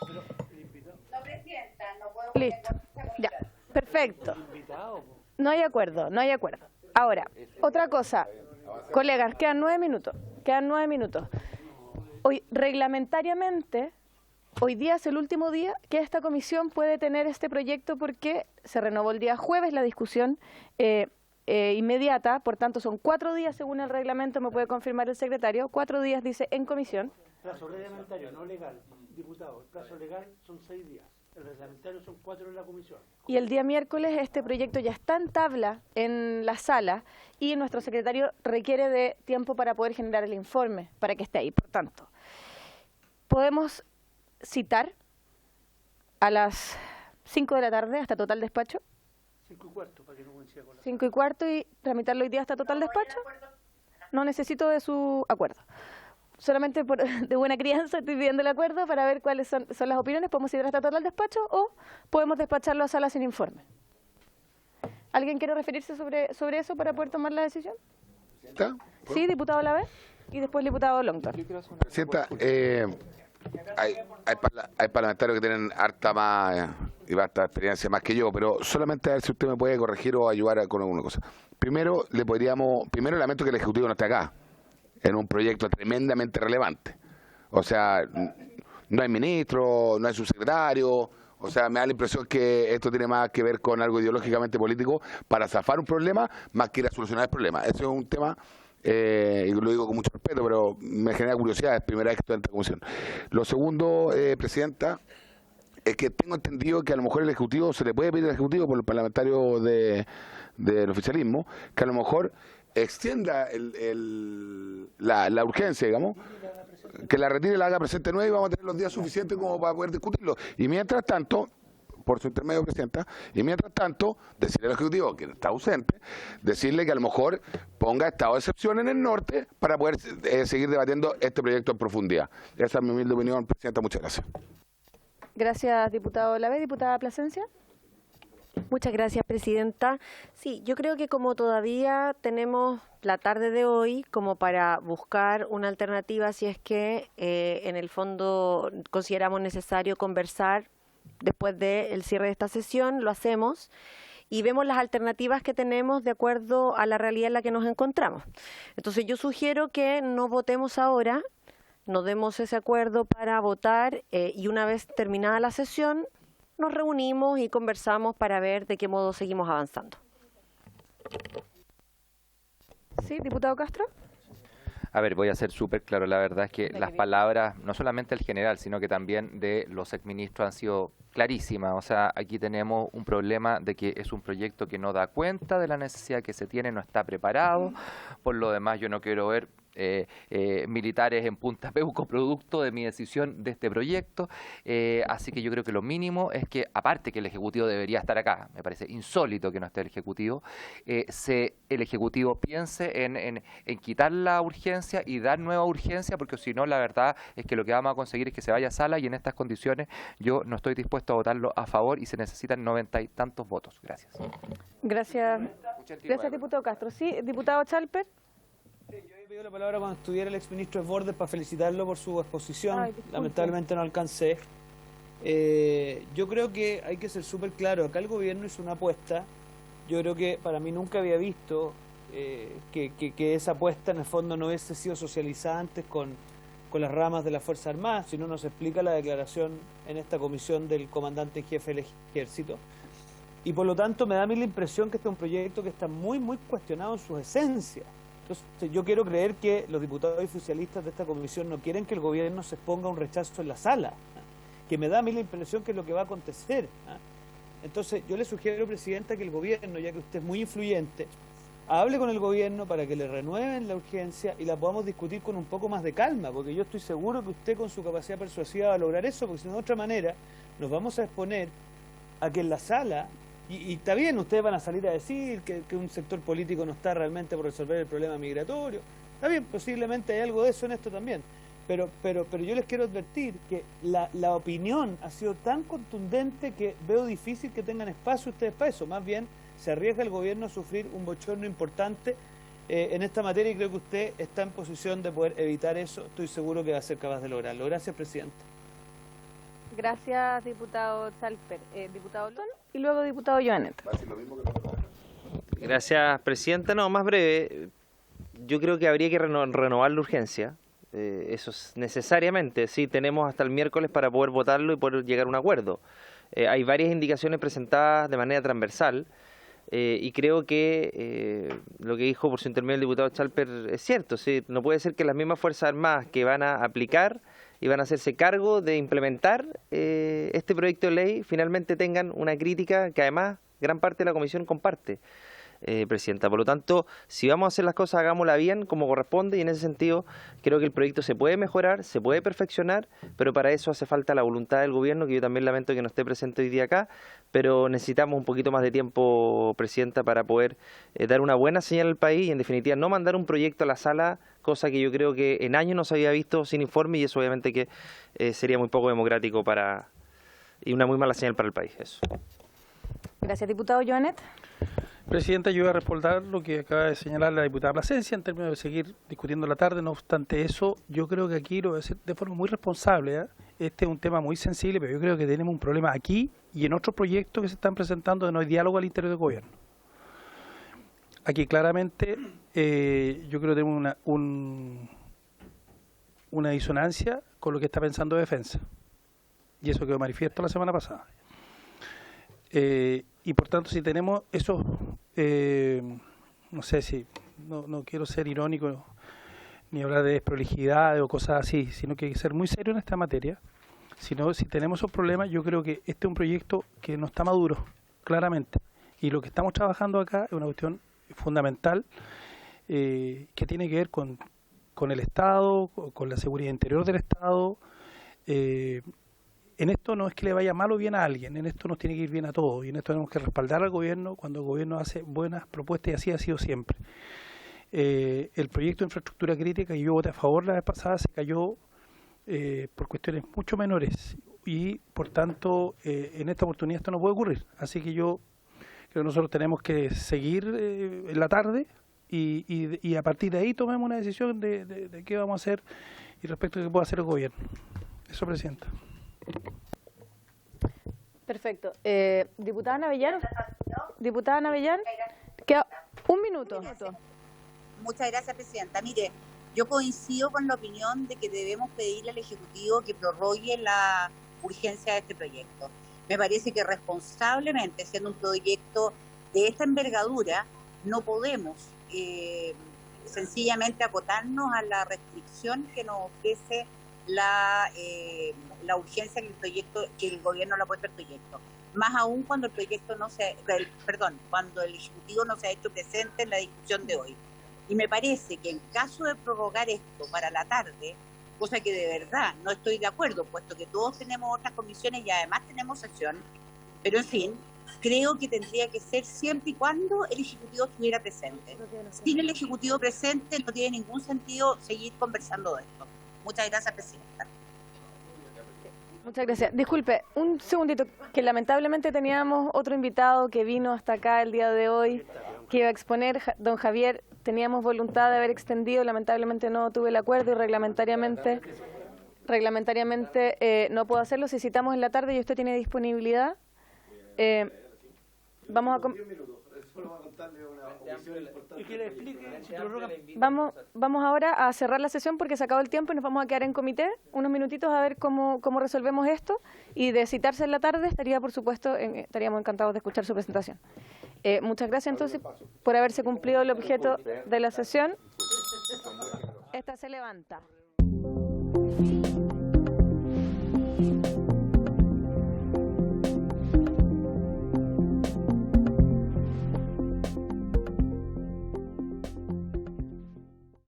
No, Presidenta, no puedo. Listo. Ya, perfecto. No hay acuerdo. Ahora, otra cosa. Colegas, quedan 9 minutos. Hoy, reglamentariamente, hoy día es el último día que esta comisión puede tener este proyecto porque se renovó el día jueves la discusión inmediata, por tanto son 4 días según el reglamento, me puede confirmar el secretario, 4 días dice en comisión. Plazo reglamentario, no legal, diputado, el plazo legal son 6 días. El reglamentario son 4 en la comisión. Y el día miércoles este proyecto ya está en tabla en la sala y nuestro secretario requiere de tiempo para poder generar el informe, para que esté ahí. Por tanto, podemos citar a las 5 de la tarde hasta total despacho. 5:15, para que no coincida con la... 5:15 y tramitarlo hoy día hasta total despacho. no necesito de su acuerdo. Solamente de buena crianza estoy pidiendo el acuerdo para ver cuáles son las opiniones. Podemos ir hasta todo el despacho o podemos despacharlo a sala sin informe. ¿Alguien quiere referirse sobre eso para poder tomar la decisión? ¿Está? Sí, diputado Lavé y después el diputado Longton. Presidenta, hay parlamentarios que tienen harta más y harta experiencia más que yo, pero solamente a ver si usted me puede corregir o ayudar con alguna cosa. Primero, lamento que el Ejecutivo no esté acá, en un proyecto tremendamente relevante. O sea, no hay ministro, no hay subsecretario. O sea, me da la impresión que esto tiene más que ver con algo ideológicamente político para zafar un problema más que ir a solucionar el problema. Eso es un tema, y lo digo con mucho respeto, pero me genera curiosidad, es primera vez que estoy en esta comisión. Lo segundo, Presidenta, es que tengo entendido que a lo mejor el Ejecutivo, se le puede pedir al Ejecutivo por el parlamentario del oficialismo, que a lo mejor extienda la urgencia, digamos, que la retire, la haga presente nueva y vamos a tener los días suficientes como para poder discutirlo. Y mientras tanto, por su intermedio, Presidenta, decirle al Ejecutivo, que está ausente, decirle que a lo mejor ponga estado de excepción en el norte para poder seguir debatiendo este proyecto en profundidad. Esa es mi humilde opinión, Presidenta. Muchas gracias. Gracias, diputado Lavé. Diputada Plasencia. Muchas gracias, Presidenta. Sí, yo creo que como todavía tenemos la tarde de hoy como para buscar una alternativa si es que en el fondo consideramos necesario conversar después del cierre de esta sesión, lo hacemos y vemos las alternativas que tenemos de acuerdo a la realidad en la que nos encontramos. Entonces yo sugiero que no votemos ahora, nos demos ese acuerdo para votar y una vez terminada la sesión nos reunimos y conversamos para ver de qué modo seguimos avanzando. Sí, diputado Castro. A ver, voy a ser súper claro. La verdad es que las palabras, no solamente del general, sino que también de los exministros han sido clarísimas. O sea, aquí tenemos un problema de que es un proyecto que no da cuenta de la necesidad que se tiene, no está preparado. Por lo demás, yo no quiero ver militares en Punta Peuco producto de mi decisión de este proyecto, así que yo creo que lo mínimo es que, aparte que el Ejecutivo debería estar acá, me parece insólito que no esté el Ejecutivo, el Ejecutivo piense en quitar la urgencia y dar nueva urgencia, porque si no, la verdad es que lo que vamos a conseguir es que se vaya a sala y en estas condiciones yo no estoy dispuesto a votarlo a favor y se necesitan 90 y tantos votos. Gracias. Gracias, diputado Castro. Sí, diputado Chalper. Yo había pedido la palabra cuando estuviera el exministro Bordes para felicitarlo por su exposición. Lamentablemente no alcancé. Yo creo que hay que ser súper claro. Acá el gobierno hizo una apuesta. Yo creo que para mí nunca había visto que esa apuesta en el fondo no hubiese sido socializada antes con las ramas de la Fuerza Armada, si no nos explica la declaración en esta comisión del comandante en jefe del Ejército. Y por lo tanto me da a mí la impresión que este es un proyecto que está muy cuestionado en su esencia. Entonces, yo quiero creer que los diputados y oficialistas de esta comisión no quieren que el gobierno se exponga a un rechazo en la sala, que me da a mí la impresión que es lo que va a acontecer. Entonces, yo le sugiero, Presidenta, que el gobierno, ya que usted es muy influyente, hable con el gobierno para que le renueven la urgencia y la podamos discutir con un poco más de calma, porque yo estoy seguro que usted con su capacidad persuasiva va a lograr eso, porque si no, de otra manera nos vamos a exponer a que en la sala... Y está bien, ustedes van a salir a decir que un sector político no está realmente por resolver el problema migratorio. Está bien, posiblemente hay algo de eso en esto también. Pero yo les quiero advertir que la opinión ha sido tan contundente que veo difícil que tengan espacio ustedes para eso. Más bien, se arriesga el gobierno a sufrir un bochorno importante en esta materia y creo que usted está en posición de poder evitar eso. Estoy seguro que va a ser capaz de lograrlo. Gracias, Presidente. Gracias, diputado Chalper. Diputado Lón y luego diputado Joanet. Gracias, Presidenta. No, más breve. Yo creo que habría que renovar la urgencia. Eso es necesariamente. Sí, tenemos hasta el miércoles para poder votarlo y poder llegar a un acuerdo. Hay varias indicaciones presentadas de manera transversal y creo que lo que dijo por su intermedio el diputado Chalper es cierto. ¿Sí? No puede ser que las mismas Fuerzas Armadas que van a aplicar y van a hacerse cargo de implementar este proyecto de ley finalmente tengan una crítica que además gran parte de la comisión comparte. Presidenta. Por lo tanto, si vamos a hacer las cosas, hagámoslas bien, como corresponde, y en ese sentido creo que el proyecto se puede mejorar, se puede perfeccionar, pero para eso hace falta la voluntad del gobierno, que yo también lamento que no esté presente hoy día acá, pero necesitamos un poquito más de tiempo, Presidenta, para poder dar una buena señal al país y, en definitiva, no mandar un proyecto a la sala, cosa que yo creo que en años no se había visto sin informe, y eso obviamente que sería muy poco democrático y una muy mala señal para el país. Eso. Gracias, diputado Joanet. Presidenta, yo voy a respaldar lo que acaba de señalar la diputada Plasencia en términos de seguir discutiendo la tarde. No obstante eso, yo creo que aquí lo voy a decir de forma muy responsable. Este es un tema muy sensible, pero yo creo que tenemos un problema aquí y en otros proyectos que se están presentando de no hay diálogo al interior del gobierno. Aquí claramente yo creo que tenemos una disonancia con lo que está pensando Defensa. Y eso quedó manifiesto la semana pasada. Y por tanto, si tenemos esos, no sé si, no quiero ser irónico ni hablar de desprolijidad o cosas así, sino que hay que ser muy serio en esta materia. Si tenemos esos problemas, yo creo que este es un proyecto que no está maduro, claramente. Y lo que estamos trabajando acá es una cuestión fundamental que tiene que ver con el Estado, con la seguridad interior del Estado. En esto no es que le vaya mal o bien a alguien, en esto nos tiene que ir bien a todos, y en esto tenemos que respaldar al gobierno cuando el gobierno hace buenas propuestas, y así ha sido siempre. El proyecto de infraestructura crítica que yo voté a favor la vez pasada se cayó por cuestiones mucho menores, y por tanto en esta oportunidad esto no puede ocurrir. Así que yo creo que nosotros tenemos que seguir en la tarde y a partir de ahí tomemos una decisión de qué vamos a hacer y respecto a qué puede hacer el gobierno. Eso, Presidenta. Perfecto. Diputada Navellán. Diputada Navellán, queda un minuto. Muchas gracias, Presidenta. Mire, yo coincido con la opinión de que debemos pedirle al Ejecutivo que prorrogue la urgencia de este proyecto. Me parece que responsablemente, siendo un proyecto de esta envergadura, no podemos sencillamente acotarnos a la restricción que nos ofrece la urgencia que el gobierno le ha puesto al proyecto. Más aún cuando el proyecto cuando el Ejecutivo no se ha hecho presente en la discusión de hoy. Y me parece que en caso de prorrogar esto para la tarde, cosa que de verdad no estoy de acuerdo, puesto que todos tenemos otras comisiones y además tenemos sesión, pero en fin, creo que tendría que ser siempre y cuando el Ejecutivo estuviera presente. Sin el Ejecutivo presente no tiene ningún sentido seguir conversando de esto. Muchas gracias, Presidenta. Muchas gracias. Disculpe, un segundito, que lamentablemente teníamos otro invitado que vino hasta acá el día de hoy, que iba a exponer, don Javier. Teníamos voluntad de haber extendido, lamentablemente no tuve el acuerdo y reglamentariamente no puedo hacerlo. Si citamos en la tarde y usted tiene disponibilidad, vamos ahora a cerrar la sesión porque se acabó el tiempo y nos vamos a quedar en comité unos minutitos a ver cómo resolvemos esto, y de citarse en la tarde estaríamos encantados de escuchar su presentación. Muchas gracias entonces por haberse cumplido el objeto de la sesión. Esta se levanta.